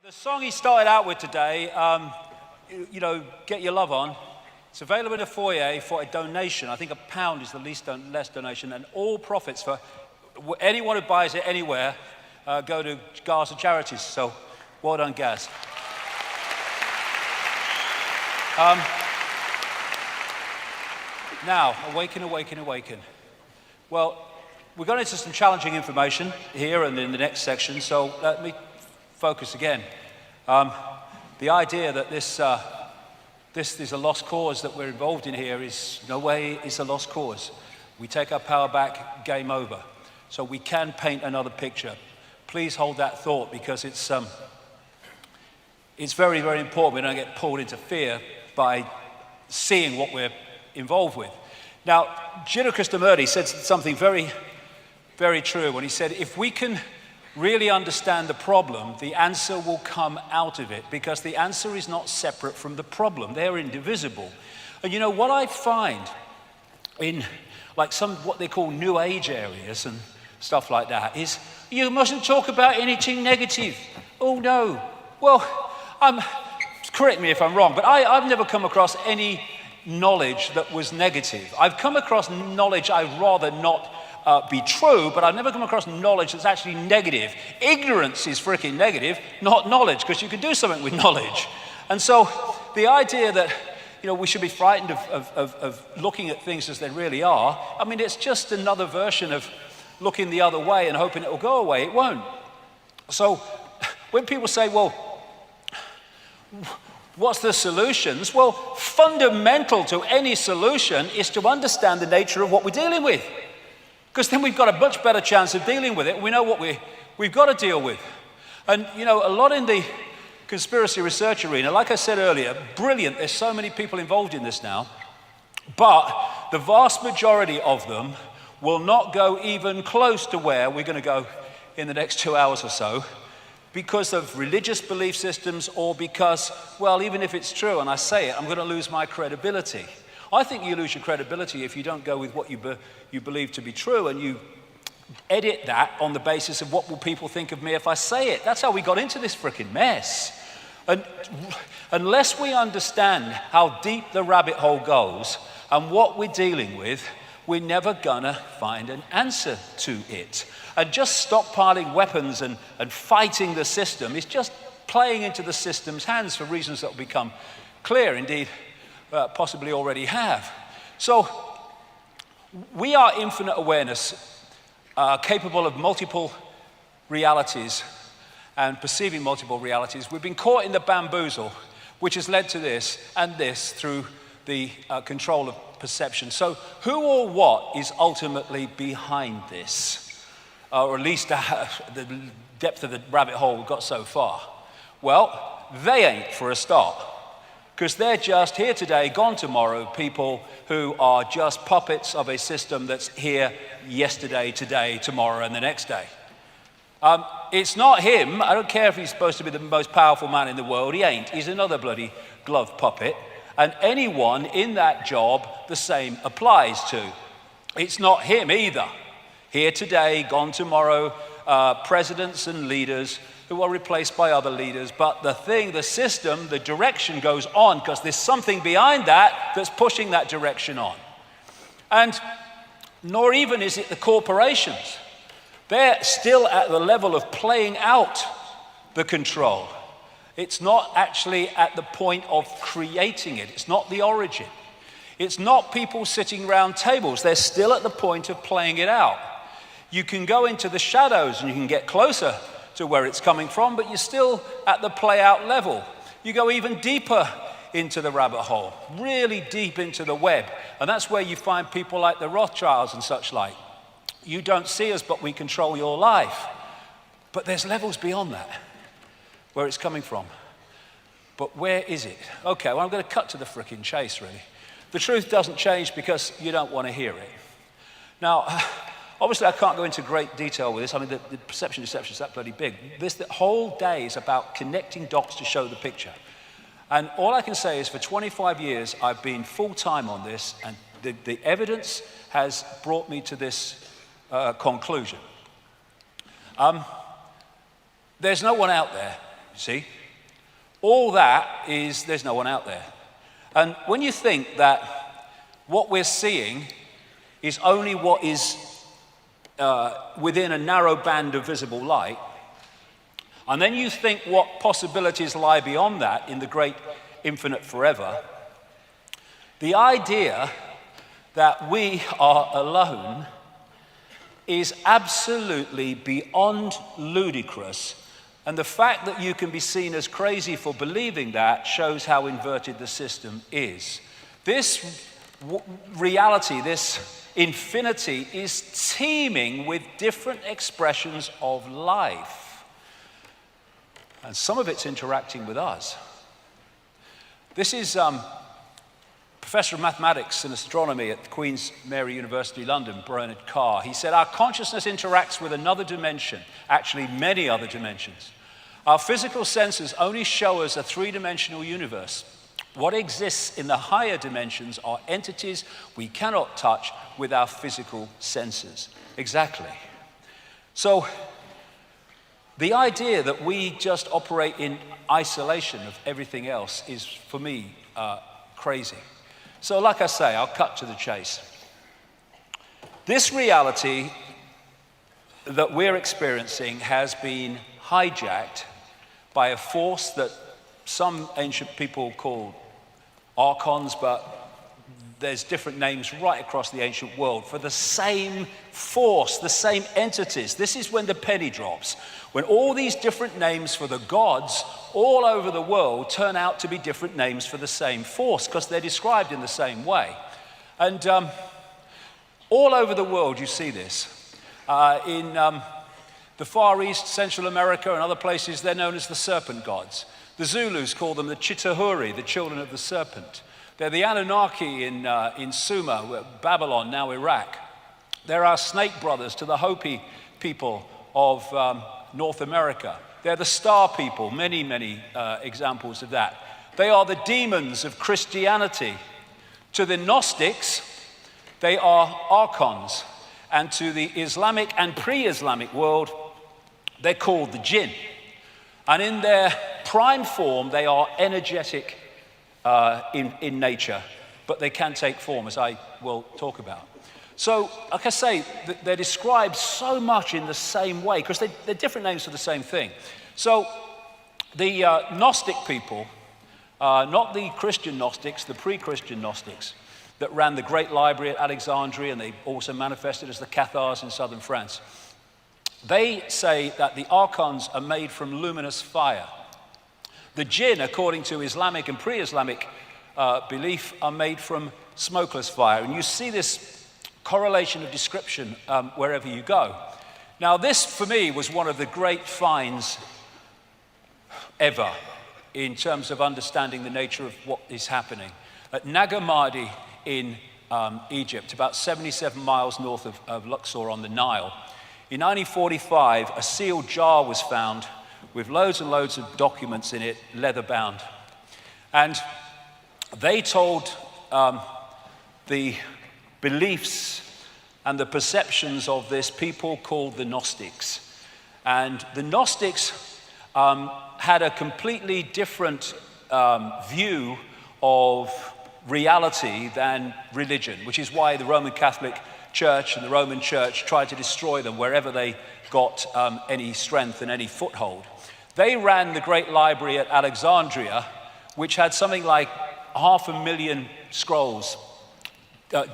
The song he started out with today, Get Your Love On, it's available in the foyer for a donation. I think £1 is the less donation, and all profits for anyone who buys it anywhere go to Gaza charities. So, well done, Gaz. Now, Awaken, Awaken, Awaken. Well, we're going into some challenging information here and in the next section, so let me focus again. The idea that this is a lost cause that we're involved in here is no way is a lost cause. We take our power back, game over. So we can paint another picture. Please hold that thought, because it's very, very important we don't get pulled into fear by seeing what we're involved with. Now, Gino Krishnamurti said something very, very true when he said, if we can really understand the problem, the answer will come out of it, because the answer is not separate from the problem. They're indivisible. And you know, what I find in like some what they call New Age areas and stuff like that is, you mustn't talk about anything negative. Oh no. Well, correct me if I'm wrong, but I've never come across any knowledge that was negative. I've come across knowledge I'd rather not be true, but I've never come across knowledge that's actually negative. Ignorance is freaking negative, not knowledge, because you can do something with knowledge. And so the idea that we should be frightened of looking at things as they really are, I mean, it's just another version of looking the other way and hoping it will go away. It won't. So when people say, well, what's the solutions? Well, fundamental to any solution is to understand the nature of what we're dealing with. Because then we've got a much better chance of dealing with it. We know what we've got to deal with. And, a lot in the conspiracy research arena, like I said earlier, brilliant. There's so many people involved in this now. But the vast majority of them will not go even close to where we're going to go in the next 2 hours or so, because of religious belief systems, or because, well, even if it's true and I say it, I'm going to lose my credibility. I think you lose your credibility if you don't go with what you believe to be true, and you edit that on the basis of what will people think of me if I say it. That's how we got into this frickin' mess. And unless we understand how deep the rabbit hole goes and what we're dealing with, we're never gonna find an answer to it. And just stockpiling weapons and fighting the system is just playing into the system's hands for reasons that will become clear, indeed, possibly already have. So we are infinite awareness, capable of multiple realities and perceiving multiple realities. We've been caught in the bamboozle, which has led to this and this through the control of perception. So who or what is ultimately behind this? Or at least the depth of the rabbit hole we've got so far. Well, they ain't, for a start. Because they're just here today, gone tomorrow, people who are just puppets of a system that's here yesterday, today, tomorrow, and the next day. It's not him. I don't care if he's supposed to be the most powerful man in the world. He ain't. He's another bloody glove puppet. And anyone in that job, the same applies to. It's not him either. Here today, gone tomorrow, presidents and leaders who are replaced by other leaders. But the system, the direction goes on, because there's something behind that that's pushing that direction on. And nor even is it the corporations. They're still at the level of playing out the control. It's not actually at the point of creating it. It's not the origin. It's not people sitting around tables. They're still at the point of playing it out. You can go into the shadows and you can get closer to where it's coming from, but you're still at the play out level. You go even deeper into the rabbit hole, really deep into the web. And that's where you find people like the Rothschilds and such like. You don't see us, but we control your life. But there's levels beyond that, where it's coming from. But where is it? Okay, well, I'm going to cut to the frickin' chase, really. The truth doesn't change because you don't want to hear it. Now, obviously, I can't go into great detail with this. I mean, the perception deception is that bloody big. The whole day is about connecting dots to show the picture. And all I can say is for 25 years, I've been full-time on this, and the evidence has brought me to this conclusion. There's no one out there see? All that is, there's no one out there. And when you think that what we're seeing is only what is within a narrow band of visible light, and then you think what possibilities lie beyond that in the great infinite forever, the idea that we are alone is absolutely beyond ludicrous. And the fact that you can be seen as crazy for believing that shows how inverted the system is. This reality, this infinity, is teeming with different expressions of life. And some of it's interacting with us. This is Professor of Mathematics and Astronomy at Queen's Mary University, London, Bernard Carr. He said, our consciousness interacts with another dimension, actually many other dimensions. Our physical senses only show us a three-dimensional universe. What exists in the higher dimensions are entities we cannot touch with our physical senses. Exactly. So the idea that we just operate in isolation of everything else is, for me, crazy. So like I say, I'll cut to the chase. This reality that we're experiencing has been hijacked by a force that some ancient people called archons, but there's different names right across the ancient world for the same force, the same entities. This is when the penny drops, when all these different names for the gods all over the world turn out to be different names for the same force, because they're described in the same way. And all over the world you see this. In the Far East, Central America, and other places, they're known as the serpent gods. The Zulus call them the Chitahuri, the children of the serpent. They're the Anunnaki in Sumer, Babylon, now Iraq. They're our snake brothers to the Hopi people of North America. They're the star people, many, many examples of that. They are the demons of Christianity. To the Gnostics, they are archons. And to the Islamic and pre-Islamic world, they're called the jinn. And in their prime form, they are energetic in nature, but they can take form, as I will talk about. So, like I say, they're described so much in the same way, because they're different names for the same thing. So, the Gnostic people, not the Christian Gnostics, the pre-Christian Gnostics, that ran the great library at Alexandria, and they also manifested as the Cathars in southern France. They say that the archons are made from luminous fire. The jinn, according to Islamic and pre-Islamic belief, are made from smokeless fire. And you see this correlation of description wherever you go. Now, this, for me, was one of the great finds ever in terms of understanding the nature of what is happening. At Nag Hammadi in Egypt, about 77 miles north of Luxor on the Nile, in 1945, a sealed jar was found with loads and loads of documents in it, leather-bound. And they told the beliefs and the perceptions of this people called the Gnostics. And the Gnostics had a completely different view of reality than religion, which is why the Roman Catholic Church and the Roman Church tried to destroy them wherever they got any strength and any foothold. They ran the great library at Alexandria, which had something like 500,000 scrolls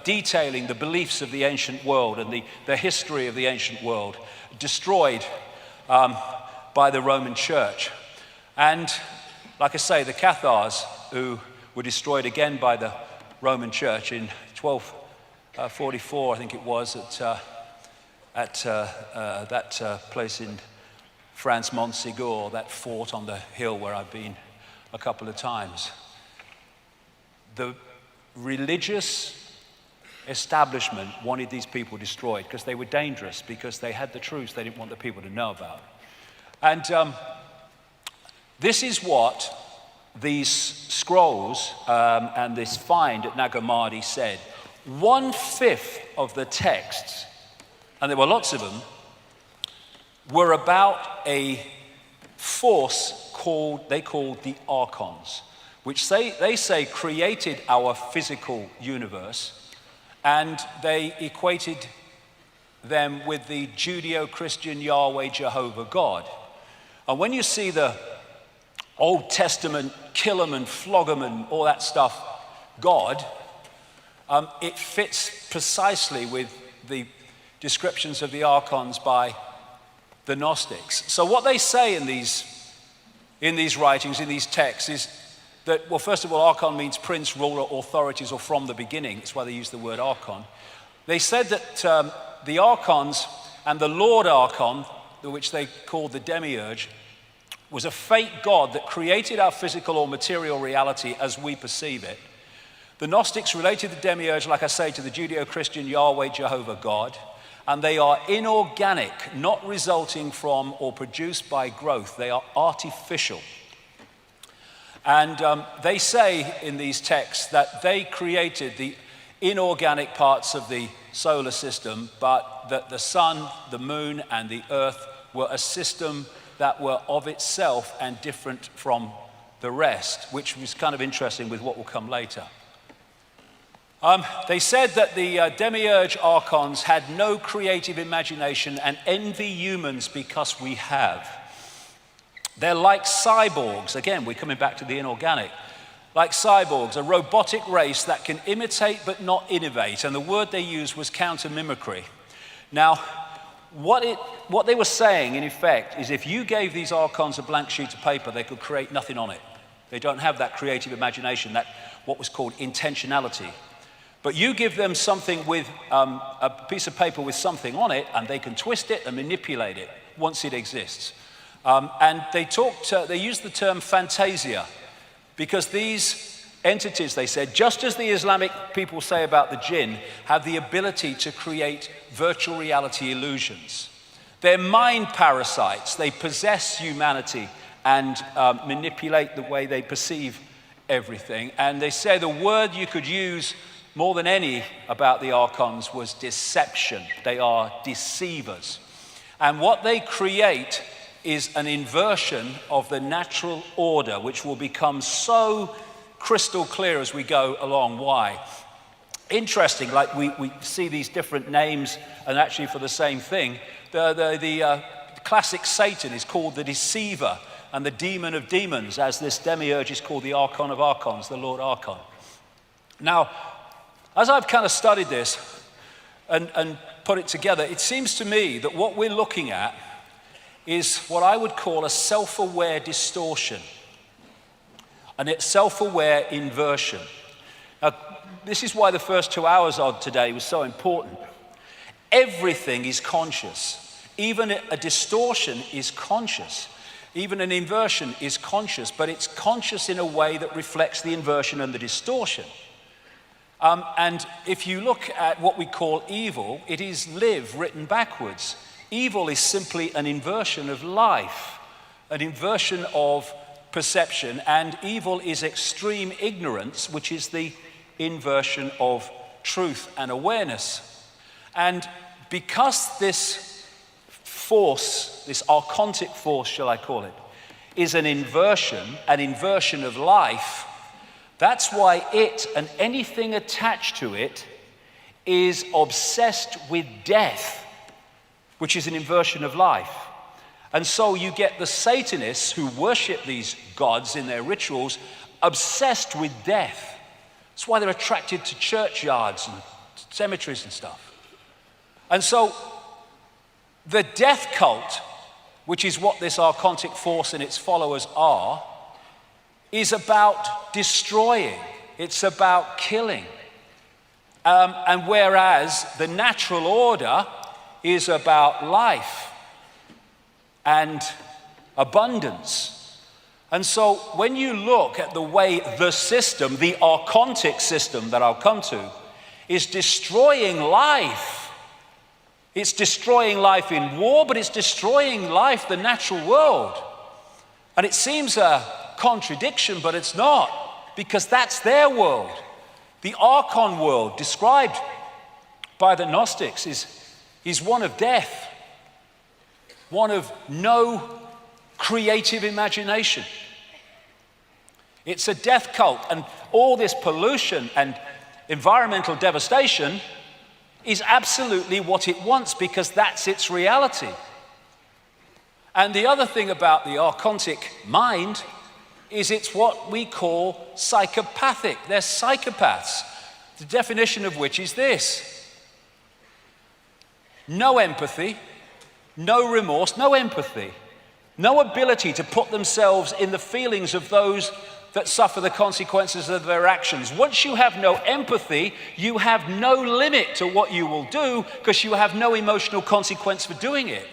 detailing the beliefs of the ancient world and the history of the ancient world, destroyed by the Roman Church. And like I say, the Cathars, who were destroyed again by the Roman Church in 1244, I think it was, at that place in France, Montségur, that fort on the hill where I've been a couple of times. The religious establishment wanted these people destroyed because they were dangerous, because they had the truths they didn't want the people to know about. And this is what these scrolls and this find at Nag Hammadi said. 1/5 of the texts, and there were lots of them, were about a force they called the archons, which they say created our physical universe, and they equated them with the Judeo-Christian Yahweh Jehovah God. And when you see the Old Testament kill 'em and flog 'em and all that stuff God, it fits precisely with the descriptions of the archons by the Gnostics. So what they say in these writings, in these texts, is that, well, first of all, archon means prince, ruler, authorities, or from the beginning. That's why they use the word archon. They said that the archons and the Lord Archon, which they called the demiurge, was a fake god that created our physical or material reality as we perceive it. The Gnostics related the demiurge, like I say, to the Judeo-Christian Yahweh Jehovah God, and they are inorganic, not resulting from or produced by growth. They are artificial. And they say in these texts that they created the inorganic parts of the solar system, but that the sun, the moon, and the earth were a system that were of itself and different from the rest, which was kind of interesting with what will come later. They said that the demiurge archons had no creative imagination and envy humans because we have. They're like cyborgs. Again, we're coming back to the inorganic. Like cyborgs, a robotic race that can imitate but not innovate. And the word they used was counter-mimicry. Now, what they were saying, in effect, is if you gave these archons a blank sheet of paper, they could create nothing on it. They don't have that creative imagination, that what was called intentionality. But you give them something with a piece of paper with something on it, and they can twist it and manipulate it once it exists. And they used the term fantasia, because these entities, they said, just as the Islamic people say about the jinn, have the ability to create virtual reality illusions. They're mind parasites. They possess humanity and manipulate the way they perceive everything. And they say the word you could use more than any about the archons was deception. They are deceivers. And what they create is an inversion of the natural order, which will become so crystal clear as we go along. Why? Interesting, like we see these different names, and actually for the same thing. The classic Satan is called the deceiver and the demon of demons, as this demiurge is called the archon of archons, the Lord Archon. Now, as I've kind of studied this and put it together, it seems to me that what we're looking at is what I would call a self-aware distortion, and it's self-aware inversion. Now, this is why the first 2 hours of today was so important. Everything is conscious. Even a distortion is conscious. Even an inversion is conscious, but it's conscious in a way that reflects the inversion and the distortion. And if you look at what we call evil, it is live written backwards. Evil is simply an inversion of life, an inversion of perception, and evil is extreme ignorance, which is the inversion of truth and awareness. And because this force, this archontic force, shall I call it, is an inversion of life, that's why it and anything attached to it is obsessed with death, which is an inversion of life. And so you get the Satanists who worship these gods in their rituals obsessed with death. That's why they're attracted to churchyards and cemeteries and stuff. And so the death cult, which is what this archontic force and its followers are, is about destroying. It's about killing. And whereas the natural order is about life and abundance. And so when you look at the way the system, the archontic system that I'll come to, is destroying life, it's destroying life in war, but it's destroying life, the natural world. And it seems a contradiction, but it's not, because that's their world. The archon world described by the Gnostics is one of death, one of no creative imagination. It's a death cult, and all this pollution and environmental devastation is absolutely what it wants because that's its reality. And the other thing about the archontic mind is it's what we call psychopathic. They're psychopaths, the definition of which is this: no empathy, no remorse, no empathy, no ability to put themselves in the feelings of those that suffer the consequences of their actions. Once you have no empathy, you have no limit to what you will do because you have no emotional consequence for doing it.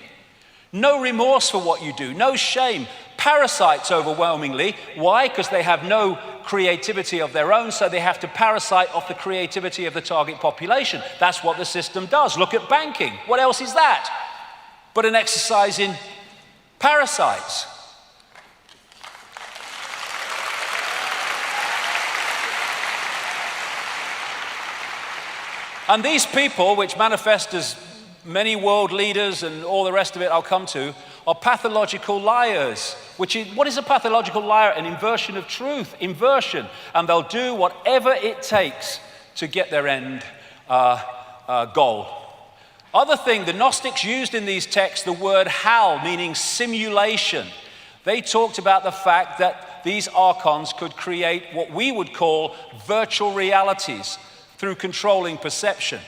No remorse for what you do, no shame. Parasites overwhelmingly. Why? Because they have no creativity of their own, so they have to parasite off the creativity of the target population. That's what the system does. Look at banking. What else is that but an exercise in parasites? And these people, which manifest as many world leaders and all the rest of it I'll come to, are pathological liars. What is a pathological liar? An inversion of truth, inversion. And they'll do whatever it takes to get their end goal. Other thing, the Gnostics used in these texts the word hal, meaning simulation. They talked about the fact that these archons could create what we would call virtual realities through controlling perception.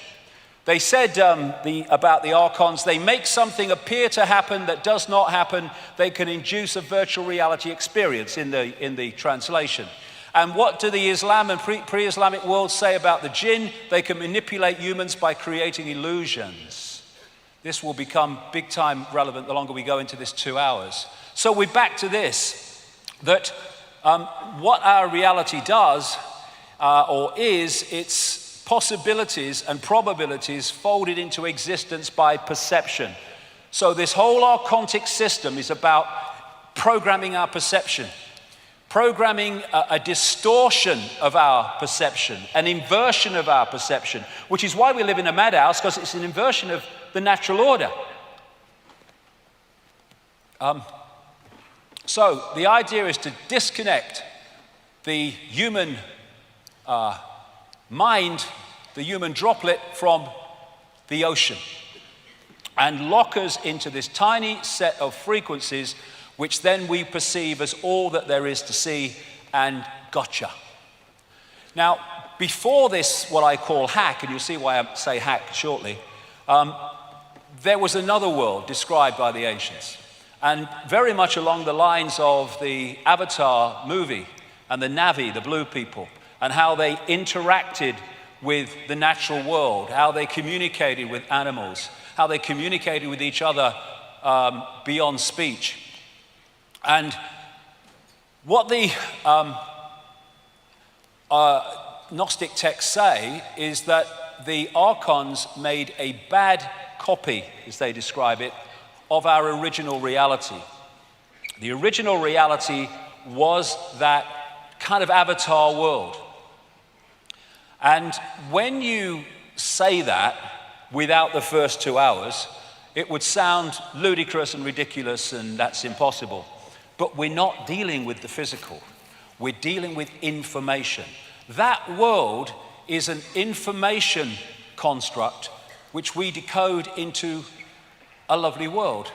They said about the archons, they make something appear to happen that does not happen. They can induce a virtual reality experience in the translation. And what do the Islam and pre-Islamic world say about the jinn? They can manipulate humans by creating illusions. This will become big time relevant the longer we go into this 2 hours. So we're back to this, that what our reality does or is, it's possibilities and probabilities folded into existence by perception. So this whole archontic system is about programming our perception, programming a distortion of our perception, an inversion of our perception, which is why we live in a madhouse, because it's an inversion of the natural order. So the idea is to disconnect the human mind, the human droplet, from the ocean and lock us into this tiny set of frequencies which then we perceive as all that there is to see, and gotcha. Now, before this, what I call hack, and you'll see why I say hack shortly, there was another world described by the ancients, and very much along the lines of the Avatar movie and the Na'vi, the blue people, and how they interacted with the natural world, how they communicated with animals, how they communicated with each other beyond speech. And what the Gnostic texts say is that the archons made a bad copy, as they describe it, of our original reality. The original reality was that kind of avatar world. And when you say that without the first 2 hours, it would sound ludicrous and ridiculous, and that's impossible. But we're not dealing with the physical. We're dealing with information. That world is an information construct which we decode into a lovely world.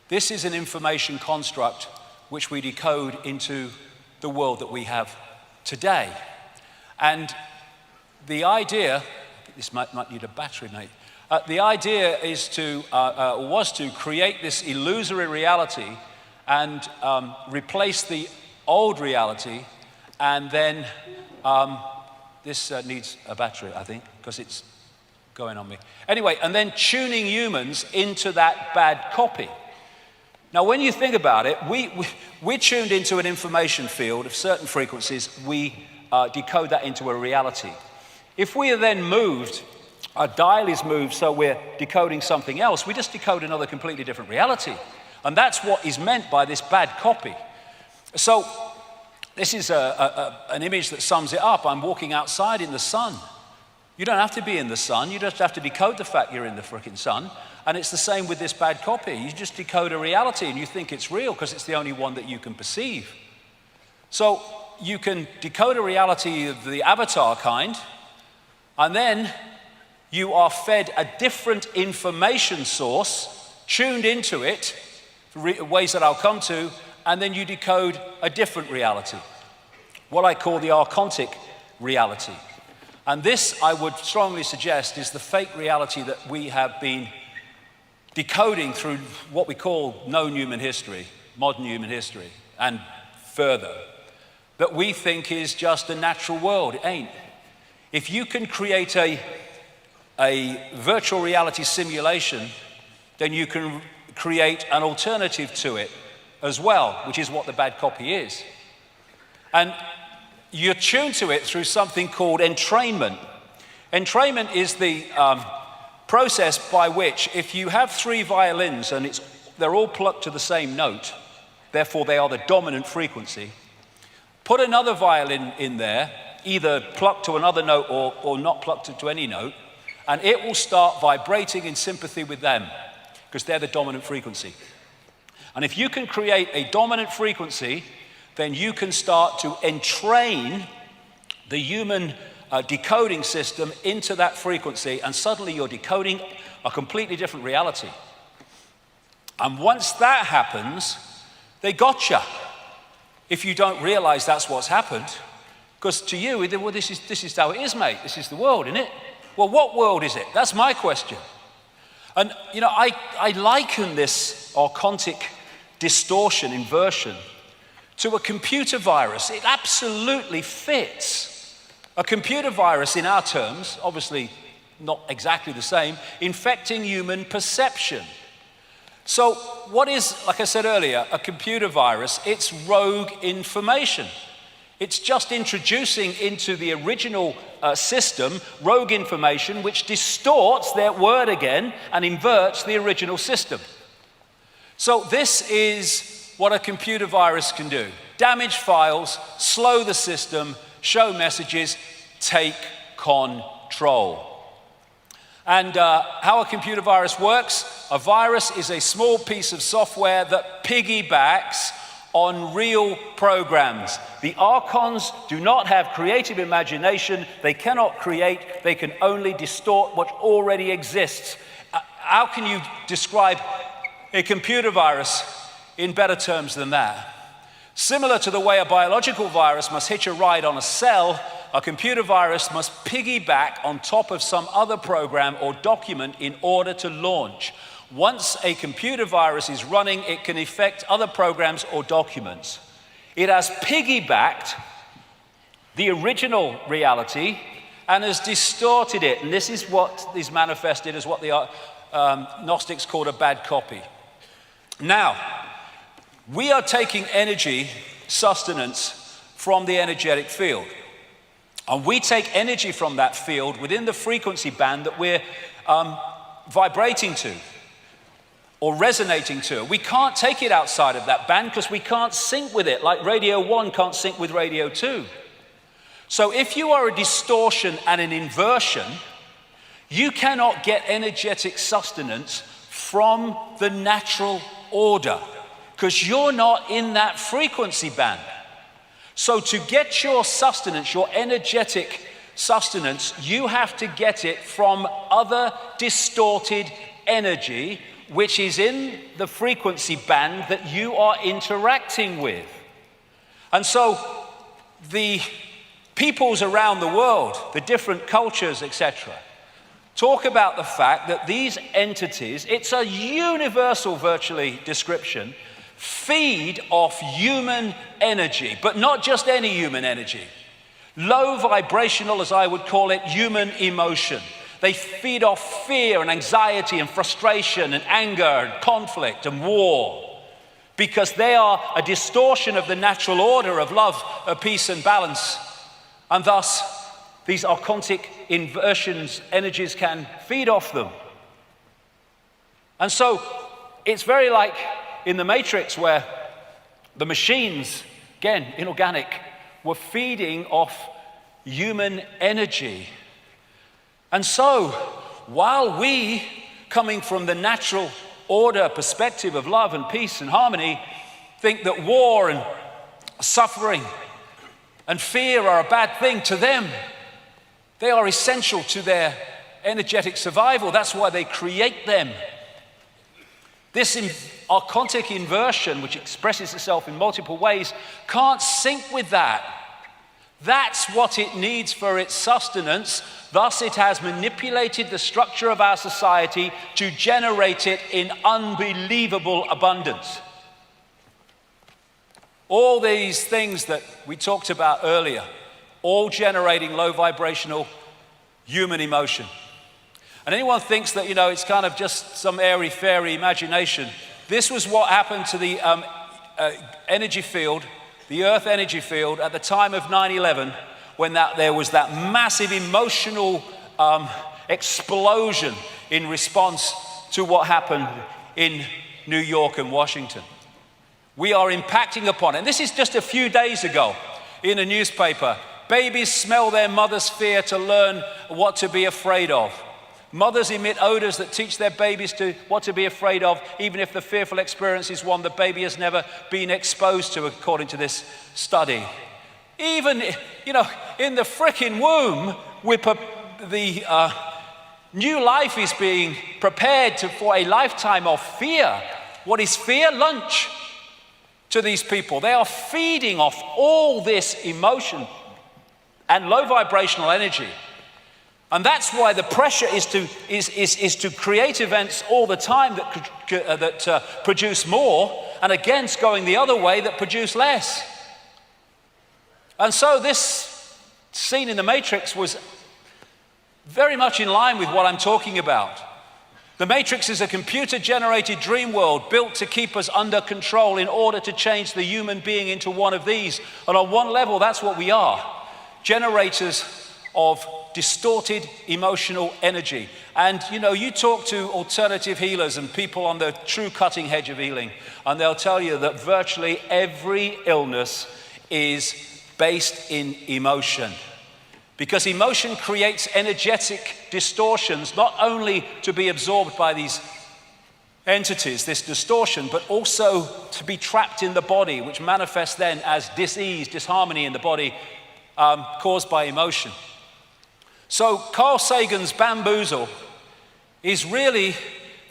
This is an information construct which we decode into the world that we have today. And the idea, this might need a battery, mate. The idea is was to create this illusory reality and replace the old reality, and then this needs a battery, I think, because it's going on me. Anyway, and then tuning humans into that bad copy. Now, when you think about it, we're tuned into an information field of certain frequencies. We decode that into a reality. If we are then moved, our dial is moved, so we're decoding something else, we just decode another completely different reality. And that's what is meant by this bad copy. So this is an image that sums it up. I'm walking outside in the sun. You don't have to be in the sun. You just have to decode the fact you're in the frickin' sun. And it's the same with this bad copy. You just decode a reality and you think it's real because it's the only one that you can perceive. So you can decode a reality of the avatar kind, and then you are fed a different information source, tuned into it, ways that I'll come to, and then you decode a different reality, what I call the archontic reality. And this, I would strongly suggest, is the fake reality that we have been decoding through what we call known human history, modern human history, and further, that we think is just a natural world. It ain't. If you can create a virtual reality simulation, then you can create an alternative to it as well, which is what the bad copy is. And you're tuned to it through something called entrainment. Entrainment is the process by which, if you have 3 violins and they're all plucked to the same note, therefore they are the dominant frequency, put another violin in there, either plucked to another note or not plucked to any note, and it will start vibrating in sympathy with them, because they're the dominant frequency. And if you can create a dominant frequency, then you can start to entrain the human decoding system into that frequency, and suddenly you're decoding a completely different reality. And once that happens, they gotcha. If you don't realize that's what's happened, because to you, well, this is how it is, mate. This is the world, isn't it? Well, what world is it? That's my question. And, you know, I liken this archontic distortion, inversion, to a computer virus. It absolutely fits. A computer virus, in our terms, obviously not exactly the same, infecting human perception. So what is, like I said earlier, a computer virus? It's rogue information. It's just introducing into the original system rogue information which distorts their word again and inverts the original system. So this is what a computer virus can do. Damage files, slow the system, show messages, take control. And how a computer virus works: a virus is a small piece of software that piggybacks on real programs. The archons do not have creative imagination. They cannot create. They can only distort what already exists. How can you describe a computer virus in better terms than that? Similar to the way a biological virus must hitch a ride on a cell, a computer virus must piggyback on top of some other program or document in order to launch. Once a computer virus is running, it can affect other programs or documents. It has piggybacked the original reality and has distorted it. And this is what is manifested as what the Gnostics called a bad copy. Now, we are taking energy, sustenance, from the energetic field. And we take energy from that field within the frequency band that we're vibrating to or resonating to. We can't take it outside of that band because we can't sync with it, like Radio 1 can't sync with Radio 2. So if you are a distortion and an inversion, you cannot get energetic sustenance from the natural order, because you're not in that frequency band. So to get your sustenance, your energetic sustenance, you have to get it from other distorted energy, which is in the frequency band that you are interacting with. And so the peoples around the world, the different cultures, etc., talk about the fact that these entities, it's a universal virtually description, feed off human energy, but not just any human energy. Low vibrational, as I would call it, human emotion. They feed off fear and anxiety and frustration and anger and conflict and war, because they are a distortion of the natural order of love, of peace and balance. And thus, these archontic inversions, energies can feed off them. And so, it's very like in the Matrix, where the machines, again, inorganic, were feeding off human energy. And so, while we coming from the natural order perspective of love and peace and harmony, think that war and suffering and fear are a bad thing. To them, they are essential to their energetic survival. That's why they create them. This archontic inversion, which expresses itself in multiple ways, can't sync with that. That's what it needs for its sustenance. Thus, it has manipulated the structure of our society to generate it in unbelievable abundance. All these things that we talked about earlier, all generating low vibrational human emotion. And anyone thinks that, it's kind of just some airy-fairy imagination. This was what happened to the energy field, the Earth energy field, at the time of 9/11, when there was that massive emotional explosion in response to what happened in New York and Washington. We are impacting upon it. And this is just a few days ago in a newspaper. Babies smell their mother's fear to learn what to be afraid of. Mothers emit odors that teach their babies what to be afraid of, even if the fearful experience is one the baby has never been exposed to, according to this study. Even, in the frickin' womb, the new life is being prepared for a lifetime of fear. What is fear? Lunch to these people. They are feeding off all this emotion and low vibrational energy. And that's why the pressure is to create events all the time that produce more, and against going the other way that produce less. And so this scene in the Matrix was very much in line with what I'm talking about. The Matrix is a computer-generated dream world built to keep us under control in order to change the human being into one of these. And on one level, that's what we are. Generators of distorted emotional energy. And you talk to alternative healers and people on the true cutting edge of healing, and they'll tell you that virtually every illness is based in emotion. Because emotion creates energetic distortions, not only to be absorbed by these entities, this distortion, but also to be trapped in the body, which manifests then as dis-ease, disharmony in the body, caused by emotion. So Carl Sagan's bamboozle is really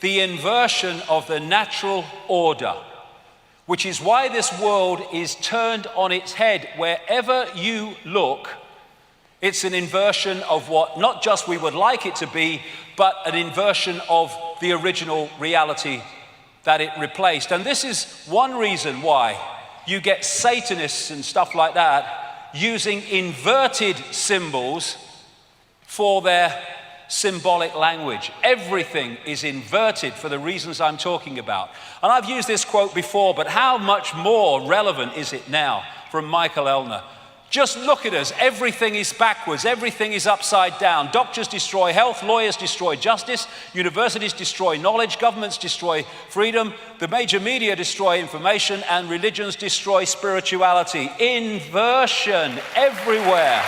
the inversion of the natural order, which is why this world is turned on its head. Wherever you look, it's an inversion of what not just we would like it to be, but an inversion of the original reality that it replaced. And this is one reason why you get Satanists and stuff like that using inverted symbols for their symbolic language. Everything is inverted for the reasons I'm talking about. And I've used this quote before, but how much more relevant is it now from Michael Elner? Just look at us. Everything is backwards. Everything is upside down. Doctors destroy health. Lawyers destroy justice. Universities destroy knowledge. Governments destroy freedom. The major media destroy information. And religions destroy spirituality. Inversion everywhere.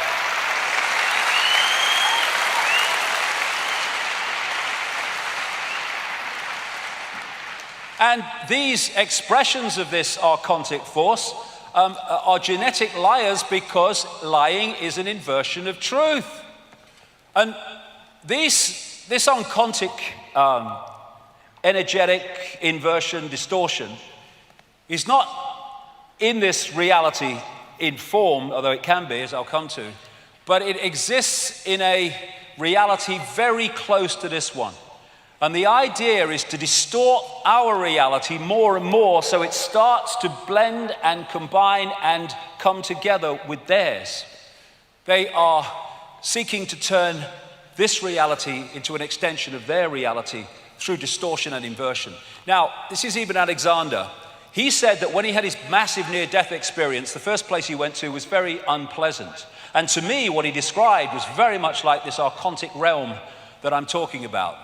And these expressions of this archontic force are genetic liars, because lying is an inversion of truth. And this archontic energetic inversion, distortion, is not in this reality in form, although it can be, as I'll come to, but it exists in a reality very close to this one. And the idea is to distort our reality more and more, so it starts to blend and combine and come together with theirs. They are seeking to turn this reality into an extension of their reality through distortion and inversion. Now, this is even Alexander. He said that when he had his massive near-death experience, the first place he went to was very unpleasant. And to me, what he described was very much like this archontic realm that I'm talking about.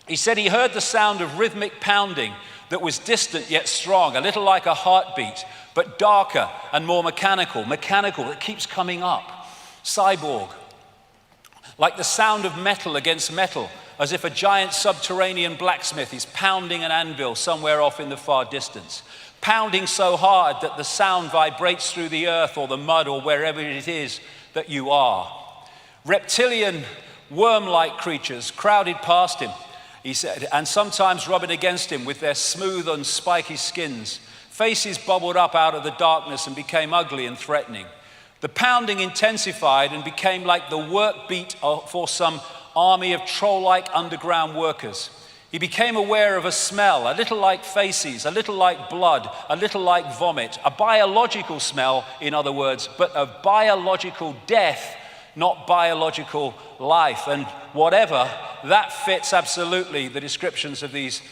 He said he heard the sound of rhythmic pounding that was distant yet strong, a little like a heartbeat, but darker and more mechanical that keeps coming up. Cyborg. Like the sound of metal against metal, as if a giant subterranean blacksmith is pounding an anvil somewhere off in the far distance, pounding so hard that the sound vibrates through the earth or the mud or wherever it is that you are. Reptilian, worm-like creatures crowded past him, he said, and sometimes rubbing against him with their smooth and spiky skins. Faces bubbled up out of the darkness and became ugly and threatening. The pounding intensified and became like the work beat for some army of troll-like underground workers. He became aware of a smell, a little like feces, a little like blood, a little like vomit, a biological smell, in other words, but of biological death, not biological life. And whatever, that fits absolutely the descriptions of these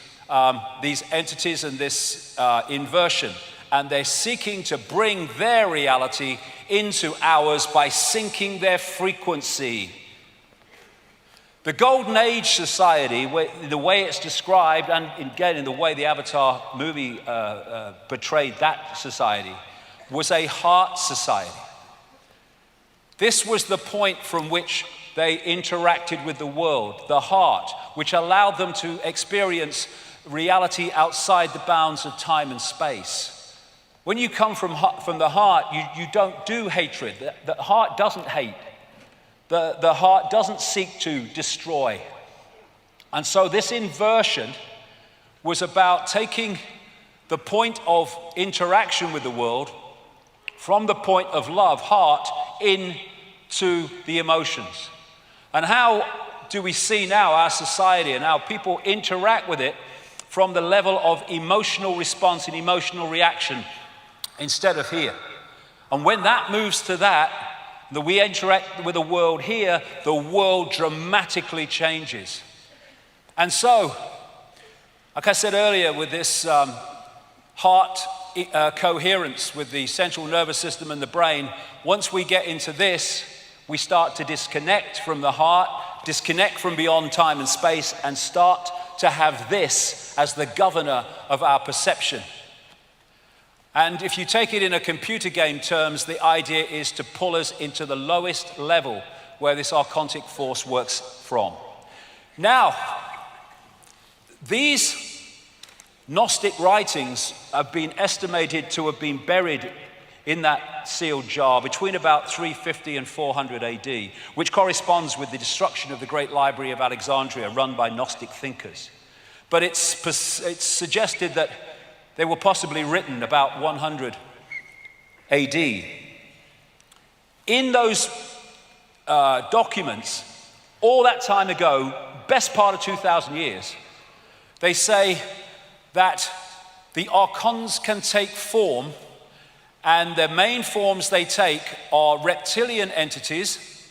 entities and this inversion. And they're seeking to bring their reality into ours by sinking their frequency. The Golden Age society, the way it's described, and again in the way the Avatar movie portrayed that society, was a heart society. This was the point from which they interacted with the world, the heart, which allowed them to experience reality outside the bounds of time and space. When you come from the heart, you don't do hatred. The heart doesn't hate. The heart doesn't seek to destroy. And so this inversion was about taking the point of interaction with the world from the point of love, heart, into the emotions. And how do we see now our society and how people interact with it from the level of emotional response and emotional reaction instead of here? And when that moves to that we interact with the world here, the world dramatically changes. And so, like I said earlier, with this heart coherence with the central nervous system and the brain, once we get into this, we start to disconnect from the heart, disconnect from beyond time and space, and start to have this as the governor of our perception. And if you take it in a computer game terms, the idea is to pull us into the lowest level where this archontic force works from. Now, these Gnostic writings have been estimated to have been buried in that sealed jar between about 350 and 400 AD, which corresponds with the destruction of the great library of Alexandria run by Gnostic thinkers. But it's suggested that they were possibly written about 100 AD. In those documents, all that time ago, best part of 2,000 years, they say that the archons can take form, and the main forms they take are reptilian entities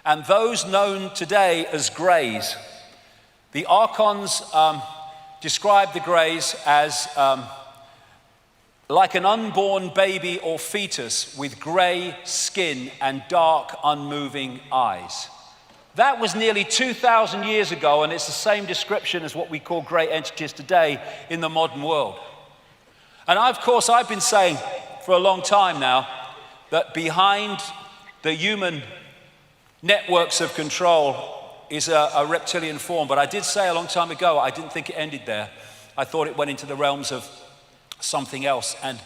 and those known today as greys. The archons describe the greys as like an unborn baby or fetus with grey skin and dark, unmoving eyes. That was nearly 2,000 years ago, and it's the same description as what we call grey entities today in the modern world. And of course, I've been saying for a long time now that behind the human networks of control is a reptilian form. But I did say a long time ago, I didn't think it ended there. I thought it went into the realms of something else, and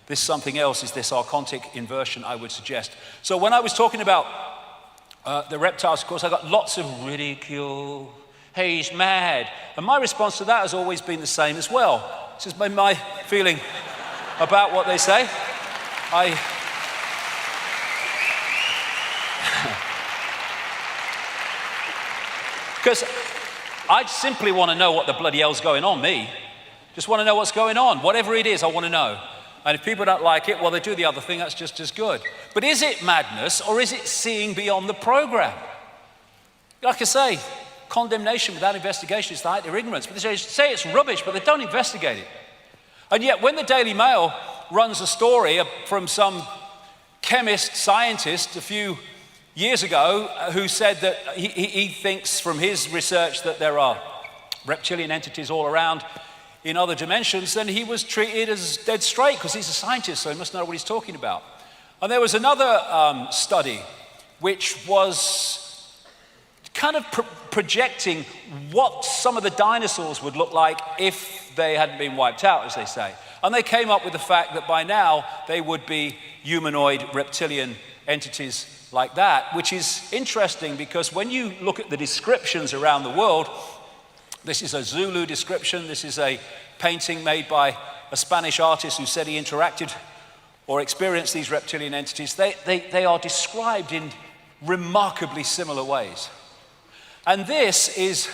this something else is this archontic inversion, I would suggest. So when I was talking about the reptiles, of course, I got lots of ridicule. Hey, he's mad. And my response to that has always been the same as well. This is my feeling about what they say. Because I simply want to know what the bloody hell's going on, me. Just want to know what's going on. Whatever it is, I want to know. And if people don't like it, well, they do the other thing, that's just as good. But is it madness, or is it seeing beyond the program? Like I say, condemnation without investigation is the height of ignorance. But they say it's rubbish, but they don't investigate it. And yet, when the Daily Mail runs a story from some chemist, scientist a few years ago who said that he thinks from his research that there are reptilian entities all around in other dimensions, then he was treated as dead straight because he's a scientist, so he must know what he's talking about. And there was another study which was kind of projecting what some of the dinosaurs would look like if they hadn't been wiped out, as they say. And they came up with the fact that by now they would be humanoid reptilian entities like that, which is interesting because when you look at the descriptions around the world, this is a Zulu description, this is a painting made by a Spanish artist who said he interacted or experienced these reptilian entities. They are described in remarkably similar ways. And this is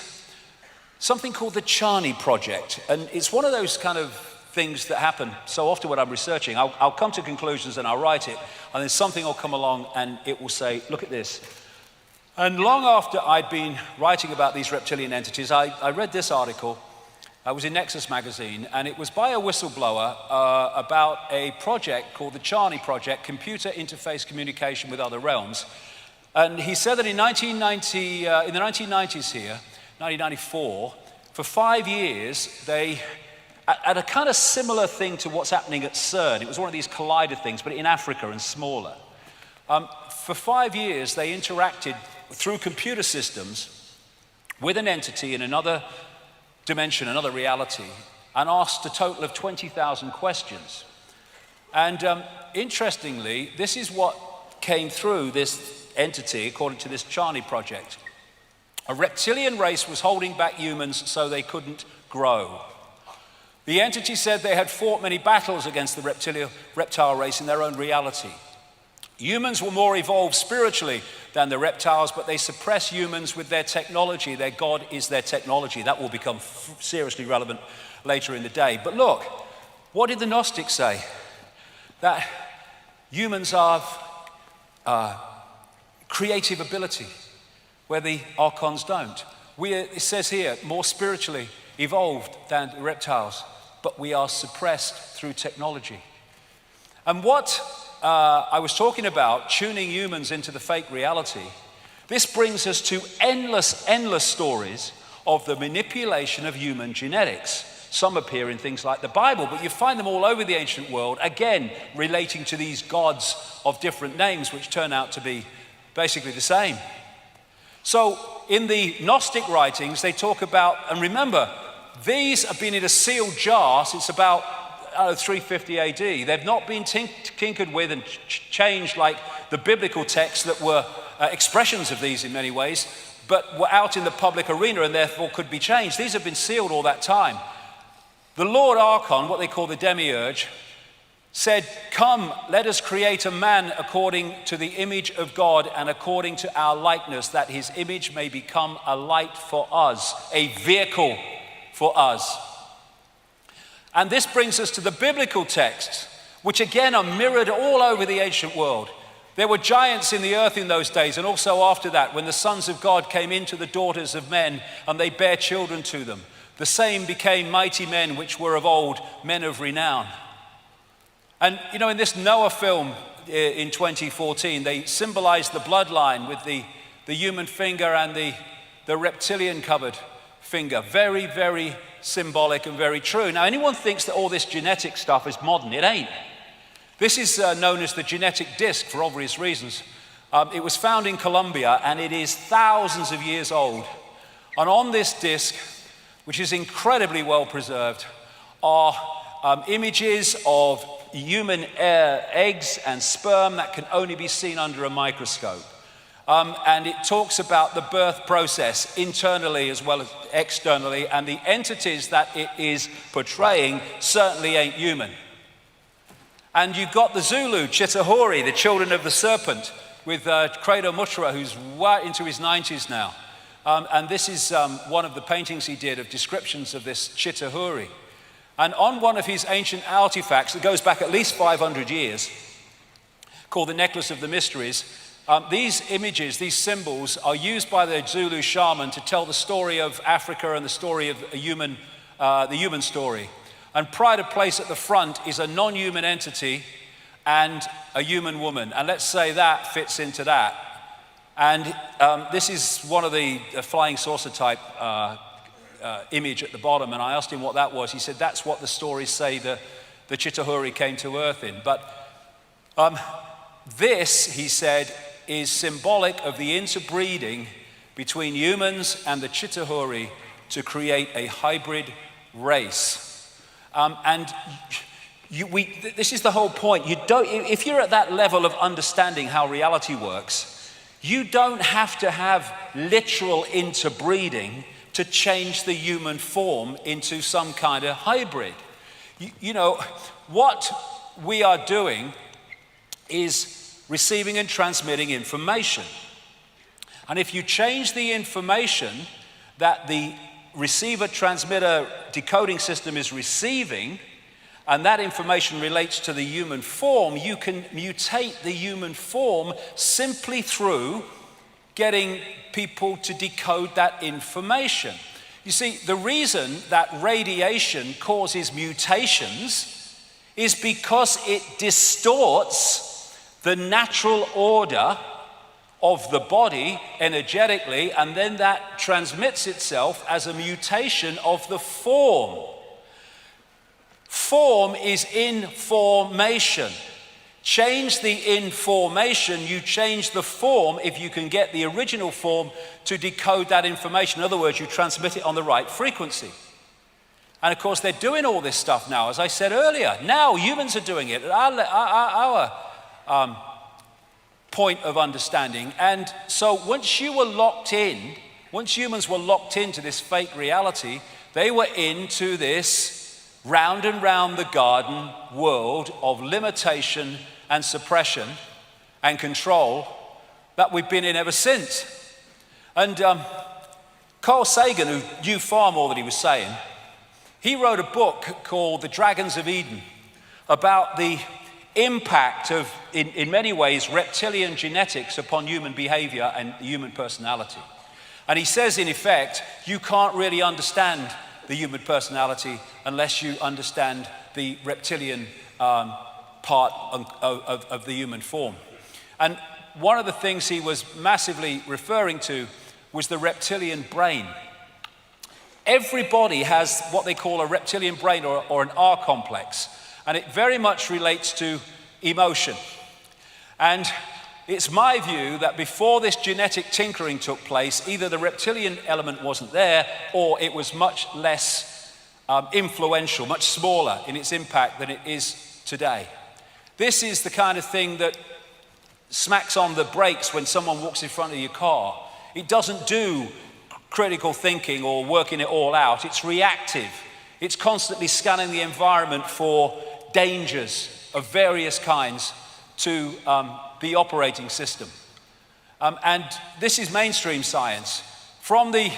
something called the Chani Project. And it's one of those kind of things that happen so often when I'm researching. I'll come to conclusions and I'll write it, and then something will come along and it will say, look at this. And long after I'd been writing about these reptilian entities, I read this article. I was in Nexus magazine, and it was by a whistleblower about a project called the Chani Project, Computer Interface Communication with Other Realms. And he said that in the 1990s here, 1994, for 5 years, they, at a kind of similar thing to what's happening at CERN, it was one of these collider things, but in Africa and smaller. For 5 years, they interacted through computer systems with an entity in another dimension, another reality, and asked a total of 20,000 questions. And interestingly, this is what came through this entity, according to this Chani Project. A reptilian race was holding back humans so they couldn't grow. The entity said they had fought many battles against the reptile race in their own reality. Humans were more evolved spiritually than the reptiles, but they suppress humans with their technology. Their God is their technology. That will become seriously relevant later in the day. But look, what did the Gnostics say? That humans have creative ability, where the archons don't. It says here, more spiritually evolved than the reptiles, but we are suppressed through technology. And what I was talking about, tuning humans into the fake reality, this brings us to endless stories of the manipulation of human genetics. Some appear in things like the Bible, but you find them all over the ancient world, again, relating to these gods of different names, which turn out to be basically the same. So in the Gnostic writings, they talk about, and remember, these have been in a sealed jar since about 350 AD. They've not been tinkered with and changed like the biblical texts that were expressions of these in many ways, but were out in the public arena and therefore could be changed. These have been sealed all that time. The Lord Archon, what they call the Demiurge, said, "Come, let us create a man according to the image of God and according to our likeness, that his image may become a light for us, a vehicle for us." And this brings us to the biblical texts, which again are mirrored all over the ancient world. There were giants in the earth in those days, and also after that, when the sons of God came into the daughters of men, and they bare children to them. The same became mighty men, which were of old, men of renown. And you know, in this Noah film in 2014, they symbolized the bloodline with the human finger and the reptilian covered finger. Very, very symbolic and very true. Now, anyone thinks that all this genetic stuff is modern. It ain't. This is known as the genetic disc for obvious reasons. It was found in Colombia, and it is thousands of years old. And on this disc, which is incredibly well preserved, are images of human eggs and sperm that can only be seen under a microscope. And it talks about the birth process internally as well as externally, and the entities that it is portraying certainly ain't human. And you've got the Zulu, Chitahuri, the children of the serpent, with Credo Mutra, who's well into his 90s now. And this is one of the paintings he did of descriptions of this Chitahuri. And on one of his ancient artifacts that goes back at least 500 years, called the Necklace of the Mysteries, these images, these symbols, are used by the Zulu shaman to tell the story of Africa and the story of the human story. And pride of place at the front is a non-human entity and a human woman. And let's say that fits into that. And this is one of the flying saucer type image at the bottom. And I asked him what that was. He said, that's what the stories say the Chitahuri came to Earth in. But this, he said, is symbolic of the interbreeding between humans and the Chitauri to create a hybrid race. This is the whole point. If you're at that level of understanding how reality works, you don't have to have literal interbreeding to change the human form into some kind of hybrid. You know, what we are doing is receiving and transmitting information. And if you change the information that the receiver-transmitter decoding system is receiving, and that information relates to the human form, you can mutate the human form simply through getting people to decode that information. You see, the reason that radiation causes mutations is because it distorts the natural order of the body energetically, and then that transmits itself as a mutation of the form. Form is information. Change the information, you change the form if you can get the original form to decode that information. In other words, you transmit it on the right frequency. And of course, they're doing all this stuff now, as I said earlier. Now humans are doing it at our point of understanding. And so once humans were locked into this fake reality, they were into this round and round the garden world of limitation and suppression and control that we've been in ever since. And Carl Sagan, who knew far more than he was saying, he wrote a book called The Dragons of Eden about the impact of, in many ways, reptilian genetics upon human behavior and human personality. And he says, in effect, you can't really understand the human personality unless you understand the reptilian part of the human form. And one of the things he was massively referring to was the reptilian brain. Everybody has what they call a reptilian brain or an R complex, and it very much relates to emotion. And it's my view that before this genetic tinkering took place, either the reptilian element wasn't there, or it was much less influential, much smaller in its impact than it is today. This is the kind of thing that smacks on the brakes when someone walks in front of your car. It doesn't do critical thinking or working it all out. It's reactive. It's constantly scanning the environment for dangers of various kinds to the operating system. And this is mainstream science. From the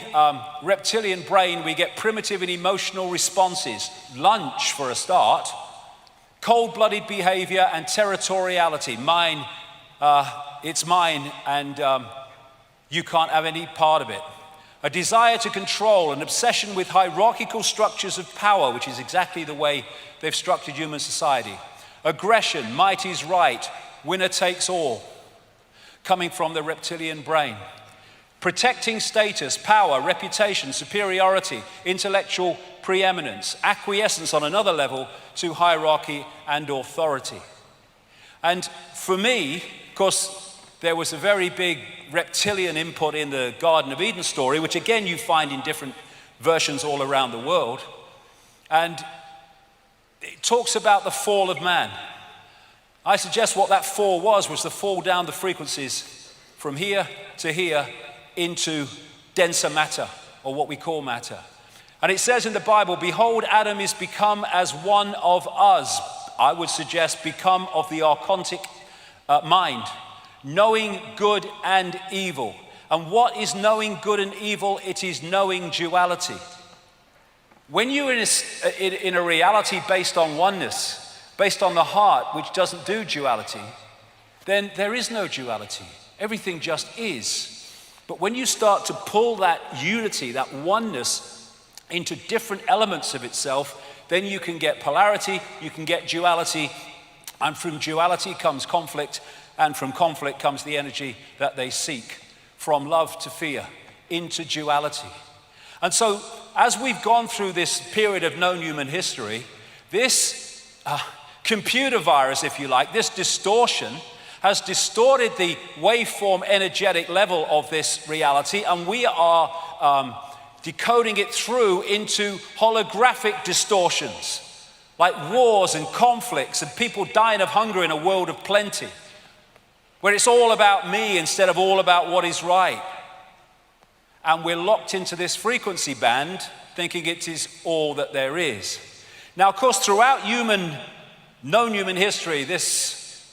reptilian brain, we get primitive and emotional responses. Lunch, for a start. Cold-blooded behavior and territoriality. Mine, it's mine, and you can't have any part of it. A desire to control, an obsession with hierarchical structures of power, which is exactly the way they've structured human society. Aggression, might is right, winner takes all, coming from the reptilian brain. Protecting status, power, reputation, superiority, intellectual preeminence, acquiescence on another level to hierarchy and authority. And for me, of course, there was a very big reptilian input in the Garden of Eden story, which again you find in different versions all around the world. And it talks about the fall of man. I suggest what that fall was the fall down the frequencies from here to here into denser matter, or what we call matter. And it says in the Bible, behold, Adam is become as one of us. I would suggest become of the archontic mind, knowing good and evil. And what is knowing good and evil? It is knowing duality. When you're in a reality based on oneness, based on the heart, which doesn't do duality, then there is no duality. Everything just is. But when you start to pull that unity, that oneness, into different elements of itself, then you can get polarity, you can get duality, and from duality comes conflict, and from conflict comes the energy that they seek, from love to fear, into duality. And so, as we've gone through this period of known human history, this computer virus, if you like, this distortion, has distorted the waveform energetic level of this reality, and we are decoding it through into holographic distortions, like wars and conflicts and people dying of hunger in a world of plenty, where it's all about me instead of all about what is right. And we're locked into this frequency band, thinking it is all that there is. Now, of course, throughout known human history, this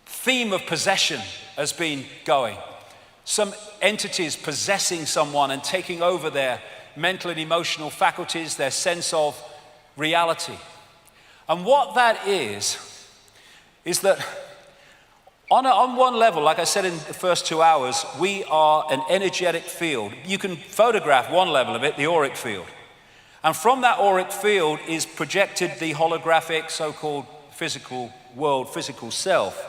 theme of possession has been going. Some entities possessing someone and taking over their mental and emotional faculties, their sense of reality. And what that is that on one level, like I said in the first 2 hours, we are an energetic field. You can photograph one level of it, the auric field. And from that auric field is projected the holographic so-called physical world, physical self.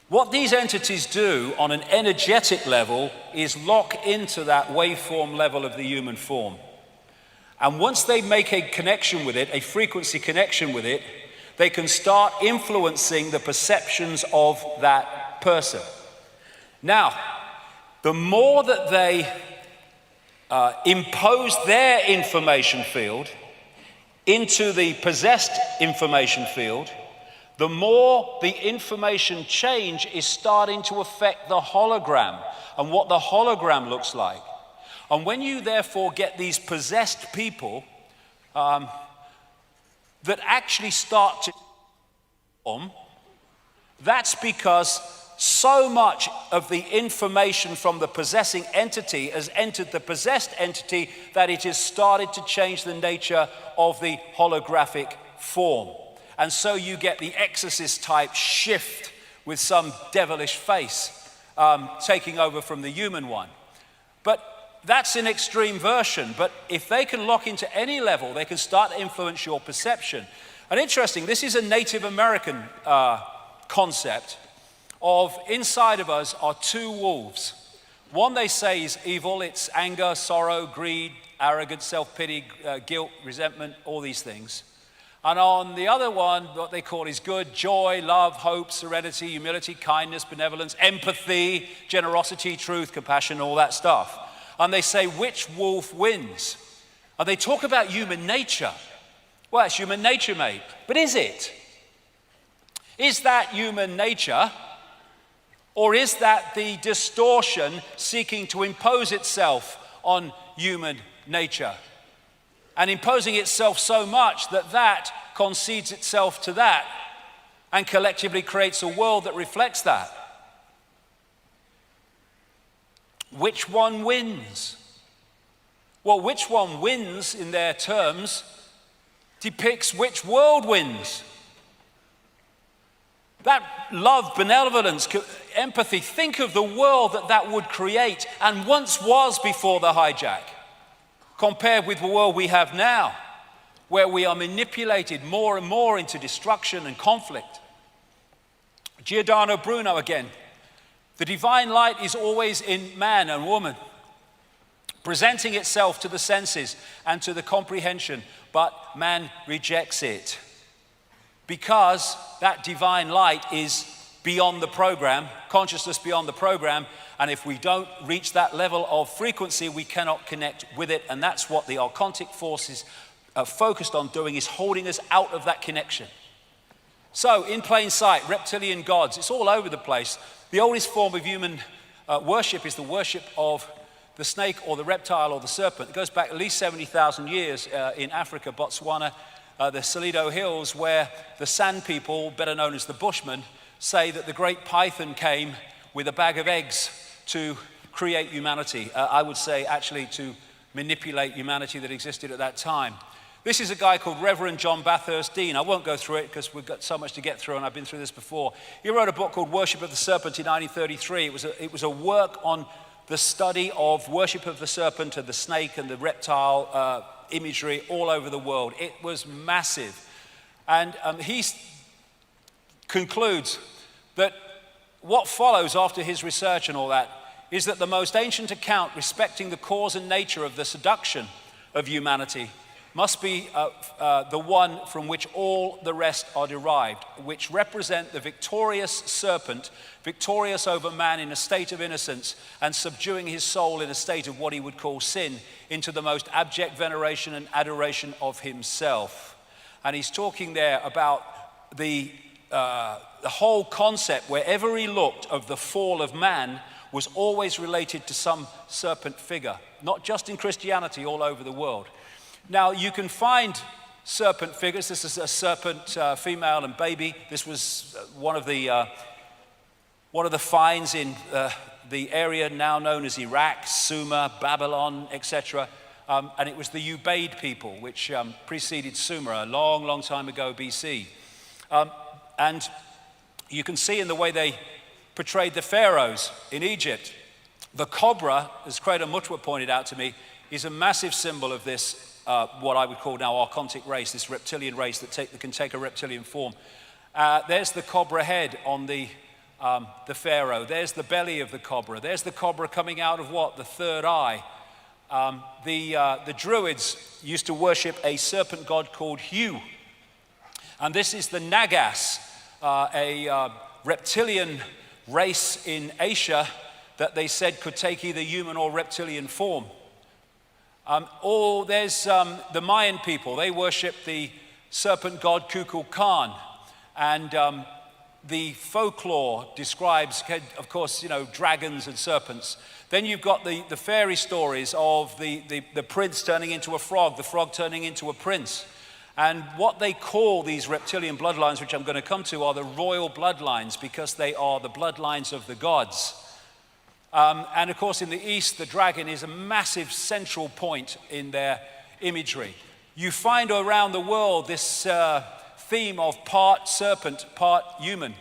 What these entities do on an energetic level is lock into that waveform level of the human form. And once they make a connection with it, a frequency connection with it, they can start influencing the perceptions of that person. Now, the more that they impose their information field into the possessed information field, the more the information change is starting to affect the hologram and what the hologram looks like. And when you therefore get these possessed people that actually start to form, that's because so much of the information from the possessing entity has entered the possessed entity that it has started to change the nature of the holographic form. And so you get the exorcist type shift with some devilish face taking over from the human one. But that's an extreme version. But if they can lock into any level, they can start to influence your perception. And interesting, this is a Native American concept of inside of us are two wolves. One they say is evil, it's anger, sorrow, greed, arrogance, self-pity, guilt, resentment, all these things. And on the other one, what they call is good, joy, love, hope, serenity, humility, kindness, benevolence, empathy, generosity, truth, compassion, all that stuff. And they say, which wolf wins? And they talk about human nature. Well, it's human nature, mate. But is it? Is that human nature? Or is that the distortion seeking to impose itself on human nature? And imposing itself so much that that concedes itself to that and collectively creates a world that reflects that. Which one wins? Well, which one wins in their terms depicts which world wins. That love, benevolence, empathy, think of the world that would create and once was before the hijack, compared with the world we have now, where we are manipulated more and more into destruction and conflict. Giordano Bruno again. The divine light is always in man and woman, presenting itself to the senses and to the comprehension, but man rejects it because that divine light is beyond the program, consciousness beyond the program, and if we don't reach that level of frequency, we cannot connect with it, and that's what the occultic forces are focused on doing, is holding us out of that connection. So, in plain sight, reptilian gods, it's all over the place. The oldest form of human worship is the worship of the snake or the reptile or the serpent. It goes back at least 70,000 years in Africa, Botswana, the Salido Hills, where the San people, better known as the Bushmen, say that the great python came with a bag of eggs to create humanity. I would say actually to manipulate humanity that existed at that time. This is a guy called Reverend John Bathurst Dean. I won't go through it because we've got so much to get through and I've been through this before. He wrote a book called Worship of the Serpent in 1933. It was a work on the study of worship of the serpent and the snake and the reptile imagery all over the world. It was massive. And he concludes that what follows after his research and all that is that the most ancient account respecting the cause and nature of the seduction of humanity must be the one from which all the rest are derived, which represent the victorious serpent, victorious over man in a state of innocence and subduing his soul in a state of what he would call sin into the most abject veneration and adoration of himself. And he's talking there about the whole concept, wherever he looked, of the fall of man was always related to some serpent figure, not just in Christianity, all over the world. Now, you can find serpent figures. This is a serpent, female and baby. This was one of the finds in the area now known as Iraq, Sumer, Babylon, etc. And it was the Ubaid people, which preceded Sumer a long, long time ago, BC. And you can see in the way they portrayed the pharaohs in Egypt. The cobra, as Credo Mutwa pointed out to me, is a massive symbol of this, what I would call now archontic race, this reptilian race that can take a reptilian form. There's the cobra head on the pharaoh. There's the belly of the cobra. There's the cobra coming out of what? The third eye. The Druids used to worship a serpent god called Hu. And this is the Nagas, a reptilian race in Asia that they said could take either human or reptilian form. Or there's the Mayan people. They worship the serpent god Kukulkan. And the folklore describes, of course, dragons and serpents. Then you've got the fairy stories of the prince turning into a frog, the frog turning into a prince. And what they call these reptilian bloodlines, which I'm going to come to, are the royal bloodlines because they are the bloodlines of the gods. And of course, in the East, the dragon is a massive central point in their imagery. You find around the world this theme of part serpent, part human,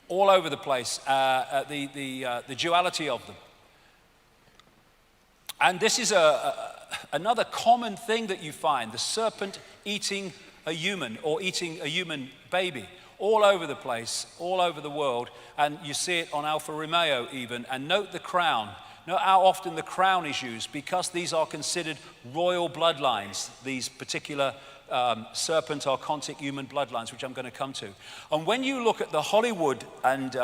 all over the place, the duality of them. And this is another common thing that you find, the serpent eating a human or eating a human baby, all over the place, all over the world. And you see it on Alfa Romeo even. And note the crown. Note how often the crown is used, because these are considered royal bloodlines, these particular serpent archontic human bloodlines, which I'm going to come to. And when you look at the Hollywood and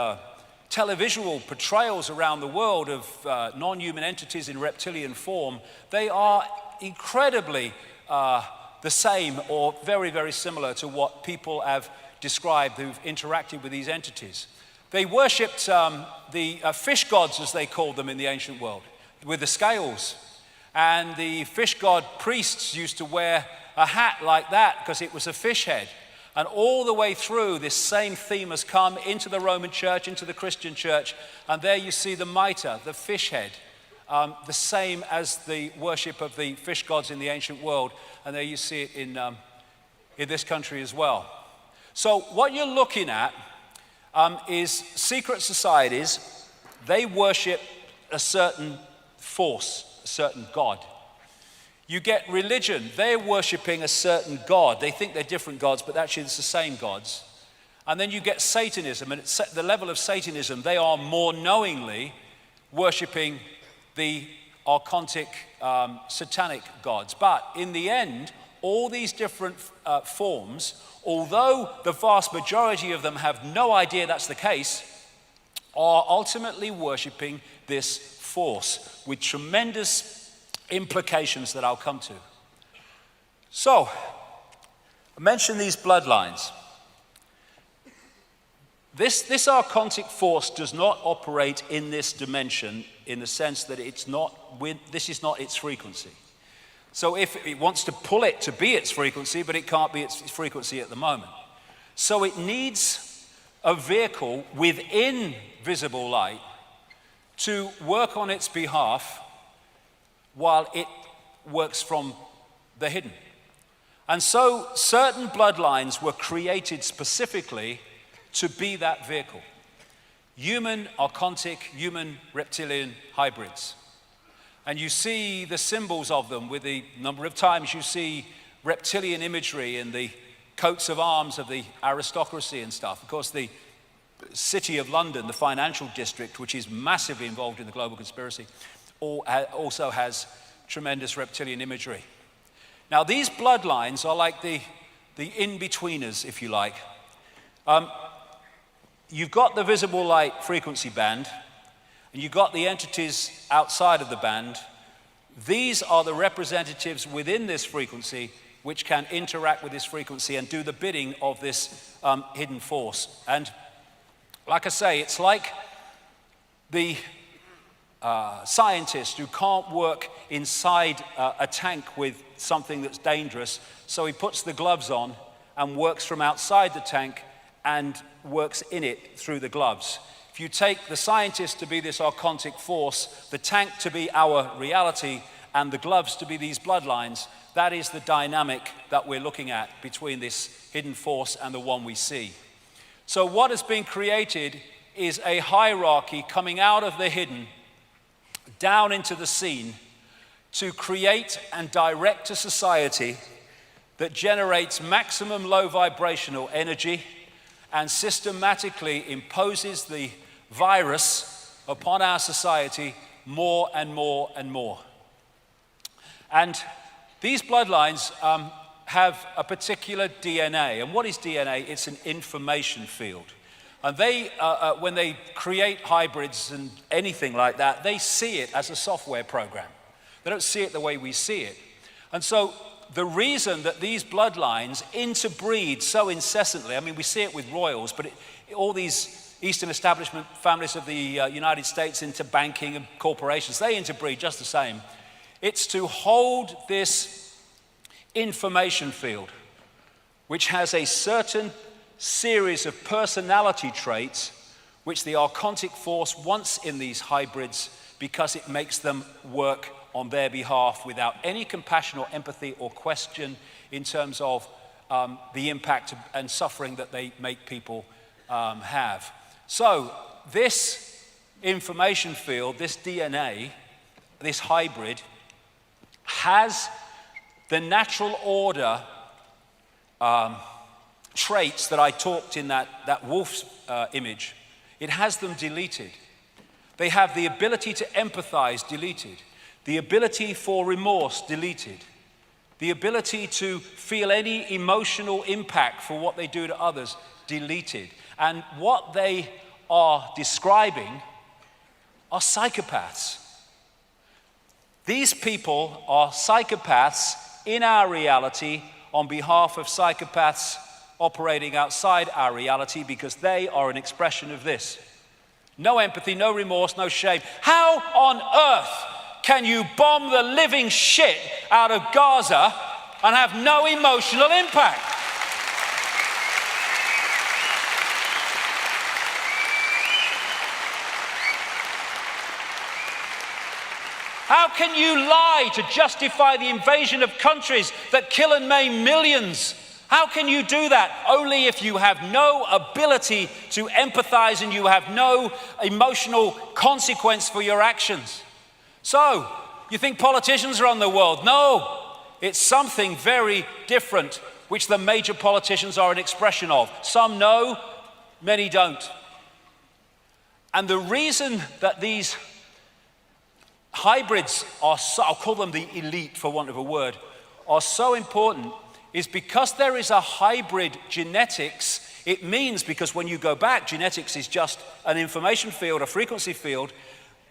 televisual portrayals around the world of non-human entities in reptilian form, they are incredibly the same or very, very similar to what people have described who've interacted with these entities. They worshipped the fish gods, as they called them in the ancient world, with the scales. And the fish god priests used to wear a hat like that because it was a fish head. And all the way through, this same theme has come into the Roman church, into the Christian church. And there you see the mitre, the fish head, the same as the worship of the fish gods in the ancient world. And there you see it in this country as well. So what you're looking at is secret societies. They worship a certain force, a certain god. You get religion. They're worshipping a certain god. They think they're different gods, but actually it's the same gods. And then you get Satanism. And at the level of Satanism, they are more knowingly worshipping the archontic satanic gods. But in the end, all these different forms, although the vast majority of them have no idea that's the case, are ultimately worshipping this force with tremendous implications that I'll come to. So, I mentioned these bloodlines. This archontic force does not operate in this dimension in the sense that this is not its frequency. So if it wants to pull it to be its frequency, but it can't be its frequency at the moment. So it needs a vehicle within visible light to work on its behalf while it works from the hidden. And so certain bloodlines were created specifically to be that vehicle. Human, archontic, human, reptilian hybrids. And you see the symbols of them with the number of times you see reptilian imagery in the coats of arms of the aristocracy and stuff. Of course, the City of London, the financial district, which is massively involved in the global conspiracy, also has tremendous reptilian imagery. Now, these bloodlines are like the in-betweeners, if you like. You've got the visible light frequency band, and you've got the entities outside of the band. These are the representatives within this frequency which can interact with this frequency and do the bidding of this hidden force. And like I say, it's like the scientist who can't work inside a tank with something that's dangerous, so he puts the gloves on and works from outside the tank and works in it through the gloves. If you take the scientist to be this archontic force, the tank to be our reality, and the gloves to be these bloodlines, that is the dynamic that we're looking at between this hidden force and the one we see. So what has been created is a hierarchy coming out of the hidden down into the seen to create and direct a society that generates maximum low vibrational energy and systematically imposes the virus upon our society more and more and more. And these bloodlines have a particular DNA. And what is DNA? It's an information field. And they, when they create hybrids and anything like that, they see it as a software program. They don't see it the way we see it. And so the reason that these bloodlines interbreed so incessantly, I mean, we see it with royals, but all these Eastern establishment families of the United States into banking and corporations, they interbreed just the same. It's to hold this information field, which has a certain series of personality traits which the archontic force wants in these hybrids because it makes them work on their behalf without any compassion or empathy or question in terms of the impact and suffering that they make people have. So this information field, this DNA, this hybrid, has the natural order traits that I talked in that wolf's image. It has them deleted. They have the ability to empathize deleted, the ability for remorse deleted, the ability to feel any emotional impact for what they do to others deleted. And what they are describing are psychopaths. These people are psychopaths in our reality on behalf of psychopaths operating outside our reality because they are an expression of this. No empathy, no remorse, no shame. How on earth can you bomb the living shit out of Gaza and have no emotional impact? How can you lie to justify the invasion of countries that kill and maim millions? How can you do that? Only if you have no ability to empathize and you have no emotional consequence for your actions. So, you think politicians are on the world? No, it's something very different, which the major politicians are an expression of. Some know, many don't. And the reason that these hybrids are so, I'll call them the elite for want of a word, are so important is because there is a hybrid genetics. It means, because when you go back, genetics is just an information field, a frequency field.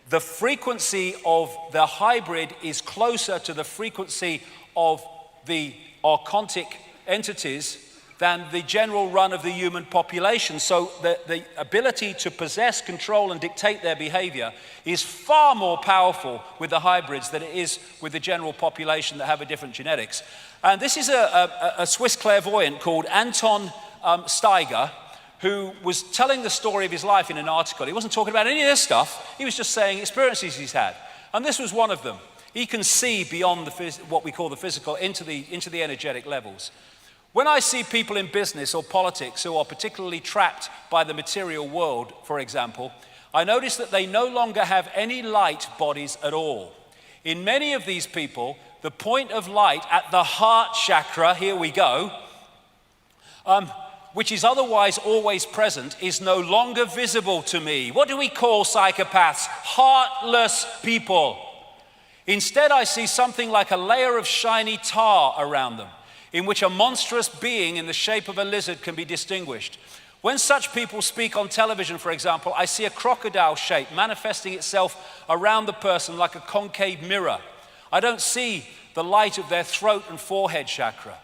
The frequency of the hybrid is closer to the frequency of the archontic entities than the general run of the human population. So the ability to possess, control, and dictate their behavior is far more powerful with the hybrids than it is with the general population that have a different genetics. And this is a Swiss clairvoyant called Anton Steiger, who was telling the story of his life in an article. He wasn't talking about any of this stuff. He was just saying experiences he's had. And this was one of them. He can see beyond what we call the physical into the energetic levels. When I see people in business or politics who are particularly trapped by the material world, for example, I notice that they no longer have any light bodies at all. In many of these people, the point of light at the heart chakra, here we go, which is otherwise always present, is no longer visible to me. What do we call psychopaths? Heartless people. Instead, I see something like a layer of shiny tar around them, in which a monstrous being in the shape of a lizard can be distinguished. When such people speak on television, for example, I see a crocodile shape manifesting itself around the person like a concave mirror. I don't see the light of their throat and forehead chakra.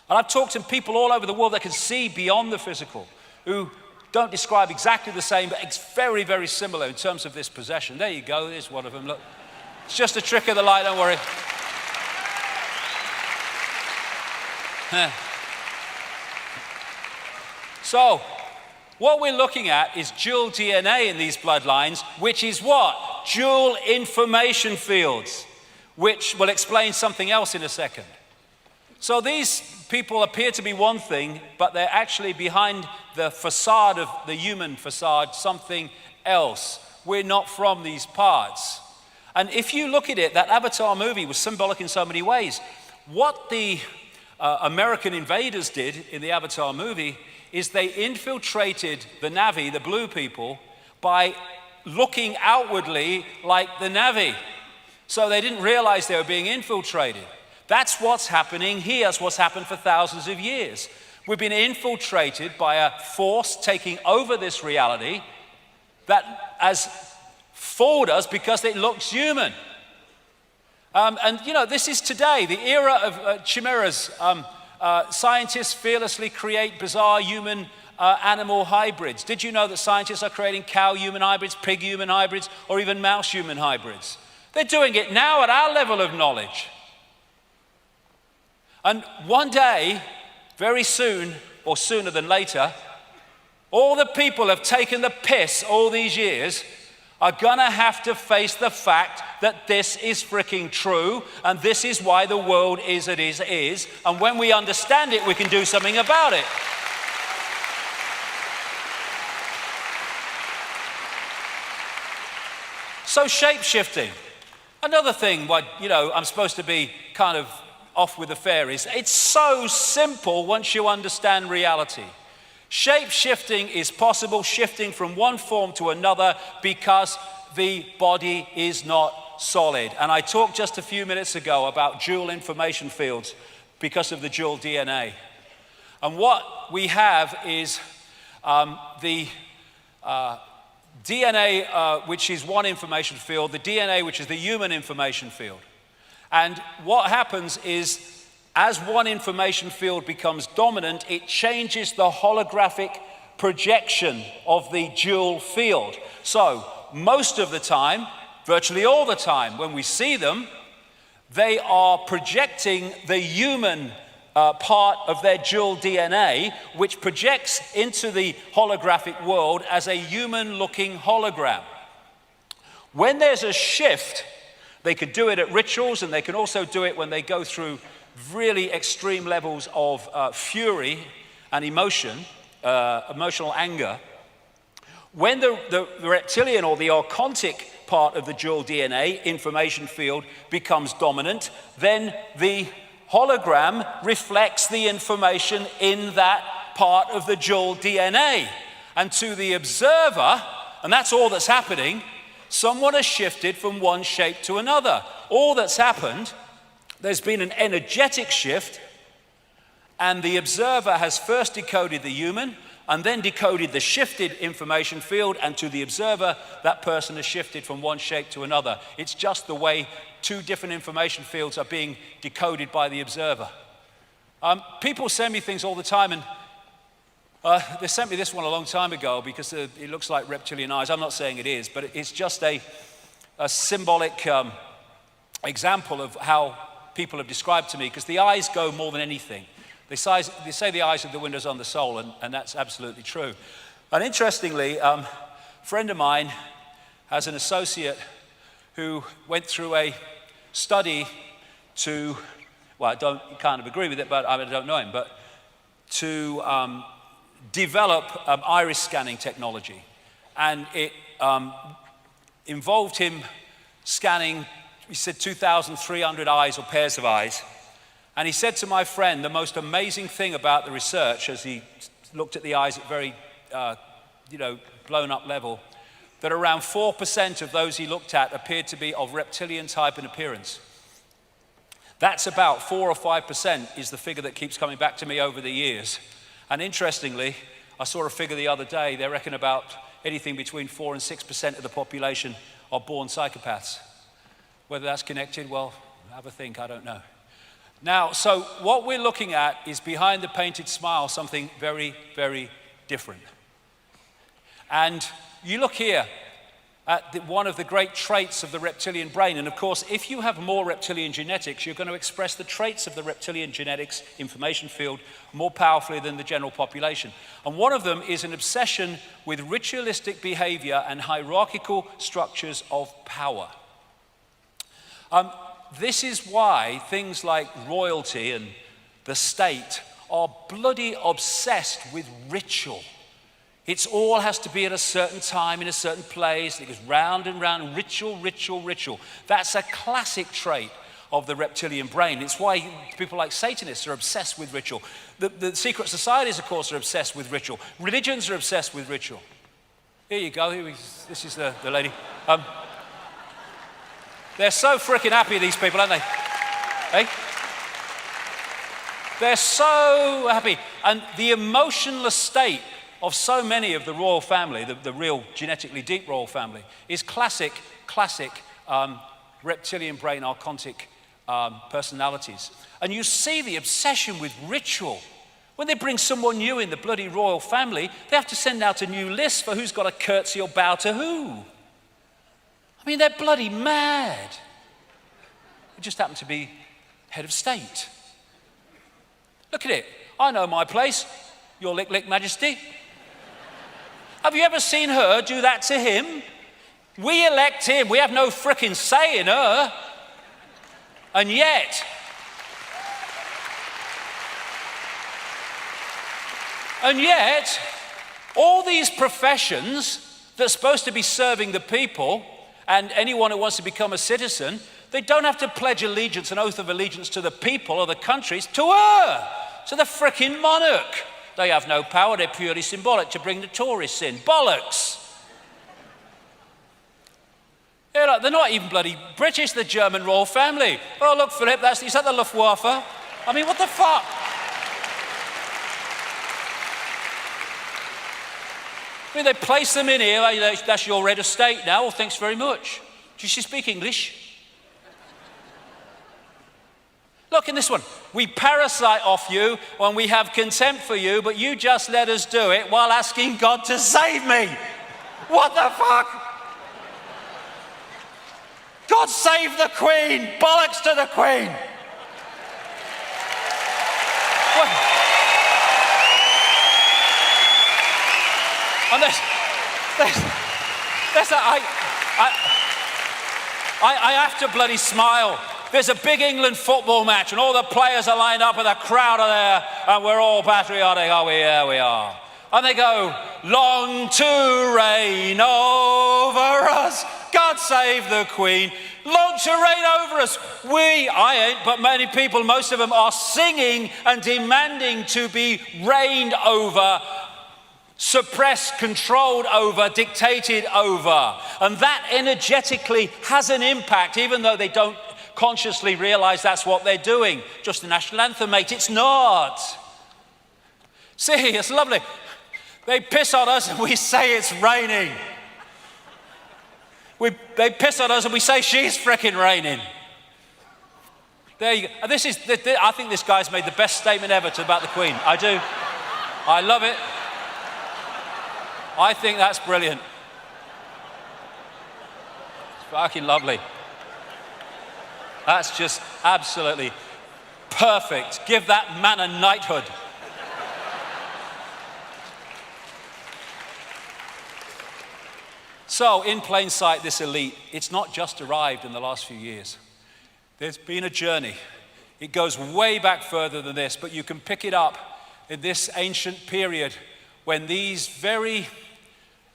And I've talked to people all over the world that can see beyond the physical, who don't describe exactly the same, but it's very, very similar in terms of this possession. There you go, there's one of them, look. It's just a trick of the light, don't worry. So, what we're looking at is dual DNA in these bloodlines, which is what? Dual information fields, which will explain something else in a second. So these people appear to be one thing, but they're actually behind the facade of the human facade, something else. We're not from these parts. And if you look at it, that Avatar movie was symbolic in so many ways. What the American invaders did in the Avatar movie is they infiltrated the Na'vi, the blue people, by looking outwardly like the Na'vi. So they didn't realize they were being infiltrated. That's what's happening here. That's what's happened for thousands of years. We've been infiltrated by a force taking over this reality that has fooled us because it looks human. And you know, this is today, the era of chimeras. Scientists fearlessly create bizarre human animal hybrids. Did you know that scientists are creating cow-human hybrids, pig-human hybrids, or even mouse-human hybrids? They're doing it now at our level of knowledge. And one day, very soon, or sooner than later, all the people have taken the piss all these years are gonna have to face the fact that this is freaking true, and this is why the world is as it is, and when we understand it, we can do something about it. So shape-shifting, another thing, what, you know, I'm supposed to be kind of off with the fairies. It's so simple once you understand reality. Shape-shifting is possible, shifting from one form to another because the body is not solid. And I talked just a few minutes ago about dual information fields because of the dual DNA. And what we have is the DNA, which is one information field, the DNA, which is the human information field. And what happens is, as one information field becomes dominant, it changes the holographic projection of the dual field. So, most of the time, virtually all the time, when we see them, they are projecting the human part of their dual DNA, which projects into the holographic world as a human-looking hologram. When there's a shift, they could do it at rituals, and they can also do it when they go through really extreme levels of fury and emotion, emotional anger. When the reptilian or the archontic part of the dual DNA information field becomes dominant, then the hologram reflects the information in that part of the dual DNA. And to the observer, and that's all that's happening, someone has shifted from one shape to another. All that's happened, there's been an energetic shift, and the observer has first decoded the human and then decoded the shifted information field, and to the observer, that person has shifted from one shape to another. It's just the way two different information fields are being decoded by the observer. People send me things all the time, and they sent me this one a long time ago because it looks like reptilian eyes. I'm not saying it is, but it's just a symbolic example of how people have described to me, because the eyes go more than anything. They say the eyes are the windows on the soul, and that's absolutely true. And interestingly, a friend of mine has an associate who went through a study to, well, you can't agree with it, but I don't know him, but to develop iris scanning technology. And it involved him scanning, he said, 2,300 eyes or pairs of eyes. And he said to my friend, the most amazing thing about the research, as he looked at the eyes at very, blown up level, that around 4% of those he looked at appeared to be of reptilian type in appearance. That's about 4 or 5% is the figure that keeps coming back to me over the years. And interestingly, I saw a figure the other day, they reckon about anything between 4 and 6% of the population are born psychopaths. Whether that's connected, well, have a think, I don't know. Now, so what we're looking at is behind the painted smile, something very, very different. And you look here at one of the great traits of the reptilian brain. And of course, if you have more reptilian genetics, you're going to express the traits of the reptilian genetics information field more powerfully than the general population. And one of them is an obsession with ritualistic behavior and hierarchical structures of power. This is why things like royalty and the state are bloody obsessed with ritual. It all has to be at a certain time, in a certain place. It goes round and round, ritual, ritual, ritual. That's a classic trait of the reptilian brain. It's why people like Satanists are obsessed with ritual. The secret societies, of course, are obsessed with ritual. Religions are obsessed with ritual. Here you go. This is the lady. They're so freaking happy, these people, aren't they? Hey? They're so happy. And the emotionless state of so many of the royal family, the real genetically deep royal family, is classic reptilian brain archontic personalities. And you see the obsession with ritual. When they bring someone new in the bloody royal family, they have to send out a new list for who's got to curtsy or bow to who. I mean, they're bloody mad. It just happened to be head of state. Look at it. I know my place. Your lick majesty. Have you ever seen her do that to him? We elect him. We have no frickin' say in her. And yet, all these professions that are supposed to be serving the people and anyone who wants to become a citizen, they don't have to pledge allegiance, an oath of allegiance to the people or the countries, to her, to the frickin' monarch. They have no power, they're purely symbolic to bring the tourists in. Bollocks. They're not even bloody British, the German royal family. Oh, look, Philip, is that the Luftwaffe? I mean, what the fuck? I mean, they place them in here, that's your head of state now, well, thanks very much. Does she speak English? Look in this one. We parasite off you when we have contempt for you, but you just let us do it while asking God to save me. What the fuck? God save the Queen! Bollocks to the Queen! What? And I have to bloody smile. There's a big England football match and all the players are lined up and the crowd are there and we're all patriotic. Oh, yeah, we are. And they go, long to reign over us. God save the Queen. Long to reign over us. I ain't, but many people, most of them are singing and demanding to be reigned over, suppressed, controlled over, dictated over. And that energetically has an impact, even though they don't consciously realize that's what they're doing. Just the national anthem, mate, it's not. See, it's lovely. They piss on us and we say it's raining. They piss on us and we say she's frickin' raining. There you go. And I think this guy's made the best statement ever about the Queen. I do. I love it. I think that's brilliant. It's fucking lovely. That's just absolutely perfect. Give that man a knighthood. So, in plain sight, this elite, it's not just arrived in the last few years. There's been a journey. It goes way back further than this, but you can pick it up in this ancient period when these very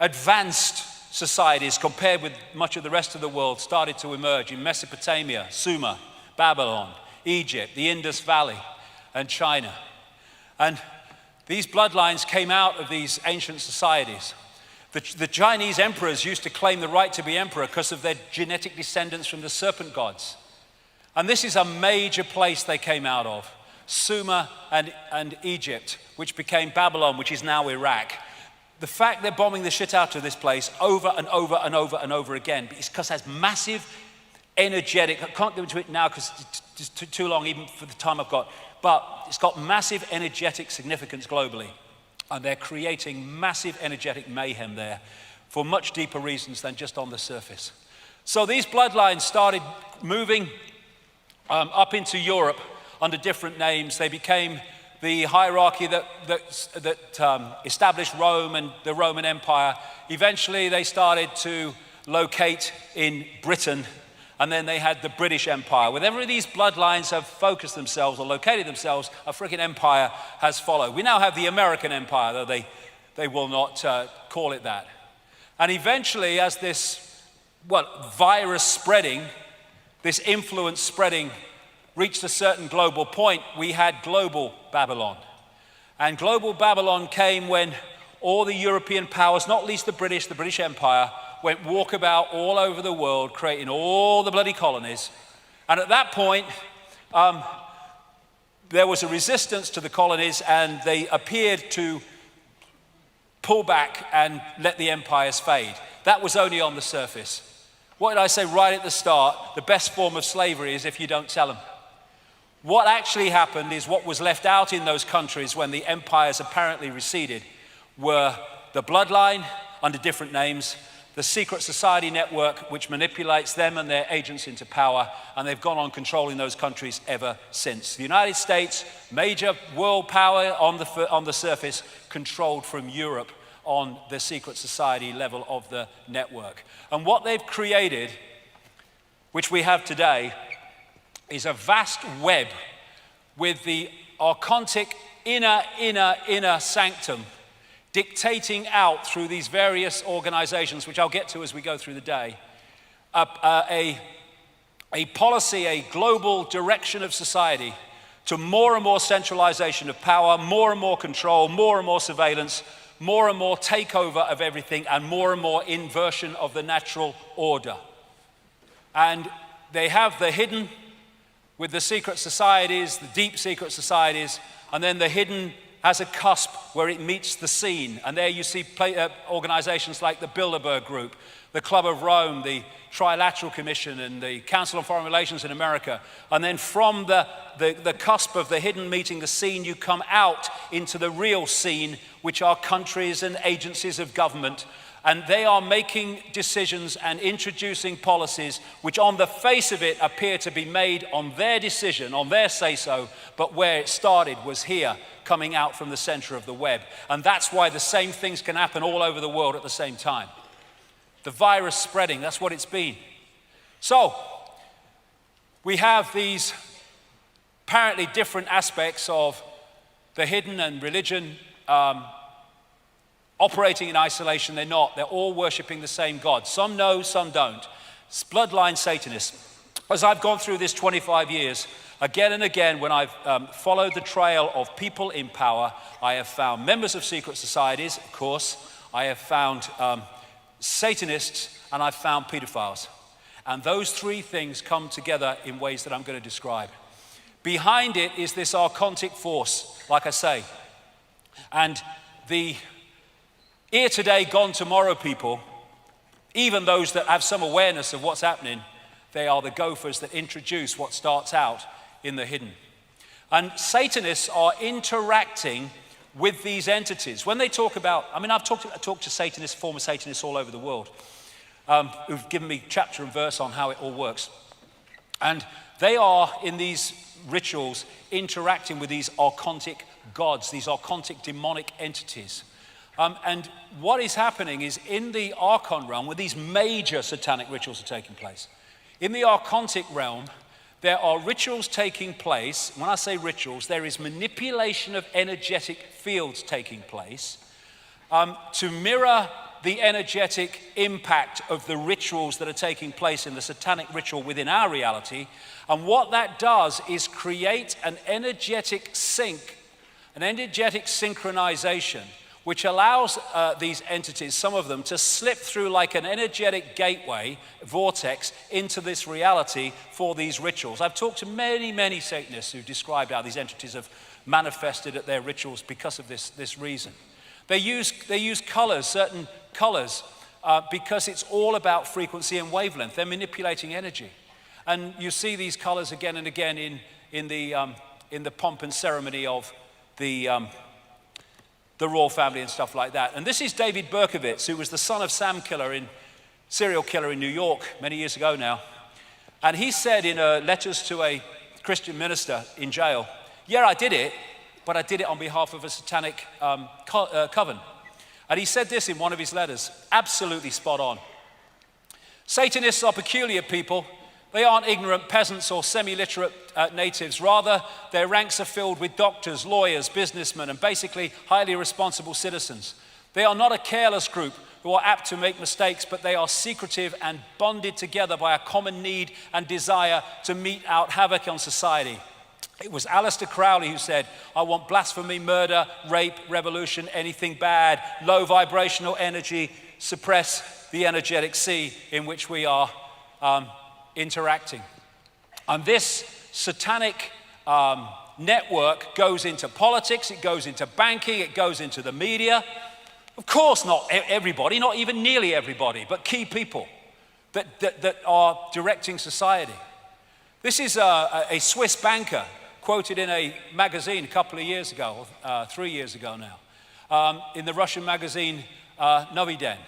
advanced societies, compared with much of the rest of the world, started to emerge in Mesopotamia, Sumer, Babylon, Egypt, the Indus Valley, and China. And these bloodlines came out of these ancient societies. The Chinese emperors used to claim the right to be emperor because of their genetic descendants from the serpent gods. And this is a major place they came out of, Sumer and Egypt, which became Babylon, which is now Iraq. The fact they're bombing the shit out of this place over and over and over and over again is because it has massive energetic, I can't go into it now because it's too long even for the time I've got, but it's got massive energetic significance globally. And they're creating massive energetic mayhem there for much deeper reasons than just on the surface. So these bloodlines started moving up into Europe under different names. They became the hierarchy that established Rome and the Roman Empire. Eventually they started to locate in Britain, and then they had the British Empire. Wherever these bloodlines have focused themselves or located themselves, a freaking empire has followed. We now have the American Empire, though they will not call it that. And eventually, as this virus spreading, this influence spreading, reached a certain global point, we had global Babylon. And global Babylon came when all the European powers, not least the British Empire, went walkabout all over the world, creating all the bloody colonies. And at that point, there was a resistance to the colonies, and they appeared to pull back and let the empires fade. That was only on the surface. What did I say right at the start? The best form of slavery is if you don't tell them. What actually happened is what was left out in those countries when the empires apparently receded were the bloodline under different names, the secret society network which manipulates them and their agents into power, and they've gone on controlling those countries ever since. The United States, major world power on the surface, controlled from Europe on the secret society level of the network. And what they've created, which we have today, is a vast web with the archontic inner sanctum dictating out through these various organizations, which I'll get to as we go through the day, a policy, a global direction of society to more and more centralization of power, more and more control, more and more surveillance, more and more takeover of everything, and more inversion of the natural order. And they have the hidden with the secret societies, the deep secret societies, and then the hidden has a cusp where it meets the scene. And there you see organizations like the Bilderberg Group, the Club of Rome, the Trilateral Commission, and the Council on Foreign Relations in America. And then from the cusp of the hidden meeting the scene, you come out into the real scene, which are countries and agencies of government. And they are making decisions and introducing policies which on the face of it appear to be made on their decision, on their say-so, but where it started was here, coming out from the center of the web. And that's why the same things can happen all over the world at the same time. The virus spreading, that's what it's been. So, we have these apparently different aspects of the hidden and religion operating in isolation. They're not. They're all worshiping the same God. Some know, some don't. It's bloodline Satanists. As I've gone through this 25 years, again and again, when I've followed the trail of people in power, I have found members of secret societies, of course. I have found Satanists, and I've found pedophiles. And those three things come together in ways that I'm going to describe. Behind it is this archontic force, like I say. And the here today, gone tomorrow people, even those that have some awareness of what's happening, they are the gophers that introduce what starts out in the hidden. And Satanists are interacting with these entities. When they talk about, I've talked to Satanists, former Satanists all over the world, who've given me chapter and verse on how it all works. And they are, in these rituals, interacting with these archontic gods, these archontic demonic entities. And what is happening is in the archon realm, where these major satanic rituals are taking place, in the archontic realm, there are rituals taking place. When I say rituals, there is manipulation of energetic fields taking place to mirror the energetic impact of the rituals that are taking place in the satanic ritual within our reality. And what that does is create an energetic sync, an energetic synchronization, which allows these entities, some of them, to slip through like an energetic gateway, vortex, into this reality for these rituals. I've talked to many, many Satanists who described how these entities have manifested at their rituals because of this reason. They use colors, certain colors, because it's all about frequency and wavelength. They're manipulating energy. And you see these colors again and again in the pomp and ceremony of the royal family and stuff like that. And this is David Berkowitz, who was the son of Sam Killer, serial killer in New York many years ago now. And he said in letters to a Christian minister in jail, yeah, I did it, but I did it on behalf of a satanic coven. And he said this in one of his letters, absolutely spot on. Satanists are peculiar people. They aren't ignorant peasants or semi-literate natives. Rather, their ranks are filled with doctors, lawyers, businessmen, and basically highly responsible citizens. They are not a careless group who are apt to make mistakes, but they are secretive and bonded together by a common need and desire to mete out havoc on society. It was Aleister Crowley who said, I want blasphemy, murder, rape, revolution, anything bad, low vibrational energy, suppress the energetic sea in which we are interacting. And this satanic network goes into politics, it goes into banking, it goes into the media. Of course, not everybody, not even nearly everybody, but key people that are directing society. This is a Swiss banker quoted in a magazine a couple of years ago, 3 years ago now, in the Russian magazine Novy Den.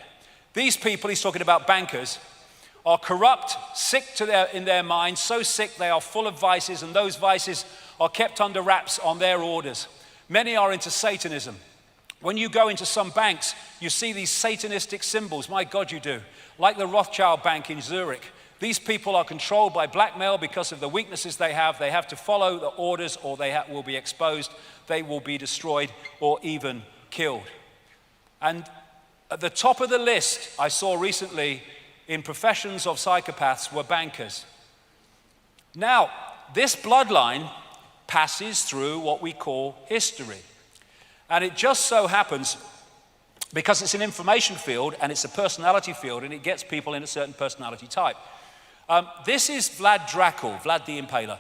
These people, he's talking about bankers, are corrupt, sick in their minds, so sick they are full of vices, and those vices are kept under wraps on their orders. Many are into Satanism. When you go into some banks, you see these satanistic symbols. My God, you do. Like the Rothschild Bank in Zurich. These people are controlled by blackmail because of the weaknesses they have. They have to follow the orders or they will be exposed. They will be destroyed or even killed. And at the top of the list I saw recently in professions of psychopaths were bankers. Now, this bloodline passes through what we call history. And it just so happens, because it's an information field and it's a personality field and it gets people in a certain personality type. This is Vlad Dracul, Vlad the Impaler,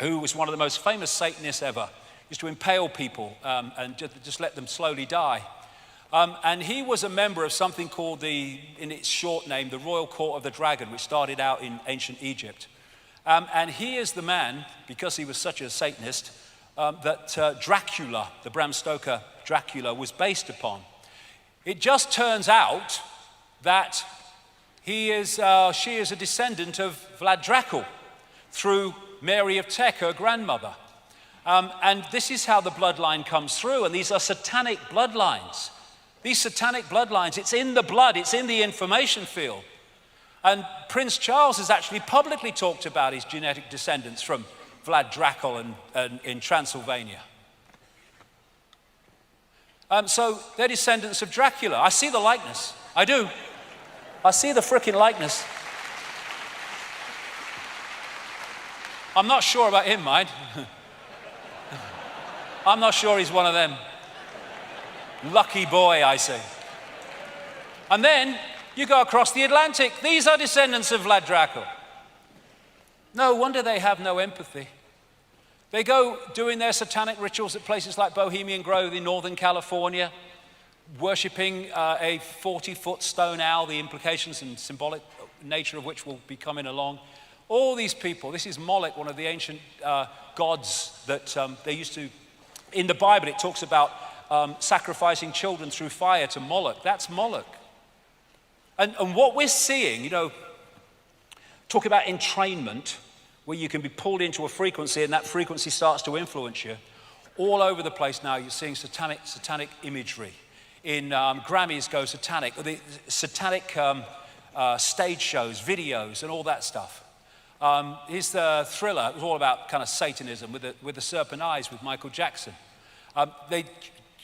who was one of the most famous Satanists ever. He used to impale people and just let them slowly die. And he was a member of something called in its short name, the Royal Court of the Dragon, which started out in ancient Egypt. And he is the man, because he was such a Satanist, that Dracula, the Bram Stoker Dracula, was based upon. It just turns out that she is a descendant of Vlad Dracul through Mary of Teck, her grandmother. And this is how the bloodline comes through, and these are satanic bloodlines. These satanic bloodlines, it's in the blood, it's in the information field. And Prince Charles has actually publicly talked about his genetic descendants from Vlad Dracul and in Transylvania. So they're descendants of Dracula. I see the likeness. I do. I see the frickin' likeness. I'm not sure about him, mind. I'm not sure he's one of them. Lucky boy, I say. And then you go across the Atlantic. These are descendants of Vlad Dracul. No wonder they have no empathy. They go doing their satanic rituals at places like Bohemian Grove in Northern California, worshipping a 40-foot stone owl, the implications and symbolic nature of which will be coming along. All these people, this is Moloch, one of the ancient gods that they used to, in the Bible it talks about sacrificing children through fire to Moloch. That's Moloch. And what we're seeing, talk about entrainment, where you can be pulled into a frequency and that frequency starts to influence you. All over the place now you're seeing satanic imagery. In Grammys go satanic, the satanic stage shows, videos and all that stuff. Here's the Thriller. It was all about kind of Satanism with the serpent eyes with Michael Jackson. They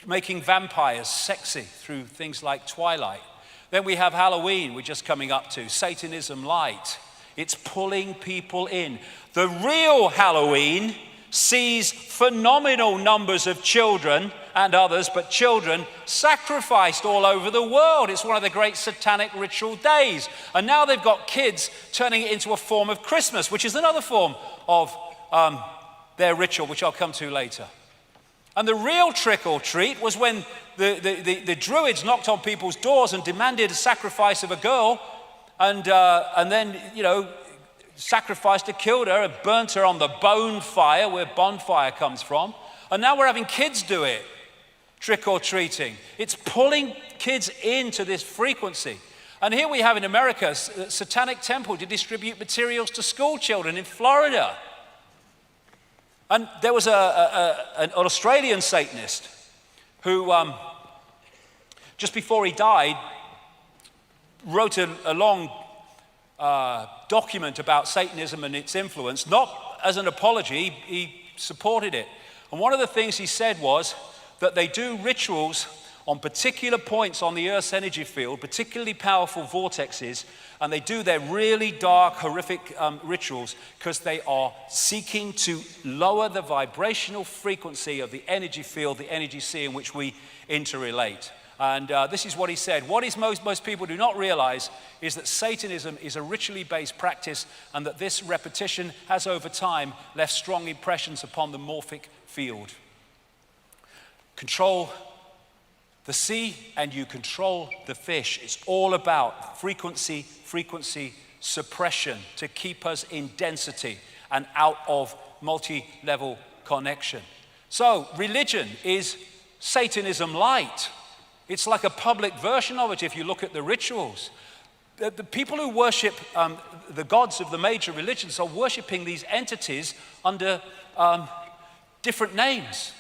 making vampires sexy through things like Twilight. Then we have Halloween, we're just coming up to, Satanism Light. It's pulling people in. The real Halloween sees phenomenal numbers of children and others, but children, sacrificed all over the world. It's one of the great satanic ritual days. And now they've got kids turning it into a form of Christmas, which is another form of their ritual, which I'll come to later. And the real trick or treat was when the Druids knocked on people's doors and demanded a sacrifice of a girl, and then, sacrificed her, killed her, and burnt her on the bonfire, where bonfire comes from. And now we're having kids do it, trick or treating. It's pulling kids into this frequency. And here we have in America a satanic temple to distribute materials to school children in Florida. And there was an Australian Satanist who, just before he died, wrote a long document about Satanism and its influence, not as an apology. He supported it. And one of the things he said was that they do rituals on particular points on the Earth's energy field, particularly powerful vortexes, and they do their really dark, horrific rituals because they are seeking to lower the vibrational frequency of the energy field, the energy sea in which we interrelate. And this is what he said. What is most people do not realize is that Satanism is a ritually based practice, and that this repetition has over time left strong impressions upon the morphic field. Control the sea and you control the fish. It's all about frequency suppression to keep us in density and out of multi-level connection. So religion is Satanism light. It's like a public version of it if you look at the rituals. The people who worship the gods of the major religions are worshiping these entities under different names.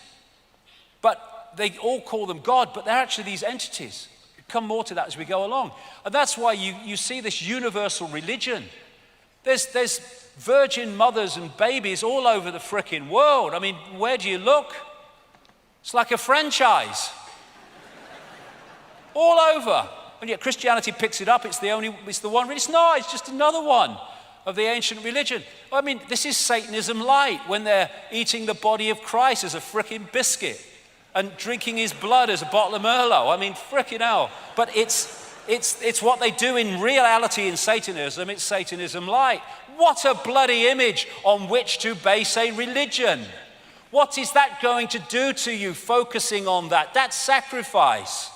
But they all call them God, but they're actually these entities. We'll come more to that as we go along. And that's why you see this universal religion. There's virgin mothers and babies all over the frickin' world. I mean, where do you look? It's like a franchise. All over. And yet Christianity picks it up. It's the one. It's not. It's just another one of the ancient religion. I mean, this is Satanism light, when they're eating the body of Christ as a frickin' biscuit and drinking his blood as a bottle of Merlot. I mean, frickin' hell. But it's what they do in reality in Satanism. It's Satanism light. What a bloody image on which to base a religion. What is that going to do to you, focusing on that? That's sacrifice.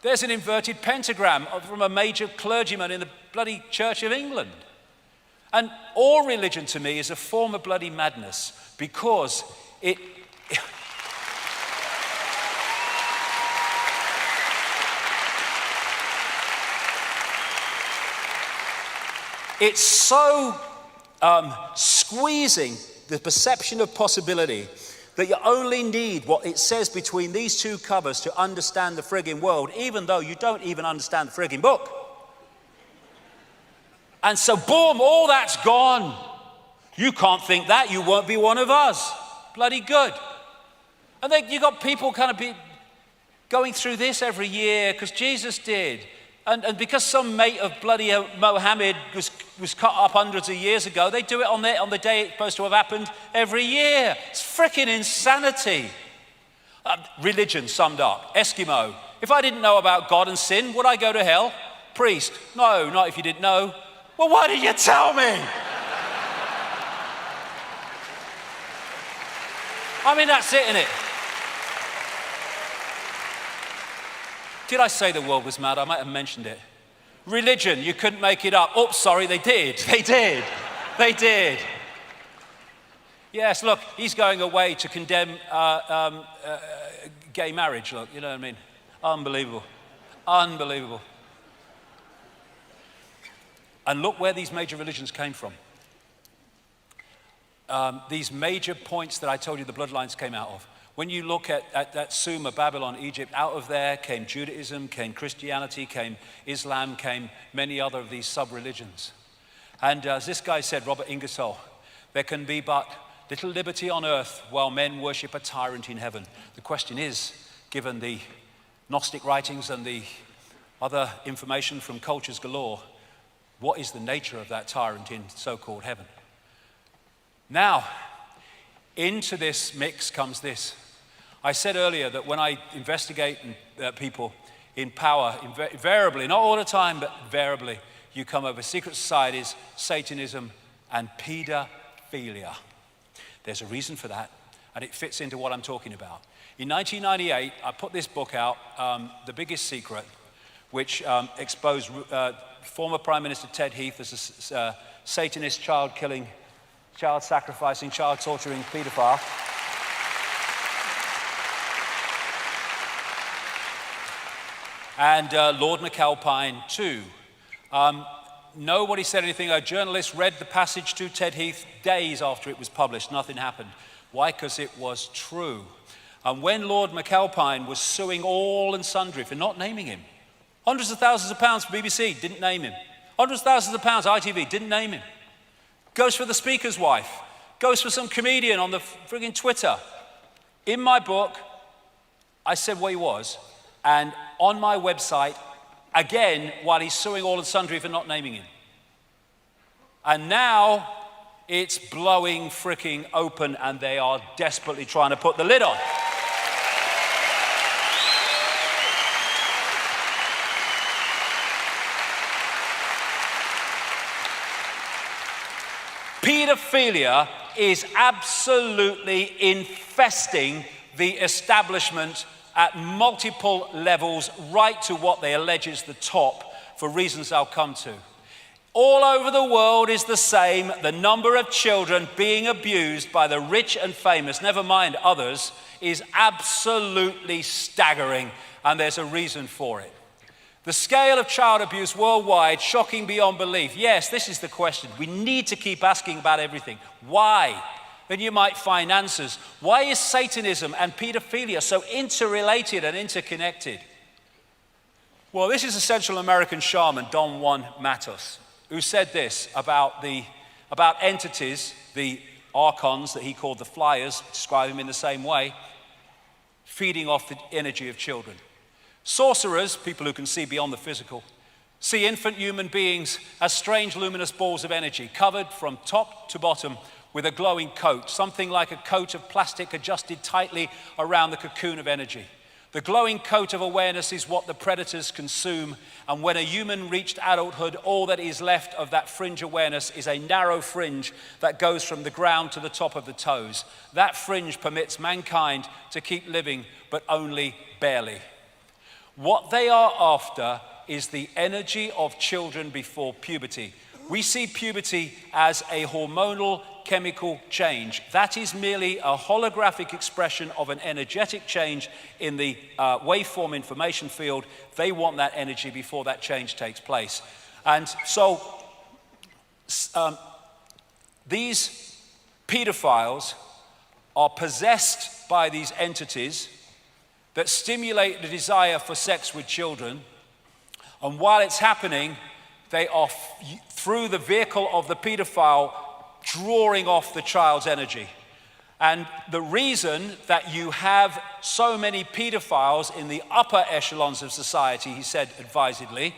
There's an inverted pentagram from a major clergyman in the bloody Church of England. And all religion to me is a form of bloody madness, because it's so squeezing the perception of possibility that you only need what it says between these two covers to understand the friggin' world, even though you don't even understand the friggin' book. And so, boom, all that's gone. You can't think that, you won't be one of us. Bloody good. And then you got people kind of going through this every year because Jesus did. And because some mate of bloody Mohammed was cut up hundreds of years ago, they do it on the day it's supposed to have happened every year. It's freaking insanity. Religion summed up. Eskimo. If I didn't know about God and sin, would I go to hell? Priest. No, not if you didn't know. Well, why didn't you tell me? I mean, that's it, innit? Did I say the world was mad? I might have mentioned it. Religion, you couldn't make it up. Oh, sorry, they did. They did. They did. Yes, look, he's going away to condemn gay marriage, look, you know what I mean? Unbelievable. Unbelievable. And look where these major religions came from. These major points that I told you the bloodlines came out of. When you look at Sumer, Babylon, Egypt, out of there came Judaism, came Christianity, came Islam, came many other of these sub-religions. And as this guy said, Robert Ingersoll, there can be but little liberty on earth while men worship a tyrant in heaven. The question is, given the Gnostic writings and the other information from cultures galore, what is the nature of that tyrant in so-called heaven? Now, into this mix comes this. I said earlier that when I investigate people in power, invariably, not all the time, but invariably, you come over secret societies, Satanism, and pedophilia. There's a reason for that, and it fits into what I'm talking about. In 1998, I put this book out, The Biggest Secret, which exposed former Prime Minister Ted Heath as a Satanist, child-killing, child-sacrificing, child-torturing pedophile. And Lord McAlpine, too. Nobody said anything. A journalist read the passage to Ted Heath days after it was published. Nothing happened. Why? Because it was true. And when Lord McAlpine was suing all and sundry for not naming him, hundreds of thousands of pounds for BBC, didn't name him. Hundreds of thousands of pounds, ITV, didn't name him. Goes for the Speaker's wife. Goes for some comedian on the frigging Twitter. In my book, I said what he was. And on my website, again, while he's suing all and sundry for not naming him. And now it's blowing fricking open, and they are desperately trying to put the lid on. Pedophilia is absolutely infesting the establishment at multiple levels, right to what they allege is the top, for reasons I'll come to. All over the world is the same. The number of children being abused by the rich and famous, never mind others, is absolutely staggering, and there's a reason for it. The scale of child abuse worldwide, shocking beyond belief. Yes, this is the question. We need to keep asking about everything. Why? Then you might find answers. Why is Satanism and pedophilia so interrelated and interconnected? Well, this is a Central American shaman, Don Juan Matos, who said this about entities, the archons that he called the flyers, describe him in the same way, feeding off the energy of children. Sorcerers, people who can see beyond the physical, see infant human beings as strange luminous balls of energy, covered from top to bottom with a glowing coat, something like a coat of plastic adjusted tightly around the cocoon of energy. The glowing coat of awareness is what the predators consume, and when a human reached adulthood, all that is left of that fringe awareness is a narrow fringe that goes from the ground to the top of the toes. That fringe permits mankind to keep living, but only barely. What they are after is the energy of children before puberty. We see puberty as a hormonal chemical change. That is merely a holographic expression of an energetic change in the waveform information field. They want that energy before that change takes place. And so these pedophiles are possessed by these entities that stimulate the desire for sex with children. And while it's happening, they are, through the vehicle of the pedophile, drawing off the child's energy. And the reason that you have so many pedophiles in the upper echelons of society, he said advisedly,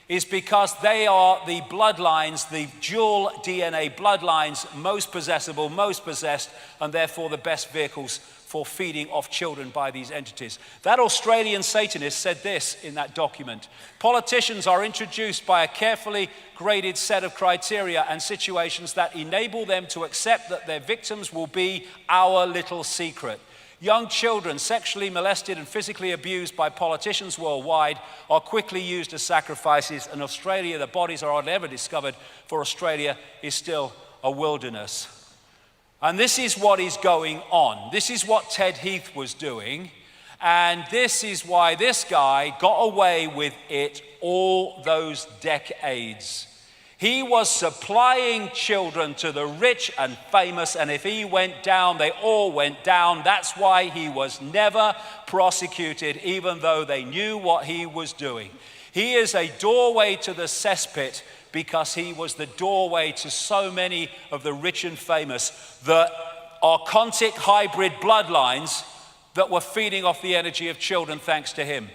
is because they are the bloodlines, the dual DNA bloodlines, most possessible, most possessed, and therefore the best vehicles for feeding off children by these entities. That Australian Satanist said this in that document: politicians are introduced by a carefully graded set of criteria and situations that enable them to accept that their victims will be our little secret. Young children sexually molested and physically abused by politicians worldwide are quickly used as sacrifices. In Australia, the bodies are hardly ever discovered, for Australia is still a wilderness. And this is what is going on. This is what Ted Heath was doing. And this is why this guy got away with it all those decades. He was supplying children to the rich and famous, and if he went down, they all went down. That's why he was never prosecuted, even though they knew what he was doing. He is a doorway to the cesspit because he was the doorway to so many of the rich and famous, the archontic hybrid bloodlines that were feeding off the energy of children thanks to him.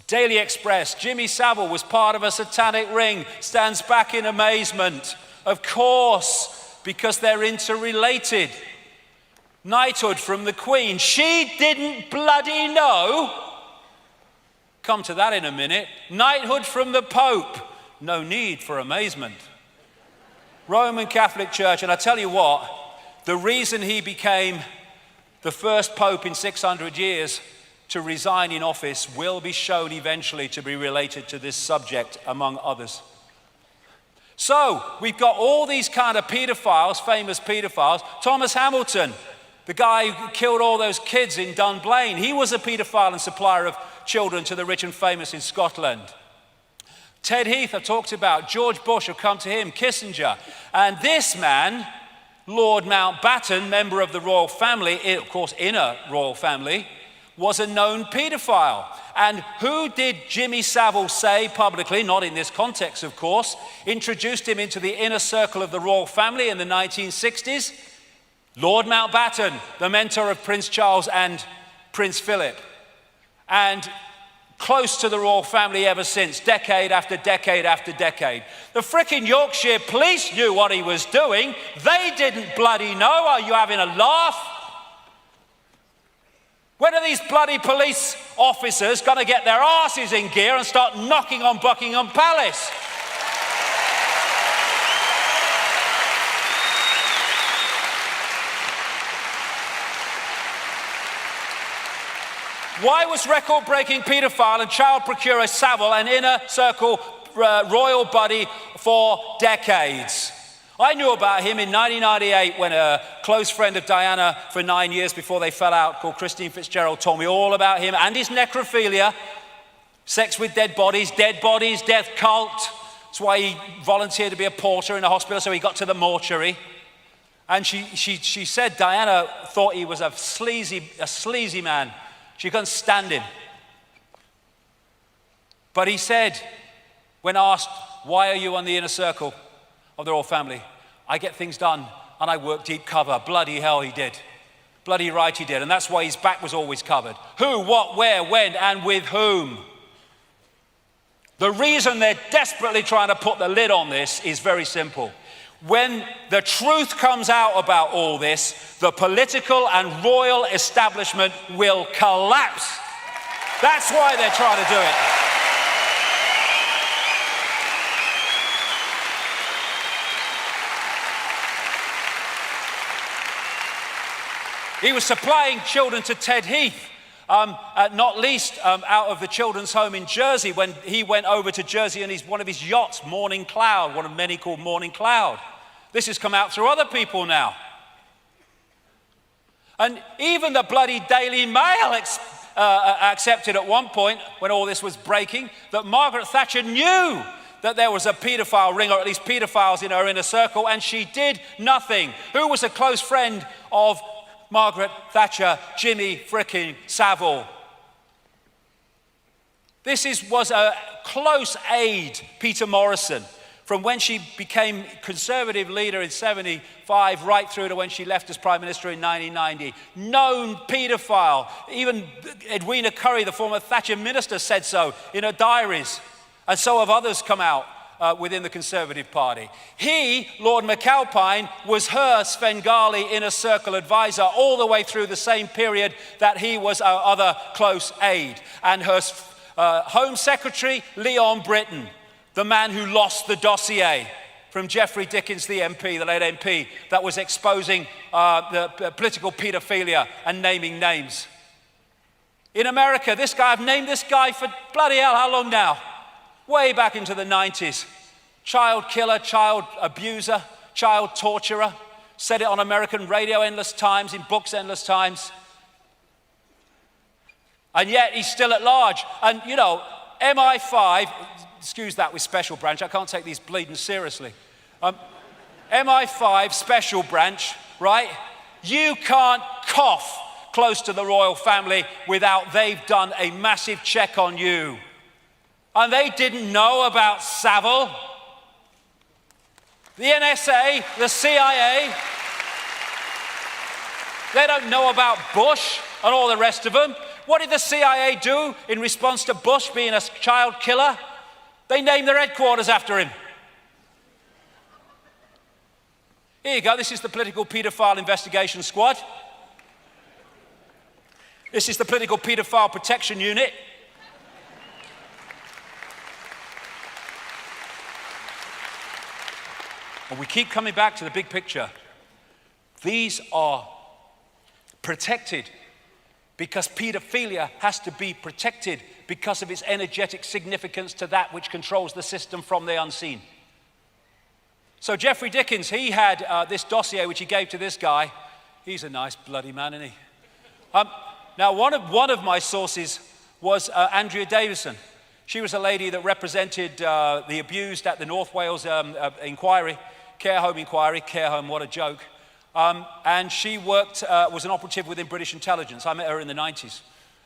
Daily Express, Jimmy Savile was part of a satanic ring, stands back in amazement. Of course, because they're interrelated. Knighthood from the Queen. She didn't bloody know. Come to that in a minute. Knighthood from the Pope. No need for amazement. Roman Catholic Church, and I tell you what, the reason he became the first Pope in 600 years to resign in office will be shown eventually to be related to this subject, among others. So, we've got all these kind of pedophiles, famous pedophiles. Thomas Hamilton, the guy who killed all those kids in Dunblane, he was a pedophile and supplier of children to the rich and famous in Scotland. Ted Heath, I've talked about. George Bush, I've come to him. Kissinger. And this man, Lord Mountbatten, member of the royal family, of course, inner royal family, was a known pedophile. And who did Jimmy Savile say publicly, not in this context, of course, introduced him into the inner circle of the royal family in the 1960s? Lord Mountbatten, the mentor of Prince Charles and Prince Philip. And close to the royal family ever since, decade after decade after decade. The frickin' Yorkshire police knew what he was doing. They didn't bloody know. Are you having a laugh? When are these bloody police officers going to get their asses in gear and start knocking on Buckingham Palace? Why was record-breaking paedophile and child procurer Savile an inner circle royal buddy for decades? I knew about him in 1998 when a close friend of Diana for 9 years before they fell out, called Christine Fitzgerald, told me all about him and his necrophilia, sex with dead bodies, death cult. That's why he volunteered to be a porter in a hospital, so he got to the mortuary. And she said Diana thought he was a sleazy man. She couldn't stand him. But he said, when asked, why are you on the inner circle of the royal family? I get things done and I work deep cover. Bloody hell he did. Bloody right he did. And that's why his back was always covered. Who, what, where, when, and with whom? The reason they're desperately trying to put the lid on this is very simple. When the truth comes out about all this, the political and royal establishment will collapse. That's why they're trying to do it. He was supplying children to Ted Heath, not least out of the children's home in Jersey when he went over to Jersey in one of his yachts, Morning Cloud, one of many called Morning Cloud. This has come out through other people now. And even the bloody Daily Mail accepted at one point, when all this was breaking, that Margaret Thatcher knew that there was a paedophile ring, or at least paedophiles in her inner circle, and she did nothing. Who was a close friend of Margaret Thatcher? Jimmy frickin' Savile. This was a close aide, Peter Morrison, from when she became Conservative leader in 75 right through to when she left as Prime Minister in 1990. Known paedophile. Even Edwina Currie, the former Thatcher minister, said so in her diaries. And so have others come out within the Conservative Party. He, Lord McAlpine, was her Svengali inner circle advisor all the way through the same period that he was our other close aide. And her Home Secretary, Leon Britton, the man who lost the dossier from Geoffrey Dickens, the MP, the late MP, that was exposing the political paedophilia and naming names. In America, this guy, I've named this guy for bloody hell, how long now? Way back into the 90s. Child killer, child abuser, child torturer. Said it on American radio endless times, in books endless times. And yet he's still at large. And you know, MI5, excuse that with Special Branch, I can't take these bleeding seriously. MI5 Special Branch, right? You can't cough close to the royal family without they've done a massive check on you. And they didn't know about Savile. The NSA, the CIA, they don't know about Bush and all the rest of them. What did the CIA do in response to Bush being a child killer? They named their headquarters after him. Here you go, this is the Political Paedophile Investigation Squad. This is the Political Paedophile Protection Unit. And we keep coming back to the big picture. These are protected because paedophilia has to be protected because of its energetic significance to that which controls the system from the unseen. So Jeffrey Dickens, he had this dossier which he gave to this guy. He's a nice bloody man, isn't he? Now, one of my sources was Andrea Davison. She was a lady that represented the abused at the North Wales inquiry, care home, what a joke. And she worked, was an operative within British intelligence. I met her in the 90s.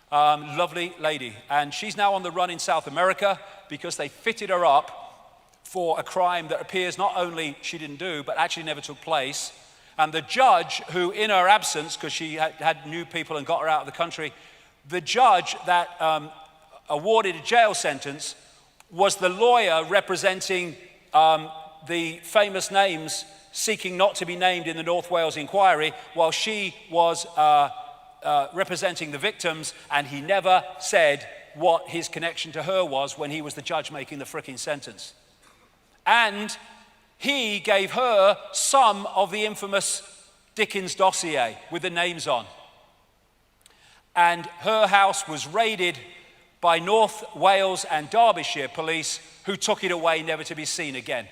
Lovely lady. And she's now on the run in South America because they fitted her up for a crime that appears not only she didn't do, but actually never took place. And the judge who, in her absence, because she had new people and got her out of the country, the judge that awarded a jail sentence was the lawyer representing the famous names seeking not to be named in the North Wales inquiry, while she was representing the victims, and he never said what his connection to her was when he was the judge making the fricking sentence. And he gave her some of the infamous Dickens dossier with the names on. And her house was raided by North Wales and Derbyshire police, who took it away never to be seen again.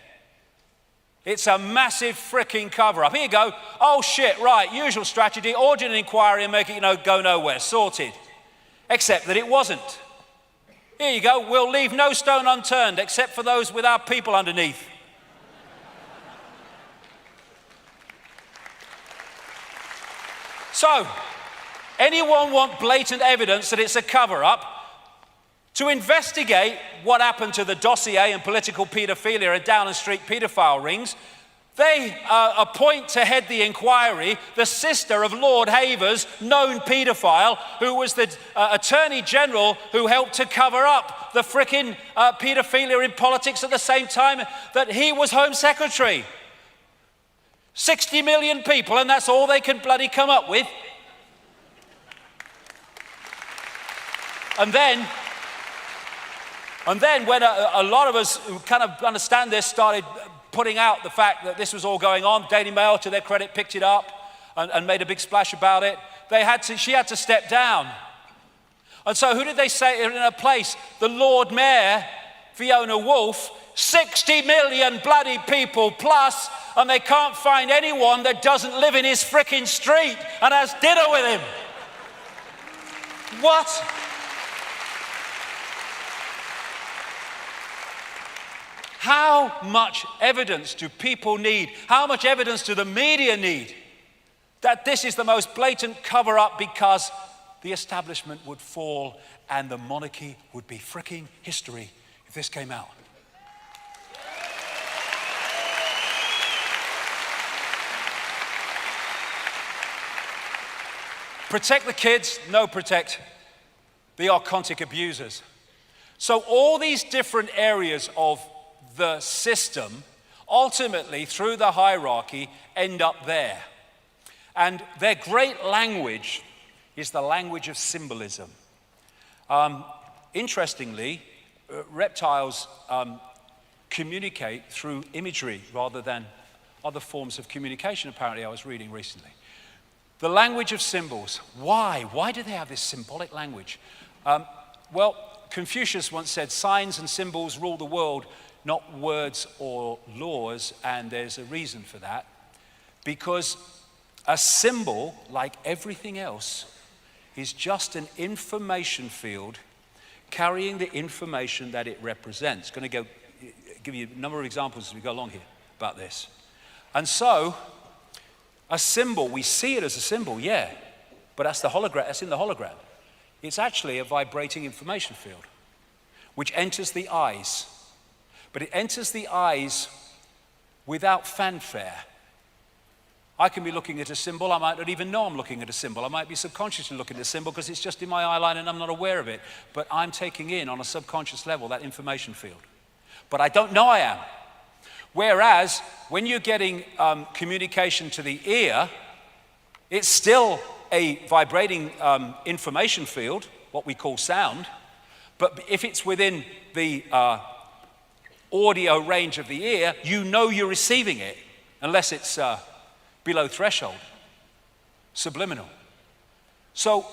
It's a massive fricking cover-up. Here you go. Oh shit, right, usual strategy, order an inquiry and make it, go nowhere, sorted. Except that it wasn't. Here you go, we'll leave no stone unturned except for those with our people underneath. So, anyone want blatant evidence that it's a cover-up? To investigate what happened to the dossier and political paedophilia and Downing Street paedophile rings, they appoint to head the inquiry the sister of Lord Havers, known paedophile, who was the Attorney General who helped to cover up the frickin' paedophilia in politics at the same time that he was Home Secretary. 60 million people, and that's all they can bloody come up with. And then when a lot of us who kind of understand this started putting out the fact that this was all going on, Daily Mail, to their credit, picked it up and made a big splash about it. She had to step down. And so who did they say in her place? The Lord Mayor, Fiona Woolf, 60 million bloody people plus, and they can't find anyone that doesn't live in his frickin' street and has dinner with him. What? How much evidence do people need? How much evidence do the media need that this is the most blatant cover-up because the establishment would fall and the monarchy would be fricking history if this came out? Protect the kids, no, protect the archontic abusers. So all these different areas of the system, ultimately, through the hierarchy, end up there. And their great language is the language of symbolism. Interestingly, reptiles communicate through imagery rather than other forms of communication, apparently, I was reading recently. The language of symbols. Why? Why do they have this symbolic language? Well, Confucius once said, signs and symbols rule the world, not words or laws, and there's a reason for that. Because a symbol, like everything else, is just an information field carrying the information that it represents. Going to give you a number of examples as we go along here about this. And so, a symbol, we see it as a symbol, yeah, but that's the hologram. That's in the hologram. It's actually a vibrating information field, which enters the eyes. But it enters the eyes without fanfare. I can be looking at a symbol, I might not even know I'm looking at a symbol. I might be subconsciously looking at a symbol because it's just in my eye line and I'm not aware of it. But I'm taking in on a subconscious level that information field. But I don't know I am. Whereas when you're getting communication to the ear, it's still a vibrating information field, what we call sound, but if it's within the audio range of the ear, you know you're receiving it, unless it's below threshold, subliminal. So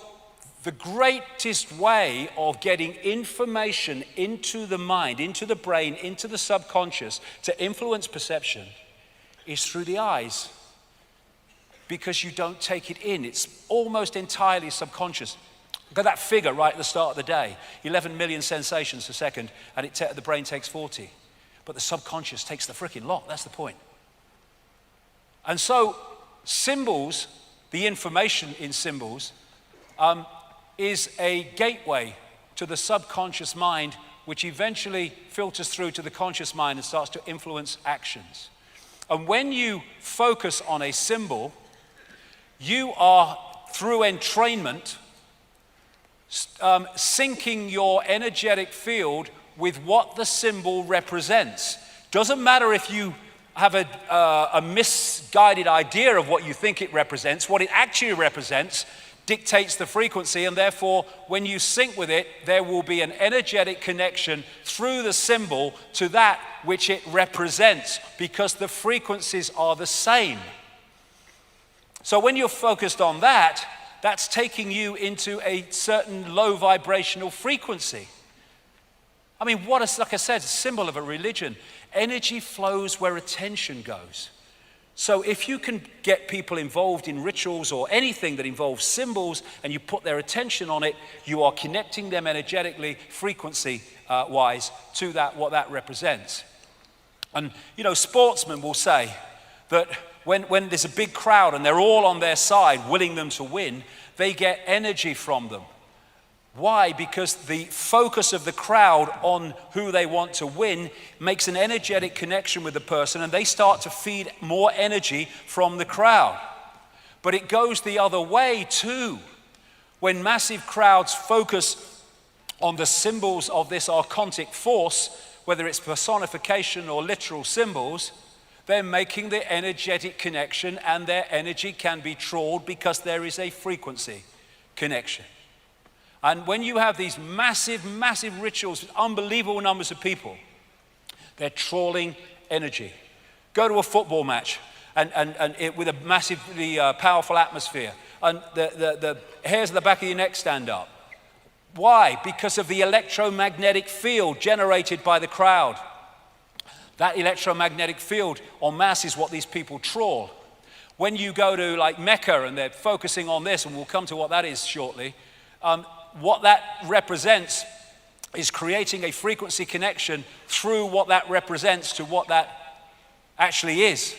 the greatest way of getting information into the mind, into the brain, into the subconscious to influence perception is through the eyes, because you don't take it in. It's almost entirely subconscious. Look at that figure right at the start of the day, 11 million sensations a second, and the brain takes 40. But the subconscious takes the freaking lot, that's the point. And so symbols, the information in symbols, is a gateway to the subconscious mind, which eventually filters through to the conscious mind and starts to influence actions. And when you focus on a symbol, you are, through entrainment, syncing your energetic field with what the symbol represents. Doesn't matter if you have a misguided idea of what you think it represents. What it actually represents dictates the frequency, and therefore when you sync with it, there will be an energetic connection through the symbol to that which it represents, because the frequencies are the same. So when you're focused on that, that's taking you into a certain low vibrational frequency. I mean, like I said, a symbol of a religion. Energy flows where attention goes. So if you can get people involved in rituals or anything that involves symbols, and you put their attention on it, you are connecting them energetically, frequency-wise, to that, what that represents. And, you know, sportsmen will say that when there's a big crowd and they're all on their side, willing them to win, they get energy from them. Why? Because the focus of the crowd on who they want to win makes an energetic connection with the person, and they start to feed more energy from the crowd. But it goes the other way too. When massive crowds focus on the symbols of this archontic force, whether it's personification or literal symbols, they're making the energetic connection, and their energy can be trawled because there is a frequency connection. And when you have these massive, massive rituals with unbelievable numbers of people, they're trawling energy. Go to a football match with a massively powerful atmosphere, and the hairs on the back of your neck stand up. Why? Because of the electromagnetic field generated by the crowd. That electromagnetic field en masse is what these people trawl. When you go to like Mecca and they're focusing on this, and we'll come to what that is shortly, what that represents is creating a frequency connection through what that represents to what that actually is.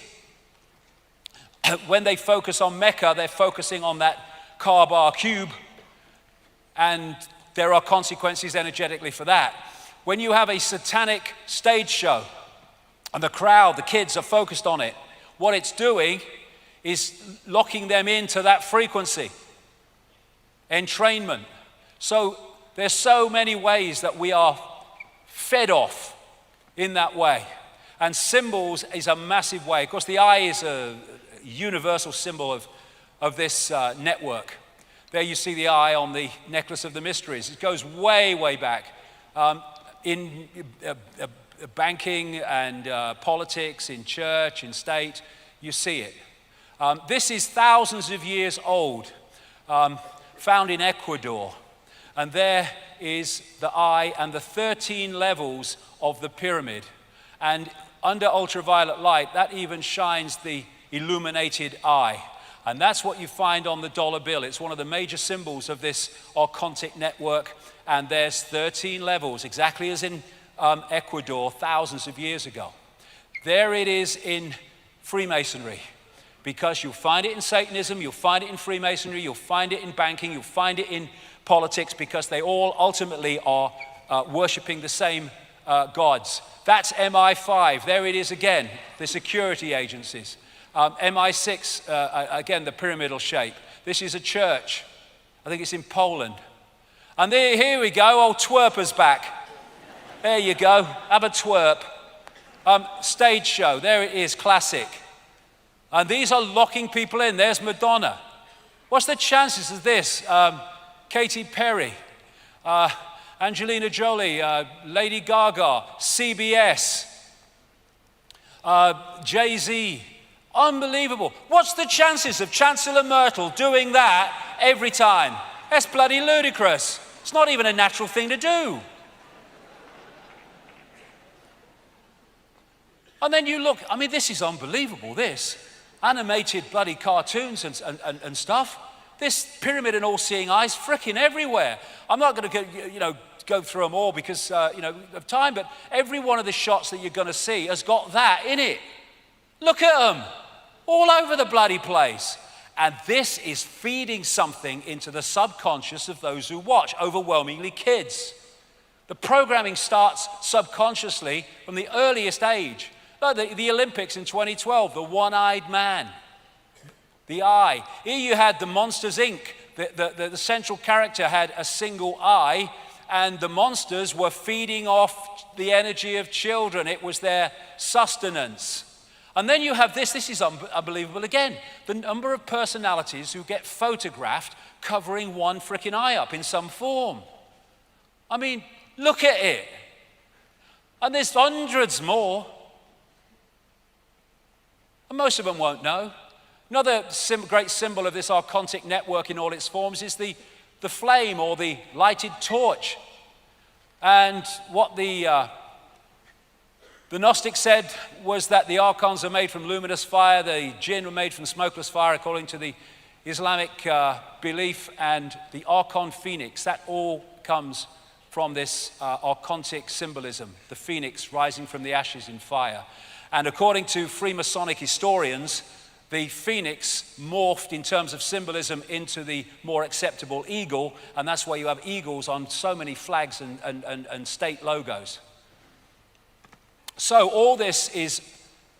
When they focus on Mecca, they're focusing on that Kaaba cube, and there are consequences energetically for that. When you have a satanic stage show and the crowd, the kids are focused on it, what it's doing is locking them into that frequency. Entrainment. So there's so many ways that we are fed off in that way. And symbols is a massive way. Of course, the eye is a universal symbol of this network. There you see the eye on the necklace of the mysteries. It goes way, way back. In banking and politics, in church, in state, you see it. This is thousands of years old, found in Ecuador. And there is the eye and the 13 levels of the pyramid. And under ultraviolet light, that even shines the illuminated eye. And that's what you find on the dollar bill. It's one of the major symbols of this archontic network. And there's 13 levels, exactly as in Ecuador thousands of years ago. There it is in Freemasonry, because you'll find it in Satanism, you'll find it in Freemasonry, you'll find it in banking, you'll find it in politics, because they all ultimately are worshiping the same gods. That's MI5. There it is again, the security agencies. MI6, again, the pyramidal shape. This is a church. I think it's in Poland. And here we go, old twerper's back. There you go, have a twerp. Stage show, there it is, classic. And these are locking people in. There's Madonna. What's the chances of this? Katy Perry, Angelina Jolie, Lady Gaga, CBS, Jay-Z. Unbelievable. What's the chances of Chancellor Merkel doing that every time? That's bloody ludicrous. It's not even a natural thing to do. And then you look, I mean, this is unbelievable, this. Animated bloody cartoons and stuff. This pyramid and all-seeing eyes freaking everywhere. I'm not going to go through them all because of time, but every one of the shots that you're going to see has got that in it. Look at them, all over the bloody place. And this is feeding something into the subconscious of those who watch, overwhelmingly kids. The programming starts subconsciously from the earliest age. Like the Olympics in 2012, the one-eyed man, the eye. Here you had the Monsters, Inc. The central character had a single eye, and the monsters were feeding off the energy of children. It was their sustenance. And then you have this is unbelievable again, the number of personalities who get photographed covering one freaking eye up in some form. I mean, look at it. And there's hundreds more. And most of them won't know. Another great symbol of this archontic network in all its forms is the flame or the lighted torch. And what the Gnostics said was that the archons are made from luminous fire, the jinn were made from smokeless fire, according to the Islamic belief, and the archon phoenix, that all comes from this archontic symbolism, the phoenix rising from the ashes in fire. And according to Freemasonic historians, the phoenix morphed in terms of symbolism into the more acceptable eagle, and that's why you have eagles on so many flags and state logos. So all this is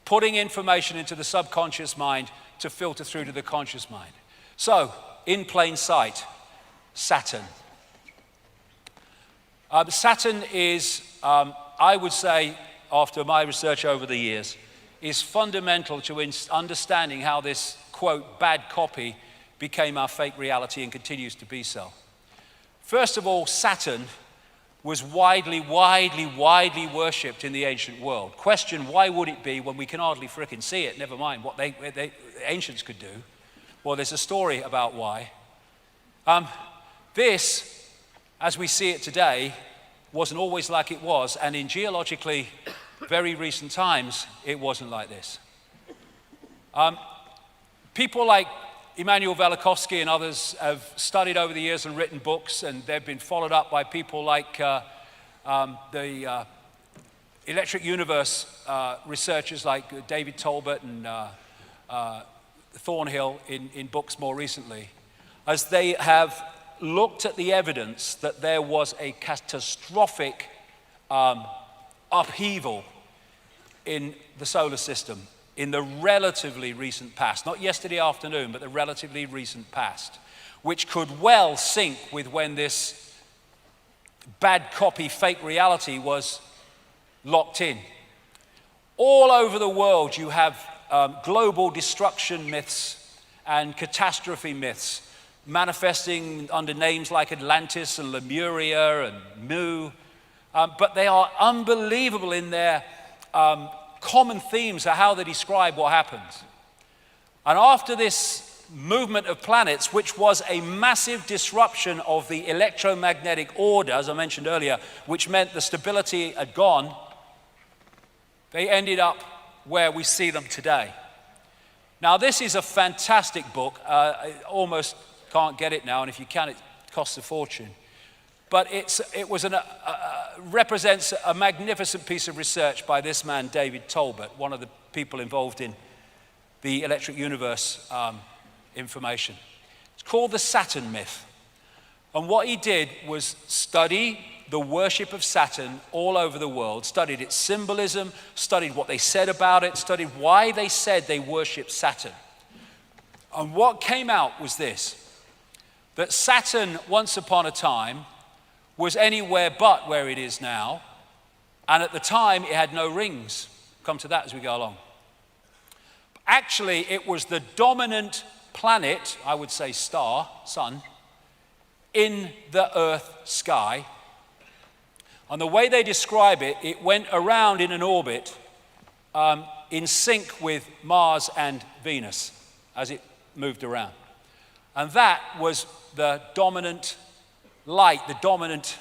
putting information into the subconscious mind to filter through to the conscious mind. So, in plain sight, Saturn. Saturn is, I would say, after my research over the years, is fundamental to understanding how this, quote, bad copy became our fake reality and continues to be so. First of all, Saturn was widely worshipped in the ancient world. Question, why would it be when we can hardly frickin' see it, never mind what the ancients could do? Well, there's a story about why. This, as we see it today, wasn't always like it was, and in geologically very recent times, it wasn't like this. People like Immanuel Velikovsky and others have studied over the years and written books, and they've been followed up by people like the Electric Universe researchers like David Tolbert and Thornhill in books more recently, as they have looked at the evidence that there was a catastrophic upheaval in the solar system in the relatively recent past, not yesterday afternoon, but the relatively recent past, which could well sync with when this bad copy fake reality was locked in. All over the world you have global destruction myths and catastrophe myths manifesting under names like Atlantis and Lemuria and Mu, but they are unbelievable in their common themes of how they describe what happens. And after this movement of planets, which was a massive disruption of the electromagnetic order, as I mentioned earlier, which meant the stability had gone, they ended up where we see them today. Now, this is a fantastic book. I almost can't get it now, and if you can, it costs a fortune. But it represents a magnificent piece of research by this man, David Tolbert, one of the people involved in the Electric Universe information. It's called the Saturn myth. And what he did was study the worship of Saturn all over the world, studied its symbolism, studied what they said about it, studied why they said they worshiped Saturn. And what came out was this, that Saturn, once upon a time, was anywhere but where it is now, and at the time it had no rings. Come to that as we go along. Actually, it was the dominant planet, I would say star, sun, in the Earth sky. And the way they describe it, it went around in an orbit in sync with Mars and Venus as it moved around. And that was the dominant light, the dominant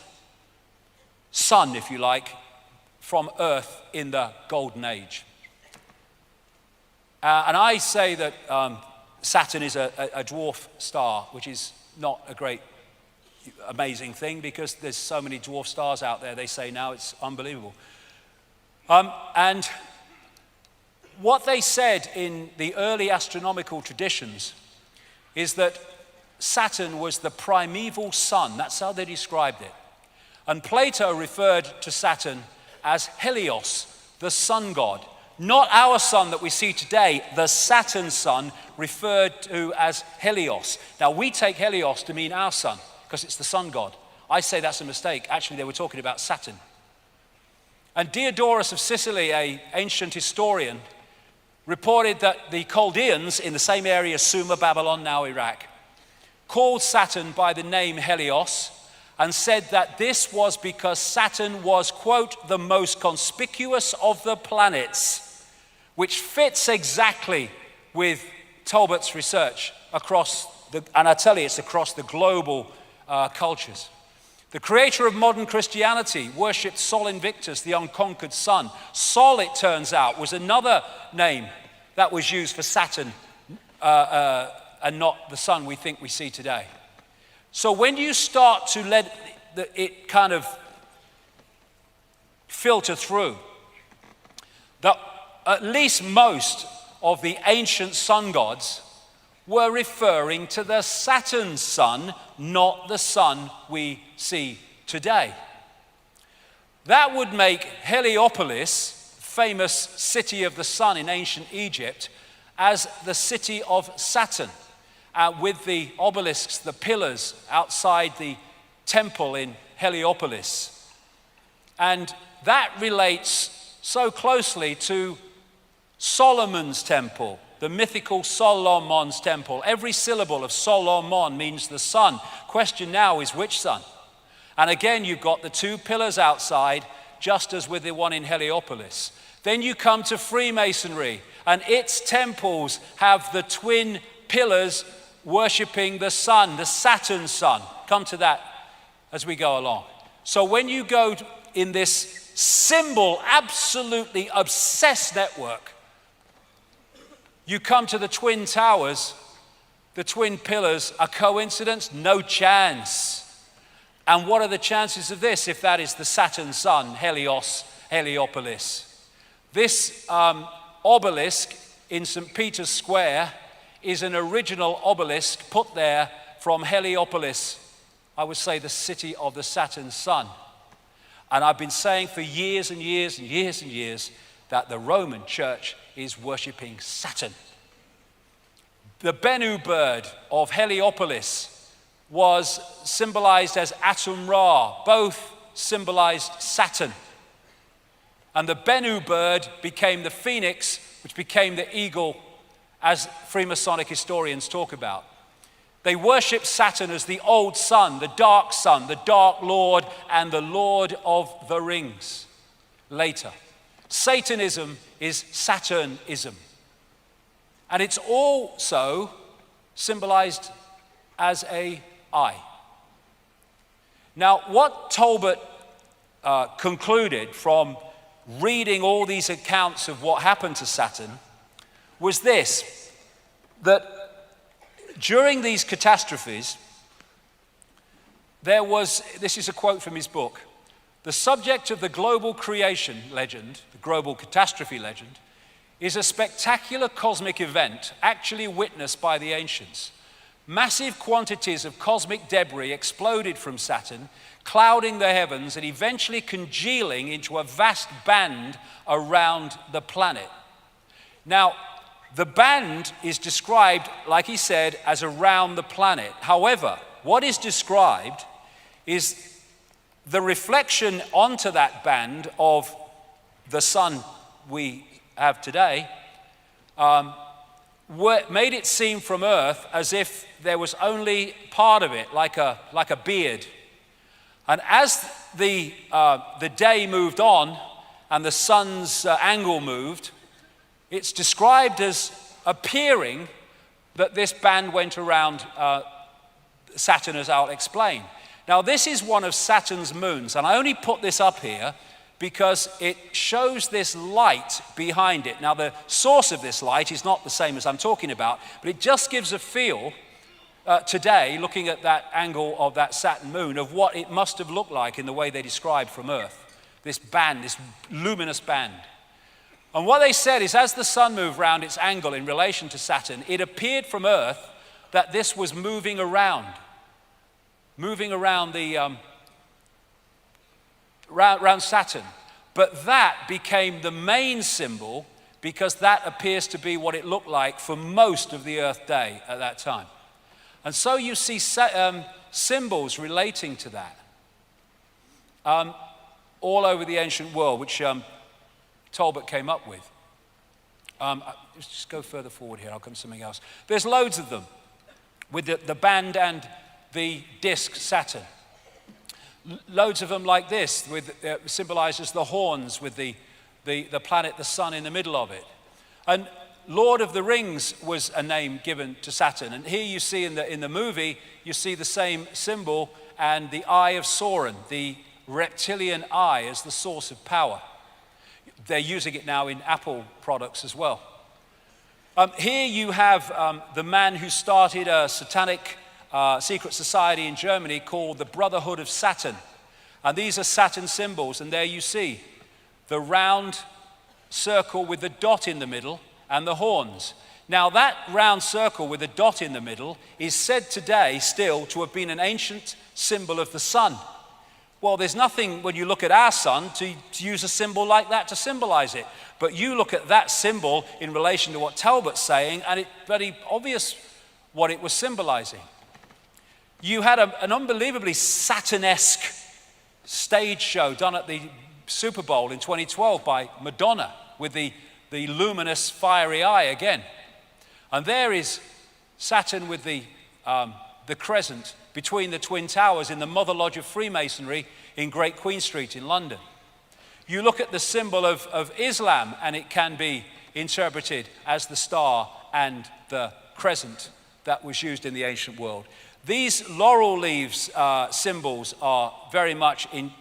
sun, if you like, from Earth in the Golden Age. And I say that Saturn is a dwarf star, which is not a great, amazing thing because there's so many dwarf stars out there, they say now, it's unbelievable. And what they said in the early astronomical traditions is that Saturn was the primeval sun. That's how they described it. And Plato referred to Saturn as Helios, the sun god. Not our sun that we see today, the Saturn sun, referred to as Helios. Now, we take Helios to mean our sun, because it's the sun god. I say that's a mistake. Actually, they were talking about Saturn. And Diodorus of Sicily, an ancient historian, reported that the Chaldeans in the same area, Sumer, Babylon, now Iraq, called Saturn by the name Helios and said that this was because Saturn was, quote, the most conspicuous of the planets, which fits exactly with Talbot's research across and I tell you, it's across the global cultures. The creator of modern Christianity worshipped Sol Invictus, the unconquered sun. Sol, it turns out, was another name that was used for Saturn and not the sun we think we see today. So when you start to let it kind of filter through, that at least most of the ancient sun gods were referring to the Saturn sun, not the sun we see today. That would make Heliopolis, famous city of the sun in ancient Egypt, as the city of Saturn, with the obelisks, the pillars outside the temple in Heliopolis. And that relates so closely to Solomon's temple, the mythical Solomon's temple. Every syllable of Solomon means the sun. Question now is which sun? And again, you've got the two pillars outside, just as with the one in Heliopolis. Then you come to Freemasonry, and its temples have the twin pillars worshipping the sun, the Saturn sun. Come to that as we go along. So when you go in this symbol, absolutely obsessed network, you come to the twin towers, the twin pillars. A coincidence? No chance. And what are the chances of this if that is the Saturn sun, Helios, Heliopolis? This obelisk in St. Peter's Square is an original obelisk put there from Heliopolis, I would say the city of the Saturn sun. And I've been saying for years and years and years and years that the Roman church is worshipping Saturn. The Bennu bird of Heliopolis was symbolized as Atum Ra. Both symbolized Saturn. And the Bennu bird became the phoenix, which became the eagle, as Freemasonic historians talk about. They worship Saturn as the old sun, the dark lord, and the lord of the rings. Later, Satanism is Saturnism. And it's also symbolized as an eye. Now, what Talbot concluded from reading all these accounts of what happened to Saturn was this, that during these catastrophes, this is a quote from his book, the subject of the global creation legend, the global catastrophe legend, is a spectacular cosmic event actually witnessed by the ancients. Massive quantities of cosmic debris exploded from Saturn, clouding the heavens and eventually congealing into a vast band around the planet. Now, the band is described, like he said, as around the planet. However, what is described is the reflection onto that band of the sun we have today made it seem from Earth as if there was only part of it, like a beard. And as the day moved on and the sun's angle moved, it's described as appearing that this band went around Saturn, as I'll explain. Now, this is one of Saturn's moons, and I only put this up here because it shows this light behind it. Now, the source of this light is not the same as I'm talking about, but it just gives a feel today, looking at that angle of that Saturn moon, of what it must have looked like in the way they described from Earth. This band, this luminous band. And what they said is, as the sun moved round its angle in relation to Saturn, it appeared from Earth that this was moving around the around Saturn. But that became the main symbol because that appears to be what it looked like for most of the Earth day at that time. And so you see symbols relating to that all over the ancient world, which Talbot came up with. Let's just go further forward here, I'll come to something else. There's loads of them with the band and the disk Saturn. Loads of them like this, with symbolizes the horns with the planet, the sun in the middle of it. And Lord of the Rings was a name given to Saturn. And here you see in the movie, you see the same symbol and the eye of Sauron, the reptilian eye, as the source of power. They're using it now in Apple products as well. Here you have the man who started a satanic secret society in Germany called the Brotherhood of Saturn. And these are Saturn symbols, and there you see the round circle with the dot in the middle and the horns. Now, that round circle with a dot in the middle is said today still to have been an ancient symbol of the sun. Well, there's nothing when you look at our sun to use a symbol like that to symbolize it. But you look at that symbol in relation to what Talbot's saying, and it's very obvious what it was symbolizing. You had an unbelievably Saturnesque stage show done at the Super Bowl in 2012 by Madonna with the luminous fiery eye again. And there is Saturn with the crescent between the Twin Towers in the Mother Lodge of Freemasonry in Great Queen Street in London. You look at the symbol of Islam, and it can be interpreted as the star and the crescent that was used in the ancient world. These laurel leaves symbols are very much in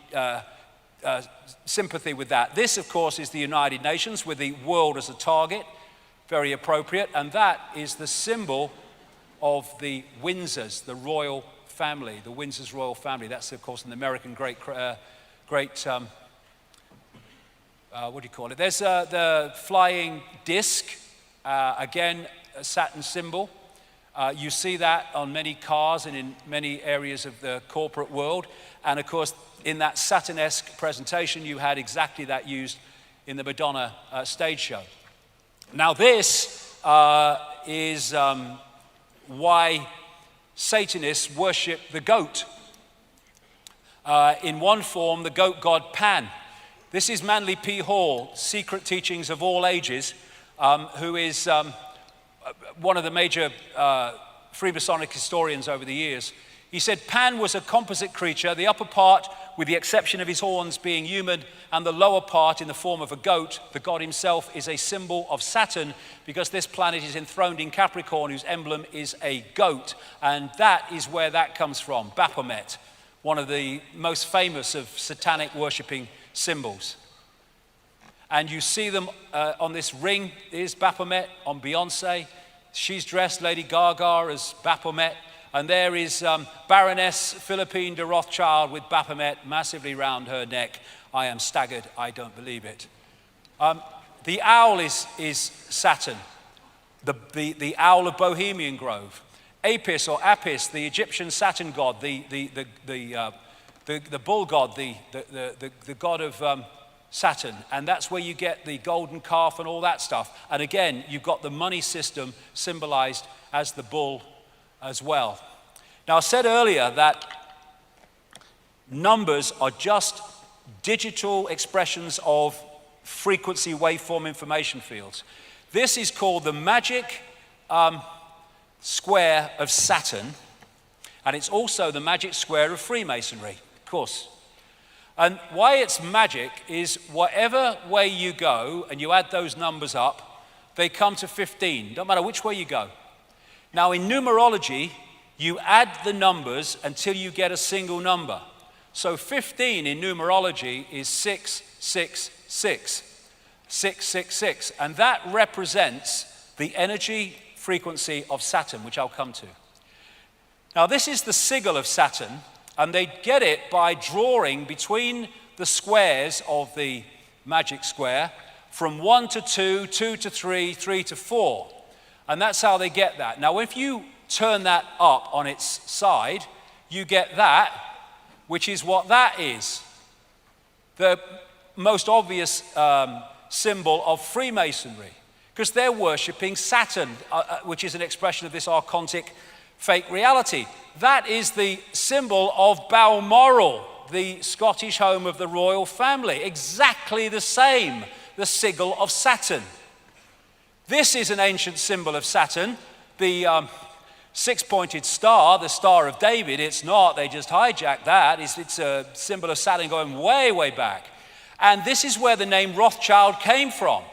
sympathy with that. This, of course, is the United Nations with the world as a target, very appropriate, and that is the symbol of the Windsors, the royal family, the Windsors royal family. That's, of course, an American great what do you call it? There's the flying disc, again, a Saturn symbol. You see that on many cars and in many areas of the corporate world. And of course, in that Saturnesque presentation, you had exactly that used in the Madonna stage show. Now this is why Satanists worship the goat. In one form, the goat god Pan. This is Manly P. Hall, Secret Teachings of All Ages, who is one of the major Freemasonic historians over the years. He said Pan was a composite creature, the upper part, with the exception of his horns, being human, and the lower part in the form of a goat. The god himself is a symbol of Saturn because this planet is enthroned in Capricorn, whose emblem is a goat. And that is where that comes from, Baphomet, one of the most famous of satanic worshipping symbols. And you see them on this ring. Is Baphomet on Beyonce. She's dressed, Lady Gaga, as Baphomet. And there is Baroness Philippine de Rothschild with Baphomet massively round her neck. I am staggered, I don't believe it. The owl is Saturn, the owl of Bohemian Grove. Apis or Apis, the Egyptian Saturn god, the bull god, the god of Saturn. And that's where you get the golden calf and all that stuff. And again, you've got the money system symbolized as the bull as well. Now, I said earlier that numbers are just digital expressions of frequency waveform information fields. This is called the magic square of Saturn, and it's also the magic square of Freemasonry, of course. And why it's magic is whatever way you go and you add those numbers up, they come to 15. Don't matter which way you go. Now in numerology, you add the numbers until you get a single number. So 15 in numerology is 666. 666. And that represents the energy frequency of Saturn, which I'll come to. Now this is the sigil of Saturn, and they get it by drawing between the squares of the magic square from 1 to 2, 2 to 3, 3 to 4. And that's how they get that. Now if you turn that up on its side, you get that, which is what that is. The most obvious symbol of Freemasonry, because they're worshipping Saturn, which is an expression of this archontic fake reality. That is the symbol of Balmoral, the Scottish home of the royal family. Exactly the same, the sigil of Saturn. This is an ancient symbol of Saturn, the six-pointed star, the Star of David. It's not, they just hijacked that. It's a symbol of Saturn going way, way back. And this is where the name Rothschild came from.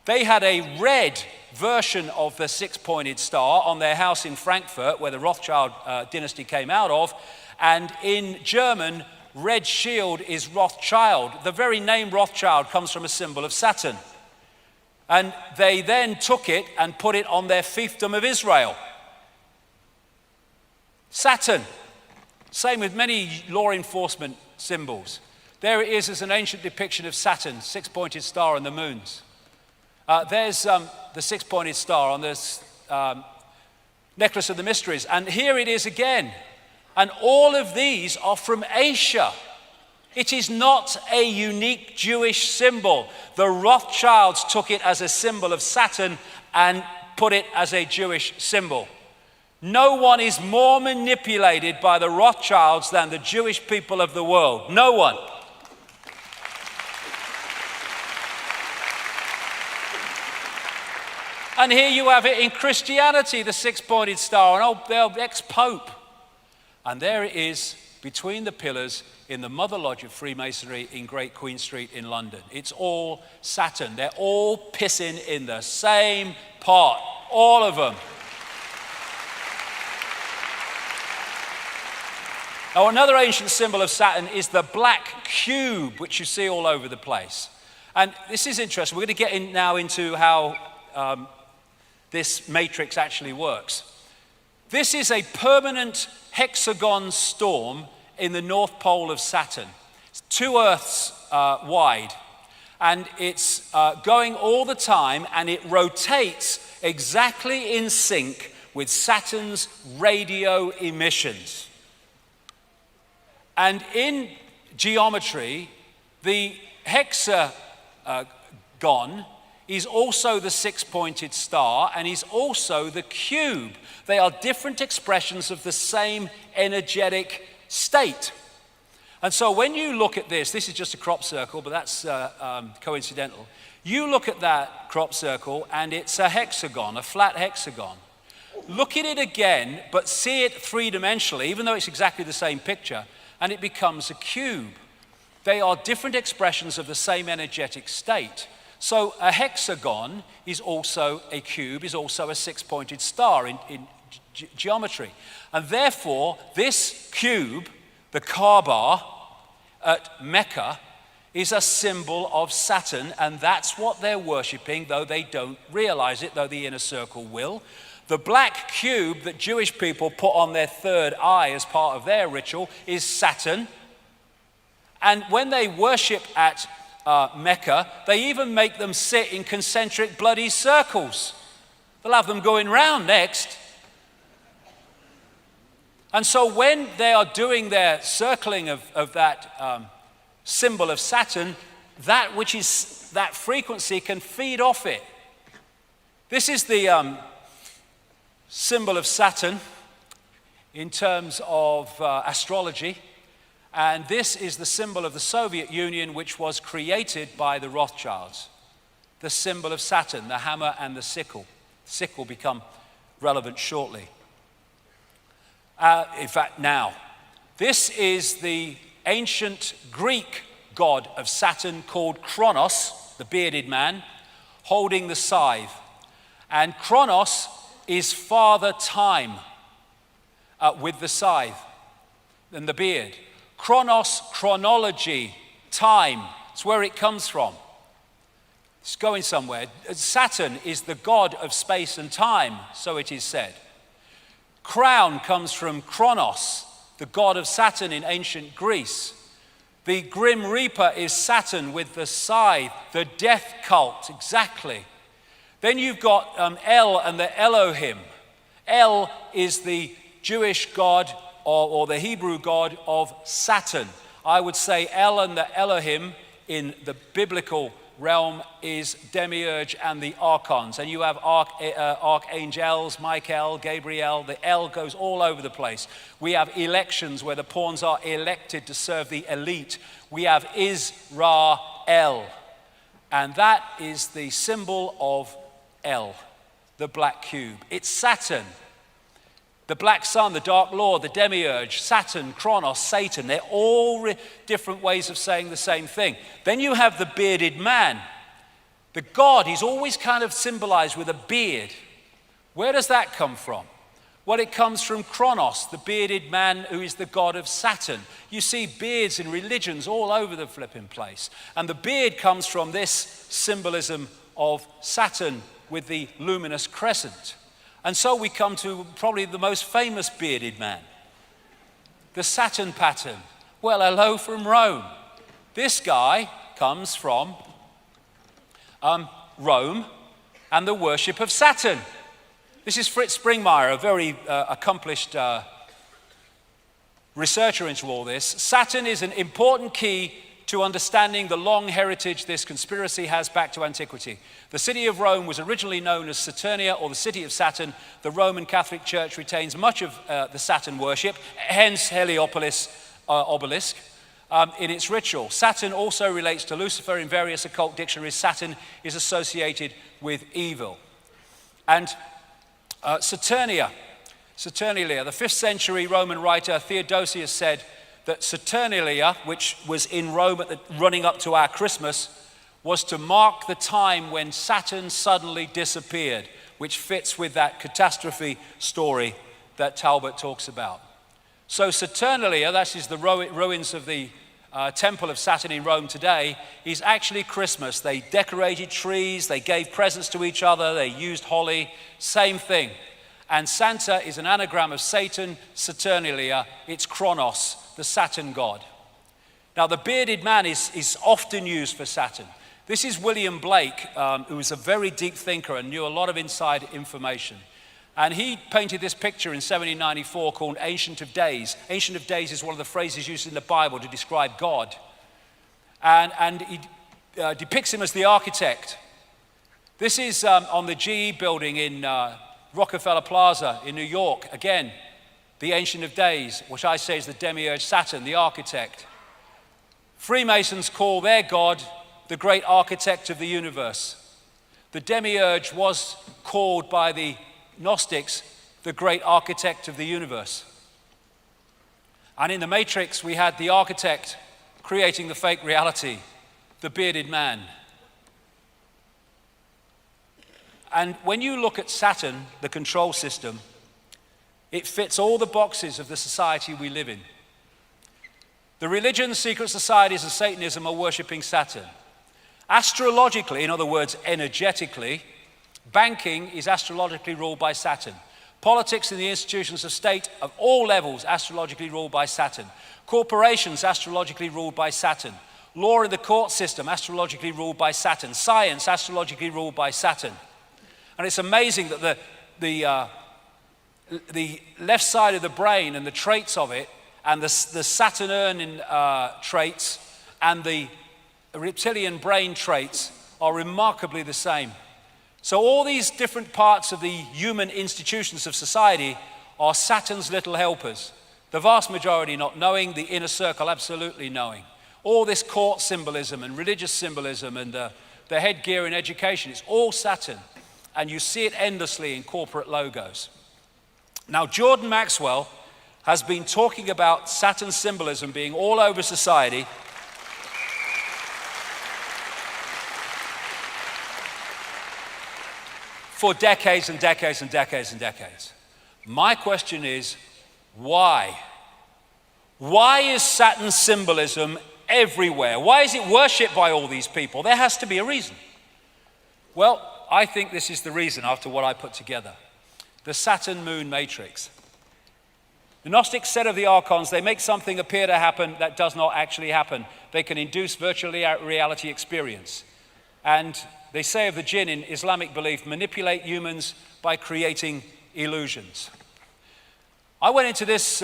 They had a red version of the six-pointed star on their house in Frankfurt, where the Rothschild dynasty came out of. And in German, red shield is Rothschild. The very name Rothschild comes from a symbol of Saturn. And they then took it and put it on their fiefdom of Israel. Saturn. Same with many law enforcement symbols. There it is as an ancient depiction of Saturn, six-pointed star and the moons. There's the six-pointed star on this necklace of the mysteries. And here it is again. And all of these are from Asia. It is not a unique Jewish symbol. The Rothschilds took it as a symbol of Saturn and put it as a Jewish symbol. No one is more manipulated by the Rothschilds than the Jewish people of the world. No one. And here you have it in Christianity, the six-pointed star, an old ex-pope. And there it is between the pillars in the Mother Lodge of Freemasonry in Great Queen Street in London. It's all Saturn. They're all pissing in the same pot, all of them. Now, another ancient symbol of Saturn is the black cube, which you see all over the place. And this is interesting. We're going to get in now into how this matrix actually works. This is a permanent hexagon storm in the North Pole of Saturn. It's 2 Earths wide, and it's going all the time, and it rotates exactly in sync with Saturn's radio emissions. And in geometry, the hexagon is also the six-pointed star, and is also the cube. They are different expressions of the same energetic state. And so when you look at this is just a crop circle, but that's coincidental. You look at that crop circle, and it's a hexagon, a flat hexagon. Look at it again, but see it three-dimensionally, even though it's exactly the same picture, and it becomes a cube. They are different expressions of the same energetic state. So a hexagon is also a cube, is also a six-pointed star in geometry. And therefore, this cube, the Kaaba at Mecca, is a symbol of Saturn, and that's what they're worshipping, though they don't realize it, though the inner circle will. The black cube that Jewish people put on their third eye as part of their ritual is Saturn. And when they worship at Mecca, they even make them sit in concentric bloody circles. They'll have them going round next. And so when they are doing their circling of that symbol of Saturn, that which is that frequency can feed off it. This is the symbol of Saturn in terms of astrology. And this is the symbol of the Soviet Union, which was created by the Rothschilds. The symbol of Saturn, the hammer and the sickle. Sickle become relevant shortly. In fact, now. This is the ancient Greek god of Saturn called Kronos, the bearded man, holding the scythe. And Kronos is Father Time with the scythe and the beard. Chronos, chronology, time. It's where it comes from. It's going somewhere. Saturn is the god of space and time, so it is said. Crown comes from Kronos, the god of Saturn in ancient Greece. The Grim Reaper is Saturn with the scythe, the death cult, exactly. Then you've got El and the Elohim. El is the Jewish god or the Hebrew god of Saturn. I would say El and the Elohim in the biblical realm is Demiurge and the archons. And you have archangels, Michael, Gabriel. The El goes all over the place. We have elections where the pawns are elected to serve the elite. We have Israel. And that is the symbol of El, the black cube. It's Saturn. The black sun, the dark lord, the demiurge, Saturn, Kronos, Satan, they're all different ways of saying the same thing. Then you have the bearded man. The god is always kind of symbolized with a beard. Where does that come from? Well, it comes from Kronos, the bearded man who is the god of Saturn. You see beards in religions all over the flipping place. And the beard comes from this symbolism of Saturn with the luminous crescent. And so we come to probably the most famous bearded man, the Saturn pattern. Well, hello from Rome. This guy comes from Rome and the worship of Saturn. This is Fritz Springmeier, a very accomplished researcher into all this. Saturn is an important key to understanding the long heritage this conspiracy has back to antiquity. The city of Rome was originally known as Saturnia, or the city of Saturn. The Roman Catholic Church retains much of the Saturn worship, hence Heliopolis obelisk, in its ritual. Saturn also relates to Lucifer. In various occult dictionaries, Saturn is associated with evil. And Saturnalia, the 5th century Roman writer Theodosius said that Saturnalia, which was in Rome running up to our Christmas, was to mark the time when Saturn suddenly disappeared, which fits with that catastrophe story that Talbot talks about. So Saturnalia, that is the ruins of the temple of Saturn in Rome today, is actually Christmas. They decorated trees, they gave presents to each other, they used holly, same thing. And Santa is an anagram of Satan, Saturnalia, it's Kronos, the Saturn god. Now the bearded man is often used for Saturn. This is William Blake, who was a very deep thinker and knew a lot of inside information. And he painted this picture in 1794 called Ancient of Days. Ancient of Days is one of the phrases used in the Bible to describe God. And he depicts him as the architect. This is on the GE building in Rockefeller Plaza in New York. Again, the Ancient of Days, which I say is the demiurge Saturn, the architect. Freemasons call their God the great architect of the universe. The demiurge was called by the Gnostics the great architect of the universe. And in the Matrix, we had the architect creating the fake reality, the bearded man. And when you look at Saturn, the control system, it fits all the boxes of the society we live in. The religions, secret societies, and Satanism are worshipping Saturn. Astrologically, in other words, energetically, banking is astrologically ruled by Saturn. Politics and the institutions of state of all levels astrologically ruled by Saturn. Corporations astrologically ruled by Saturn. Law in the court system astrologically ruled by Saturn. Science astrologically ruled by Saturn. And it's amazing that the left side of the brain and the traits of it, and the Saturnian traits and the reptilian brain traits are remarkably the same. So all these different parts of the human institutions of society are Saturn's little helpers. The vast majority not knowing, the inner circle absolutely knowing. All this court symbolism and religious symbolism and the headgear in education, it's all Saturn. and you see it endlessly in corporate logos. Now, Jordan Maxwell has been talking about Saturn symbolism being all over society for decades and decades and decades and decades. My question is, why? Why is Saturn symbolism everywhere? Why is it worshipped by all these people? There has to be a reason. Well, I think this is the reason after what I put together. The Saturn moon matrix. The Gnostics said of the archons, they make something appear to happen that does not actually happen. They can induce virtual reality experience. And they say of the jinn in Islamic belief, manipulate humans by creating illusions. I went into this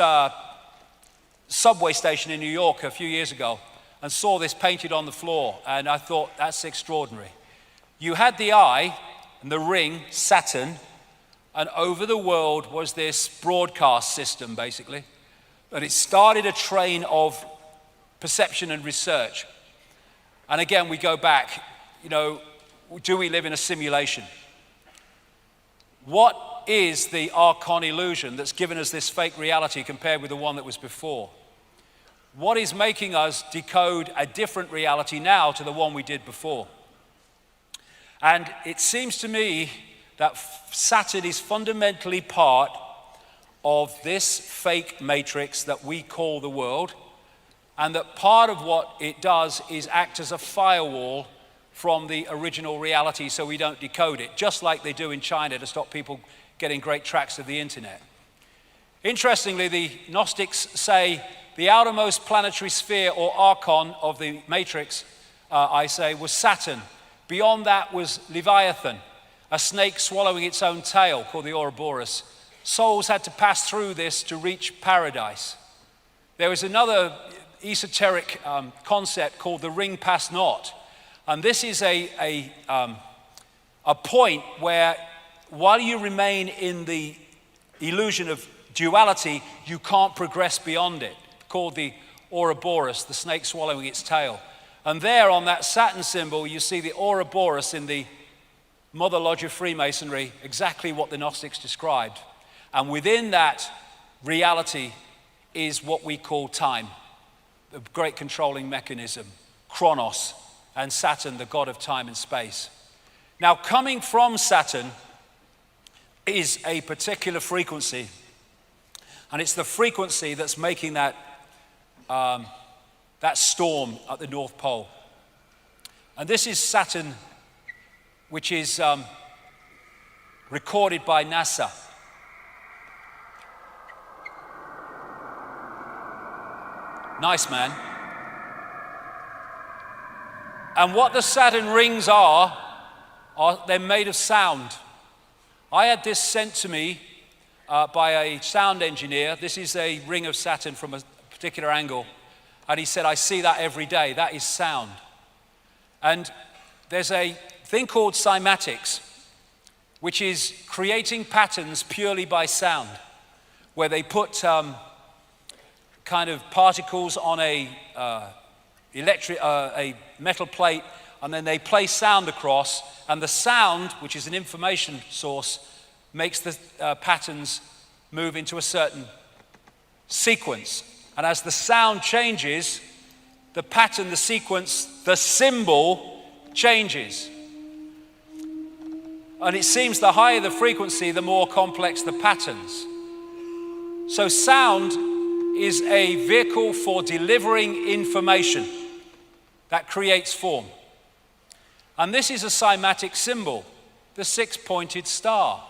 subway station in New York a few years ago and saw this painted on the floor, and I thought, that's extraordinary. You had the eye and the ring, Saturn, and over the world was this broadcast system, basically. And it started a train of perception and research. And again, we go back, do we live in a simulation? What is the archon illusion that's given us this fake reality compared with the one that was before? What is making us decode a different reality now to the one we did before? And it seems to me that Saturn is fundamentally part of this fake matrix that we call the world, and that part of what it does is act as a firewall from the original reality so we don't decode it, just like they do in China to stop people getting great tracts of the internet. Interestingly, the Gnostics say the outermost planetary sphere or archon of the matrix, I say, was Saturn. Beyond that was Leviathan, a snake swallowing its own tail called the Ouroboros. Souls had to pass through this to reach paradise. There was another esoteric concept called the ring pass not. And this is a point where, while you remain in the illusion of duality, you can't progress beyond it, called the Ouroboros, the snake swallowing its tail. And there on that Saturn symbol, you see the Ouroboros in the Mother Lodge of Freemasonry, exactly what the Gnostics described. And within that reality is what we call time, the great controlling mechanism, Chronos, and Saturn, the god of time and space. Now, coming from Saturn is a particular frequency, and it's the frequency that's making that storm at the North Pole. And this is Saturn, which is recorded by NASA. Nice, man. And what the Saturn rings are they're made of sound. I had this sent to me by a sound engineer. This is a ring of Saturn from a particular angle. And he said, I see that every day. That is sound. And there's a thing called cymatics, which is creating patterns purely by sound, where they put kind of particles on a metal plate, and then they play sound across, and the sound, which is an information source, makes the patterns move into a certain sequence. And as the sound changes, the pattern, the sequence, the symbol changes. And it seems the higher the frequency, the more complex the patterns. So sound is a vehicle for delivering information that creates form. And this is a cymatic symbol, the six-pointed star,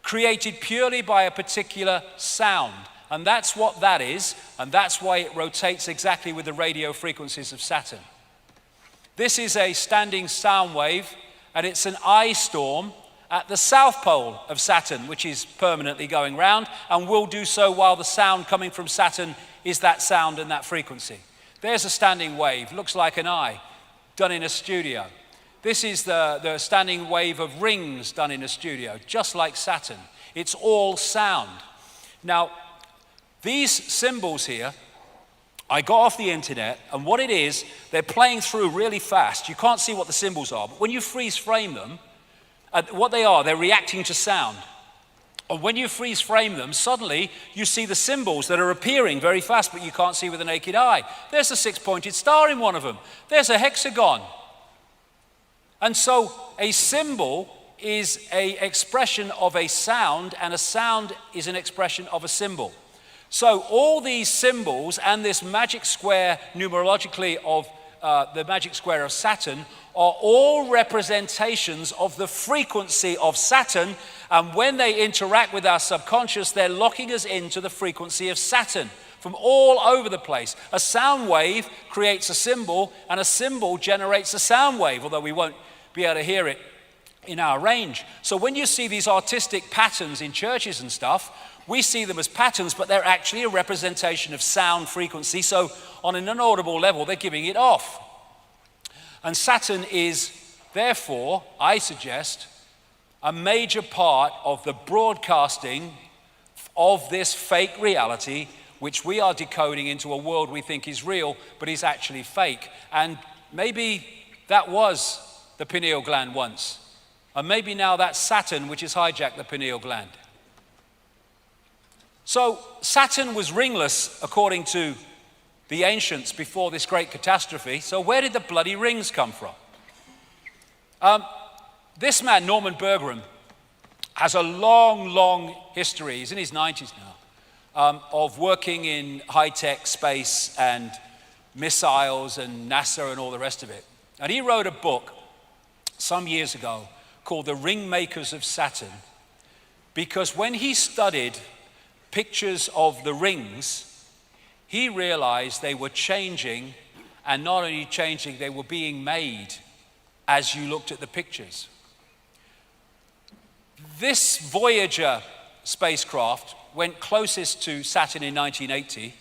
created purely by a particular sound. And that's what that is, and that's why it rotates exactly with the radio frequencies of Saturn. This is a standing sound wave, and it's an eye storm at the south pole of Saturn, which is permanently going round, and will do so while the sound coming from Saturn is that sound and that frequency. There's a standing wave, looks like an eye, done in a studio. This is the standing wave of rings done in a studio, just like Saturn. It's all sound. Now, these symbols here, I got off the internet, and what it is, they're playing through really fast. You can't see what the symbols are, but when you freeze frame them, what they are, they're reacting to sound. And when you freeze frame them, suddenly you see the symbols that are appearing very fast, but you can't see with the naked eye. There's a six-pointed star in one of them. There's a hexagon. And so a symbol is an expression of a sound, and a sound is an expression of a symbol. So all these symbols and this magic square numerologically of the magic square of Saturn are all representations of the frequency of Saturn, and when they interact with our subconscious, they're locking us into the frequency of Saturn from all over the place. A sound wave creates a symbol, and a symbol generates a sound wave, although we won't be able to hear it in our range. So when you see these artistic patterns in churches and stuff, we see them as patterns, but they're actually a representation of sound frequency. So on an inaudible level, they're giving it off. And Saturn is, therefore, I suggest, a major part of the broadcasting of this fake reality, which we are decoding into a world we think is real, but is actually fake. And maybe that was the pineal gland once. And maybe now that's Saturn which has hijacked the pineal gland. So Saturn was ringless according to the ancients before this great catastrophe. So where did the bloody rings come from? This man, Norman Berggren, has a long, long history, he's in his 90s now, of working in high-tech space and missiles and NASA and all the rest of it. And he wrote a book some years ago called The Ringmakers of Saturn, because when he studied pictures of the rings, he realized they were changing, and not only changing, they were being made as you looked at the pictures. This Voyager spacecraft went closest to Saturn in 1980,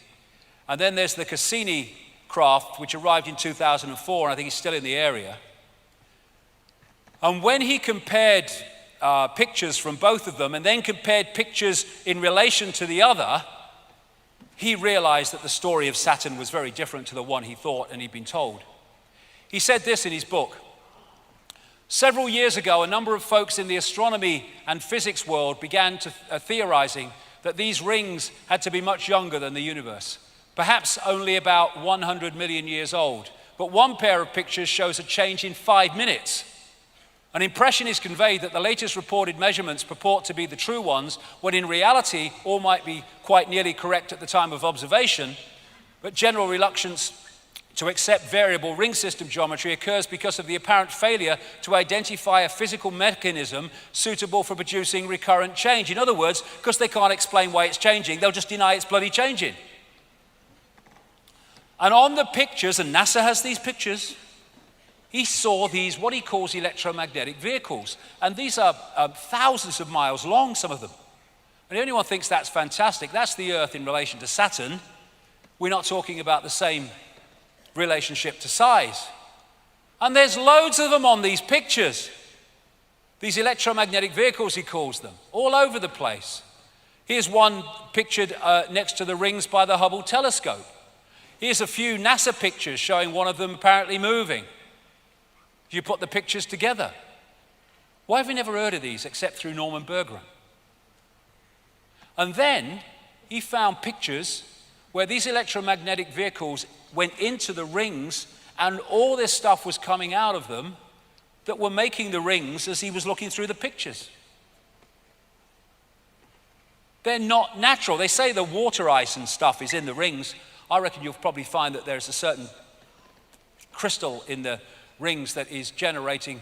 and then there's the Cassini craft, which arrived in 2004, and I think it's still in the area. And when he compared pictures from both of them, and then compared pictures in relation to the other, he realized that the story of Saturn was very different to the one he thought and he'd been told. He said this in his book: several years ago, a number of folks in the astronomy and physics world began to theorizing that these rings had to be much younger than the universe, perhaps only about 100 million years old. But one pair of pictures shows a change in 5 minutes. An impression is conveyed that the latest reported measurements purport to be the true ones, when in reality all might be quite nearly correct at the time of observation, but general reluctance to accept variable ring system geometry occurs because of the apparent failure to identify a physical mechanism suitable for producing recurrent change. In other words, because they can't explain why it's changing, they'll just deny it's bloody changing. And on the pictures, and NASA has these pictures, he saw these, what he calls electromagnetic vehicles. And these are thousands of miles long, some of them. And if anyone thinks that's fantastic, that's the Earth in relation to Saturn. We're not talking about the same relationship to size. And there's loads of them on these pictures. These electromagnetic vehicles, he calls them, all over the place. Here's one pictured next to the rings by the Hubble telescope. Here's a few NASA pictures showing one of them apparently moving. You put the pictures together. Why have we never heard of these except through Norman Berggren? And then he found pictures where these electromagnetic vehicles went into the rings, and all this stuff was coming out of them that were making the rings as he was looking through the pictures. They're not natural. They say the water ice and stuff is in the rings. I reckon you'll probably find that there's a certain crystal in the rings that is generating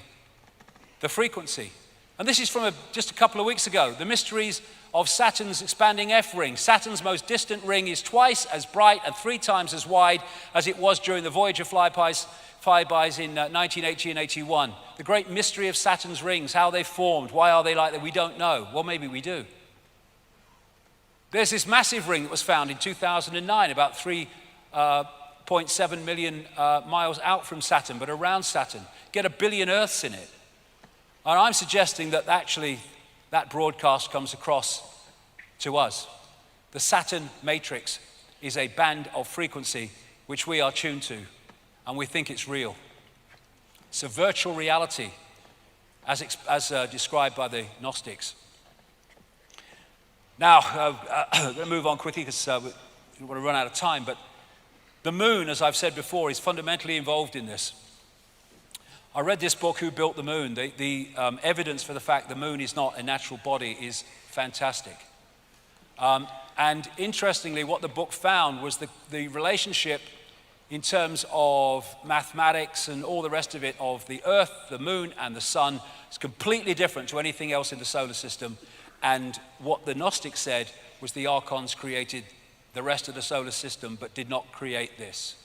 the frequency. And this is from just a couple of weeks ago. The mysteries of Saturn's expanding F ring. Saturn's most distant ring is twice as bright and 3 times as wide as it was during the Voyager flybys in 1980 and 81. The great mystery of Saturn's rings, how they formed, why are they like that, we don't know. Well, maybe we do. There's this massive ring that was found in 2009, about 3.7 million miles out from Saturn, but around Saturn. Get 1 billion Earths in it. And I'm suggesting that actually that broadcast comes across to us. The Saturn matrix is a band of frequency which we are tuned to, and we think it's real. It's a virtual reality as described by the Gnostics. Now, I'm going to move on quickly because we want to run out of time, but the moon, as I've said before, is fundamentally involved in this. I read this book, Who Built the Moon? The evidence for the fact the moon is not a natural body is fantastic. And interestingly, what the book found was the relationship in terms of mathematics and all the rest of it of the Earth, the moon, and the sun is completely different to anything else in the solar system. And what the Gnostics said was the archons created the rest of the solar system but did not create this.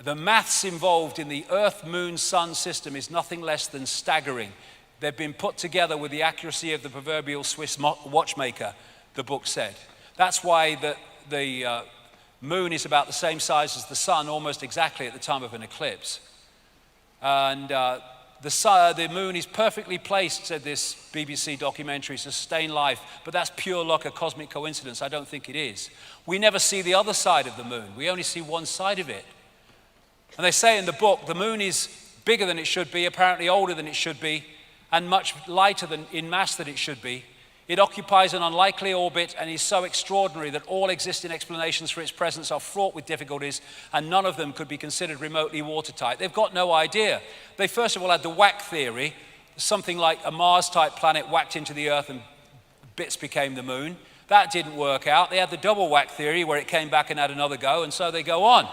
The maths involved in the Earth, Moon, Sun system is nothing less than staggering. They've been put together with the accuracy of the proverbial Swiss watchmaker, the book said. That's why the moon is about the same size as the sun, almost exactly at the time of an eclipse. And the moon is perfectly placed, said this BBC documentary, to sustain life, but that's pure luck, a cosmic coincidence. I don't think it is. We never see the other side of the moon. We only see one side of it. And they say in the book, the moon is bigger than it should be, apparently older than it should be, and much lighter than in mass than it should be. It occupies an unlikely orbit and is so extraordinary that all existing explanations for its presence are fraught with difficulties, and none of them could be considered remotely watertight. They've got no idea. They first of all had the whack theory, something like a Mars-type planet whacked into the Earth and bits became the moon. That didn't work out. They had the double whack theory where it came back and had another go, and so they go on.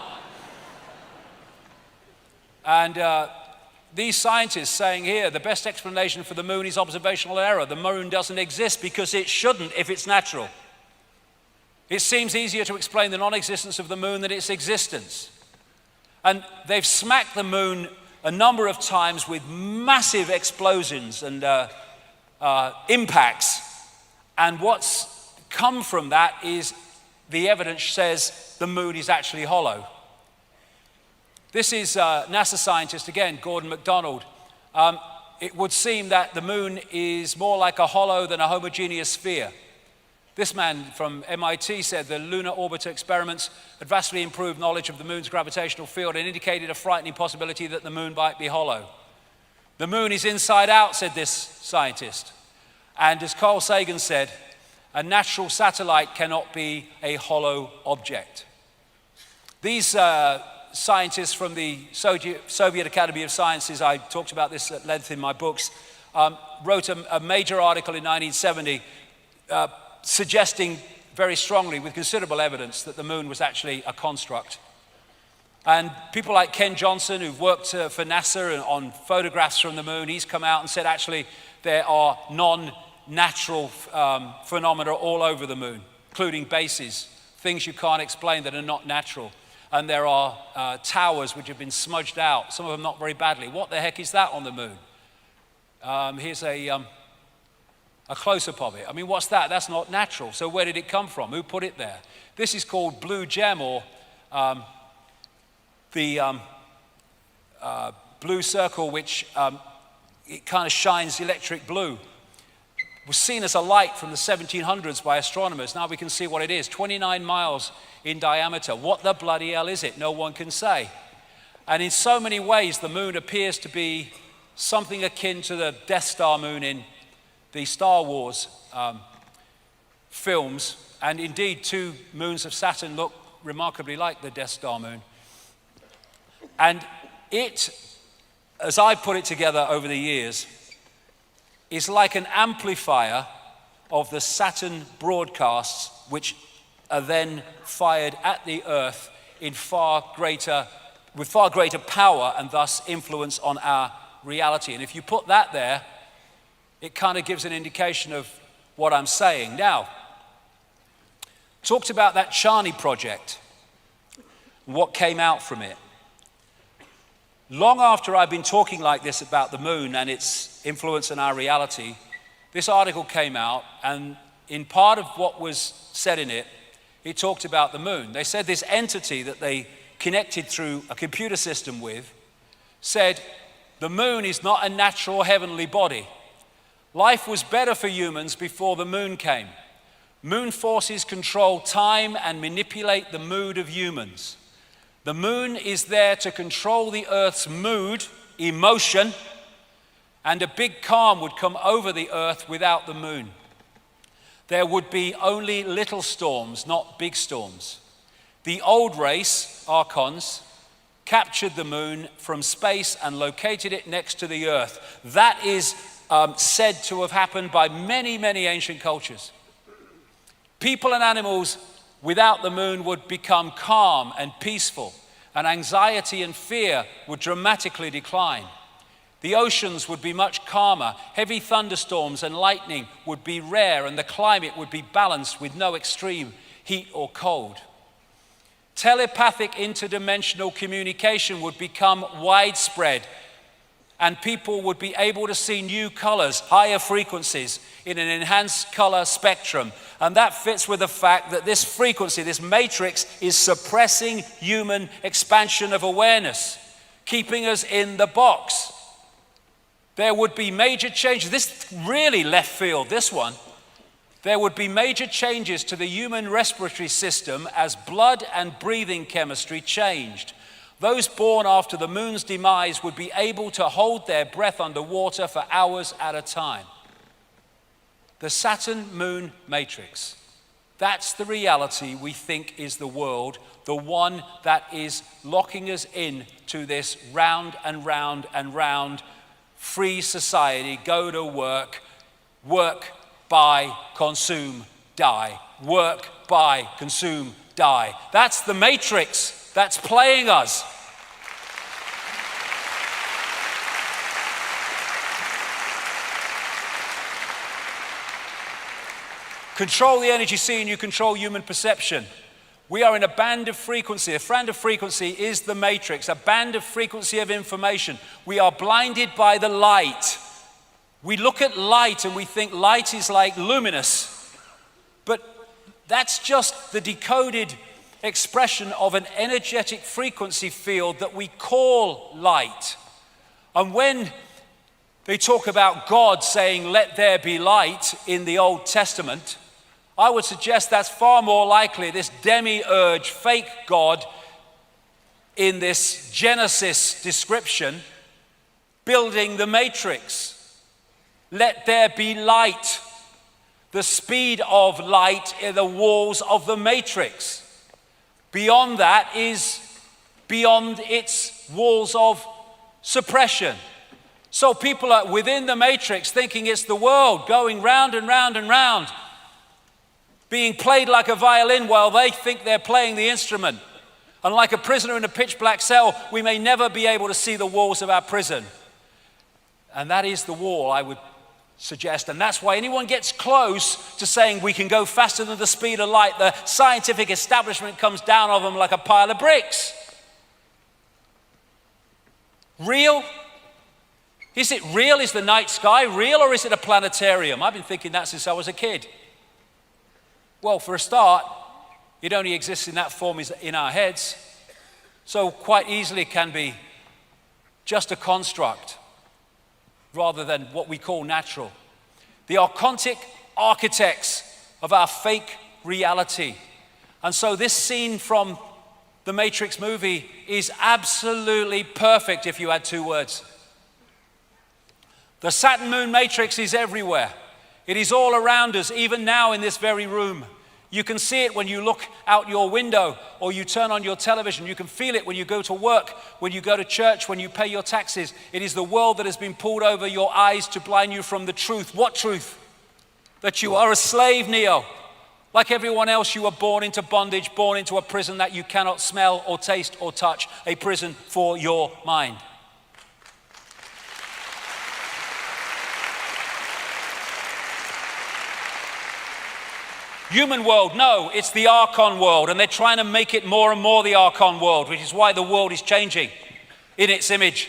And these scientists saying here, the best explanation for the moon is observational error. The moon doesn't exist because it shouldn't if it's natural. It seems easier to explain the non-existence of the moon than its existence. And they've smacked the moon a number of times with massive explosions and impacts. And what's come from that is the evidence says the moon is actually hollow. This is NASA scientist, again, Gordon MacDonald. It would seem that the moon is more like a hollow than a homogeneous sphere. This man from MIT said the lunar orbiter experiments had vastly improved knowledge of the moon's gravitational field and indicated a frightening possibility that the moon might be hollow. The moon is inside out, said this scientist. And as Carl Sagan said, a natural satellite cannot be a hollow object. These scientists from the Soviet Academy of Sciences, I talked about this at length in my books, wrote a major article in 1970 suggesting very strongly, with considerable evidence, that the moon was actually a construct. And people like Ken Johnson, who've worked for NASA on photographs from the moon, he's come out and said actually there are non-natural phenomena all over the moon, including bases, things you can't explain that are not natural. And there are towers which have been smudged out, some of them not very badly. What the heck is that on the moon? Here's a close-up of it. I mean, what's that? That's not natural. So where did it come from? Who put it there? This is called blue gem, or the blue circle, which it kind of shines electric blue. It was seen as a light from the 1700s by astronomers. Now we can see what it is, 29 miles in diameter. What the bloody hell is it? No one can say. And in so many ways, the moon appears to be something akin to the Death Star moon in the Star Wars films. And indeed, two moons of Saturn look remarkably like the Death Star moon. And it, as I put it together over the years, is like an amplifier of the Saturn broadcasts, which are then fired at the Earth with far greater power and thus influence on our reality. And if you put that there, it kind of gives an indication of what I'm saying. Now, talked about that Charney project, what came out from it. Long after I've been talking like this about the moon and its influence on our reality, this article came out, and in part of what was said in it, it talked about the moon. They said this entity that they connected through a computer system with said, the moon is not a natural heavenly body. Life was better for humans before the moon came. Moon forces control time and manipulate the mood of humans. The moon is there to control the Earth's mood, emotion, and a big calm would come over the earth without the moon. There would be only little storms, not big storms. The old race, archons, captured the moon from space and located it next to the earth. That is said to have happened by many, many ancient cultures. People and animals without the moon would become calm and peaceful, and anxiety and fear would dramatically decline. The oceans would be much calmer, heavy thunderstorms and lightning would be rare, and the climate would be balanced with no extreme heat or cold. Telepathic interdimensional communication would become widespread, and people would be able to see new colors, higher frequencies in an enhanced color spectrum. And that fits with the fact that this frequency, this matrix, is suppressing human expansion of awareness, keeping us in the box. There would be major changes. This really left field, this one. There would be major changes to the human respiratory system as blood and breathing chemistry changed. Those born after the moon's demise would be able to hold their breath underwater for hours at a time. The Saturn-Moon matrix. That's the reality we think is the world, the one that is locking us in to this round and round and round free society. Go to work, work, buy, consume, die. Work, buy, consume, die. That's the matrix that's playing us. Control the energy scene, you control human perception. We are in a band of frequency. A band of frequency is the matrix, a band of frequency of information. We are blinded by the light. We look at light and we think light is like luminous, but that's just the decoded expression of an energetic frequency field that we call light. And when they talk about God saying, "Let there be light" in the Old Testament, I would suggest that's far more likely this demiurge, fake God in this Genesis description, building the matrix. Let there be light. The speed of light in the walls of the matrix. Beyond that is beyond its walls of suppression. So people are within the matrix thinking it's the world going round and round and round, being played like a violin while they think they're playing the instrument. And like a prisoner in a pitch black cell, we may never be able to see the walls of our prison. And that is the wall, I would suggest. And that's why anyone gets close to saying we can go faster than the speed of light, the scientific establishment comes down on them like a pile of bricks. Real? Is it real? Is the night sky real, or is it a planetarium? I've been thinking that since I was a kid. Well, for a start, it only exists in that form in our heads, so quite easily can be just a construct rather than what we call natural. The archontic architects of our fake reality. And so this scene from the Matrix movie is absolutely perfect if you had two words. The Saturn-Moon matrix is everywhere. It is all around us, even now in this very room. You can see it when you look out your window or you turn on your television. You can feel it when you go to work, when you go to church, when you pay your taxes. It is the world that has been pulled over your eyes to blind you from the truth. What truth? That you are a slave, Neo. Like everyone else, you were born into bondage, born into a prison that you cannot smell or taste or touch, a prison for your mind. Human world, no, it's the Archon world, and they're trying to make it more and more the Archon world, which is why the world is changing in its image.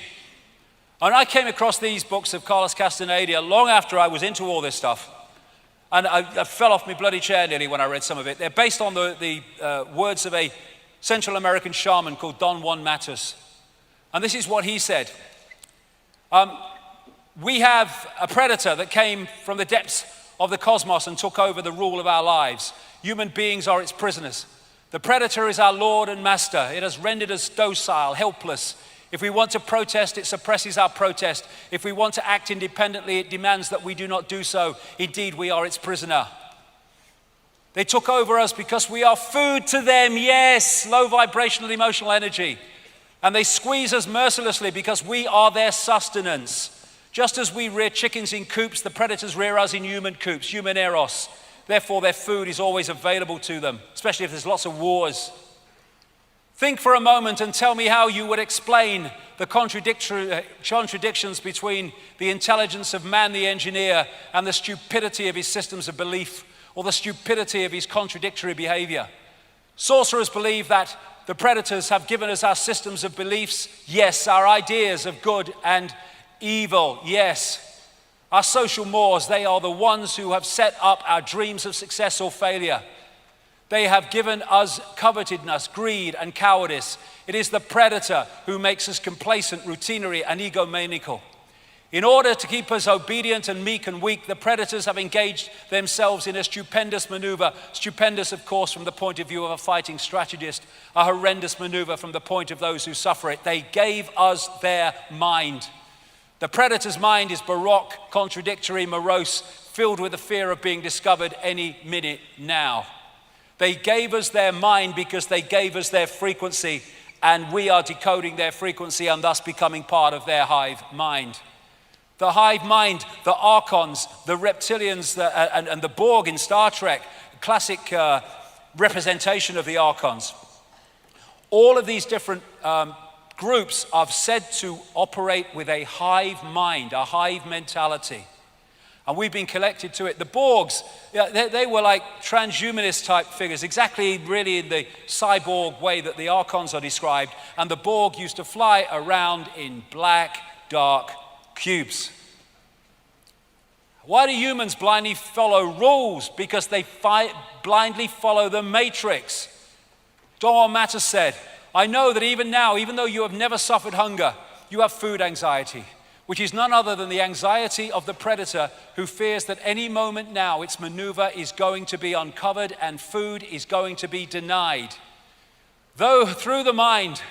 And I came across these books of Carlos Castaneda long after I was into all this stuff, and I fell off my bloody chair nearly when I read some of it. They're based on the words of a Central American shaman called Don Juan Matus, and this is what he said. We have a predator that came from the depths of the cosmos and took over the rule of our lives. Human beings are its prisoners. The predator is our Lord and Master. It has rendered us docile, helpless. If we want to protest, it suppresses our protest. If we want to act independently, it demands that we do not do so. Indeed, we are its prisoner. They took over us because we are food to them, yes, low vibrational emotional energy. And they squeeze us mercilessly because we are their sustenance. Just as we rear chickens in coops, the predators rear us in human coops, human eros. Therefore, their food is always available to them, especially if there's lots of wars. Think for a moment and tell me how you would explain the contradictions between the intelligence of man the engineer and the stupidity of his systems of belief, or the stupidity of his contradictory behavior. Sorcerers believe that the predators have given us our systems of beliefs, yes, our ideas of good and evil, yes. Our social mores, they are the ones who have set up our dreams of success or failure. They have given us covetousness, greed, and cowardice. It is the predator who makes us complacent, routinary, and egomaniacal. In order to keep us obedient and meek and weak, the predators have engaged themselves in a stupendous maneuver. Stupendous, of course, from the point of view of a fighting strategist, a horrendous maneuver from the point of those who suffer it. They gave us their mind. The predator's mind is baroque, contradictory, morose, filled with the fear of being discovered any minute now. They gave us their mind because they gave us their frequency, and we are decoding their frequency and thus becoming part of their hive mind. The hive mind, the archons, the reptilians, and the Borg in Star Trek, classic representation of the archons. All of these different groups are said to operate with a hive mind, a hive mentality. And we've been connected to it. The Borgs, they were like transhumanist type figures, exactly really in the cyborg way that the archons are described. And the Borg used to fly around in black, dark cubes. Why do humans blindly follow rules? Because they blindly follow the matrix. Don Matter said, I know that even now, even though you have never suffered hunger, you have food anxiety, which is none other than the anxiety of the predator who fears that any moment now its maneuver is going to be uncovered and food is going to be denied. Though through the mind,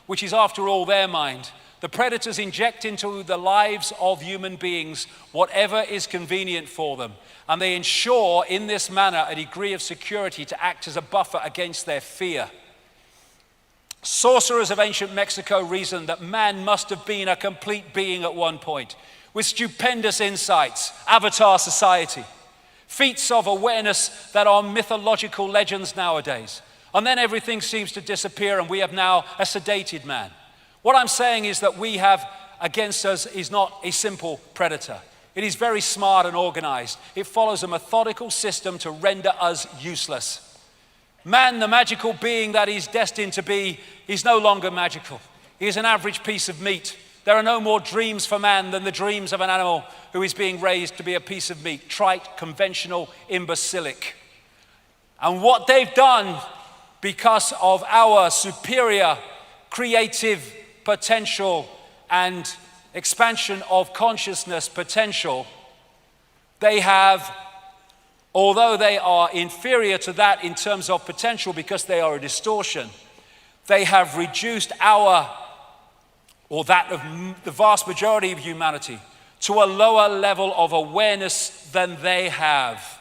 which is after all their mind, the predators inject into the lives of human beings whatever is convenient for them, and they ensure in this manner a degree of security to act as a buffer against their fear. Sorcerers of ancient Mexico reasoned that man must have been a complete being at one point, with stupendous insights, avatar society, feats of awareness that are mythological legends nowadays. And then everything seems to disappear and we have now a sedated man. What I'm saying is that we have against us is not a simple predator. It is very smart and organized. It follows a methodical system to render us useless. Man, the magical being that he's destined to be, is no longer magical. He is an average piece of meat. There are no more dreams for man than the dreams of an animal who is being raised to be a piece of meat, trite, conventional, imbecilic. And what they've done because of our superior creative potential and expansion of consciousness potential, they have, although they are inferior to that in terms of potential because they are a distortion, they have reduced our, or that of the vast majority of humanity, to a lower level of awareness than they have.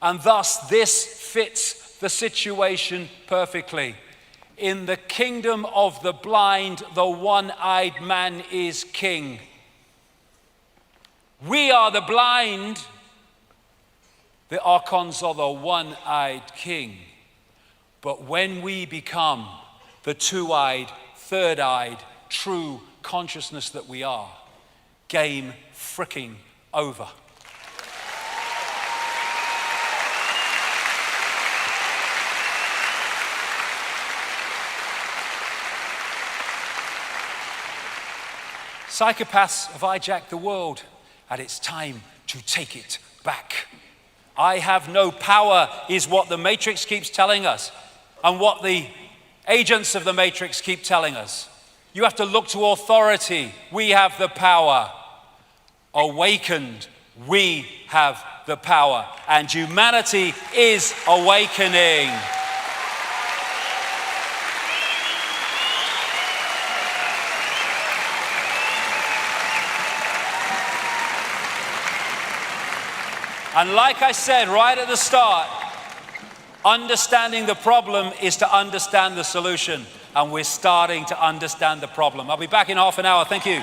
And thus this fits the situation perfectly. In the kingdom of the blind, the one-eyed man is king. We are the blind. The archons are the one-eyed king. But when we become the two-eyed, third-eyed, true consciousness that we are, game fricking over. Psychopaths have hijacked the world, and it's time to take it back. I have no power is what the Matrix keeps telling us, and what the agents of the Matrix keep telling us. You have to look to authority. We have the power. Awakened, we have the power, and humanity is awakening. And like I said right at the start, understanding the problem is to understand the solution. And we're starting to understand the problem. I'll be back in half an hour. Thank you.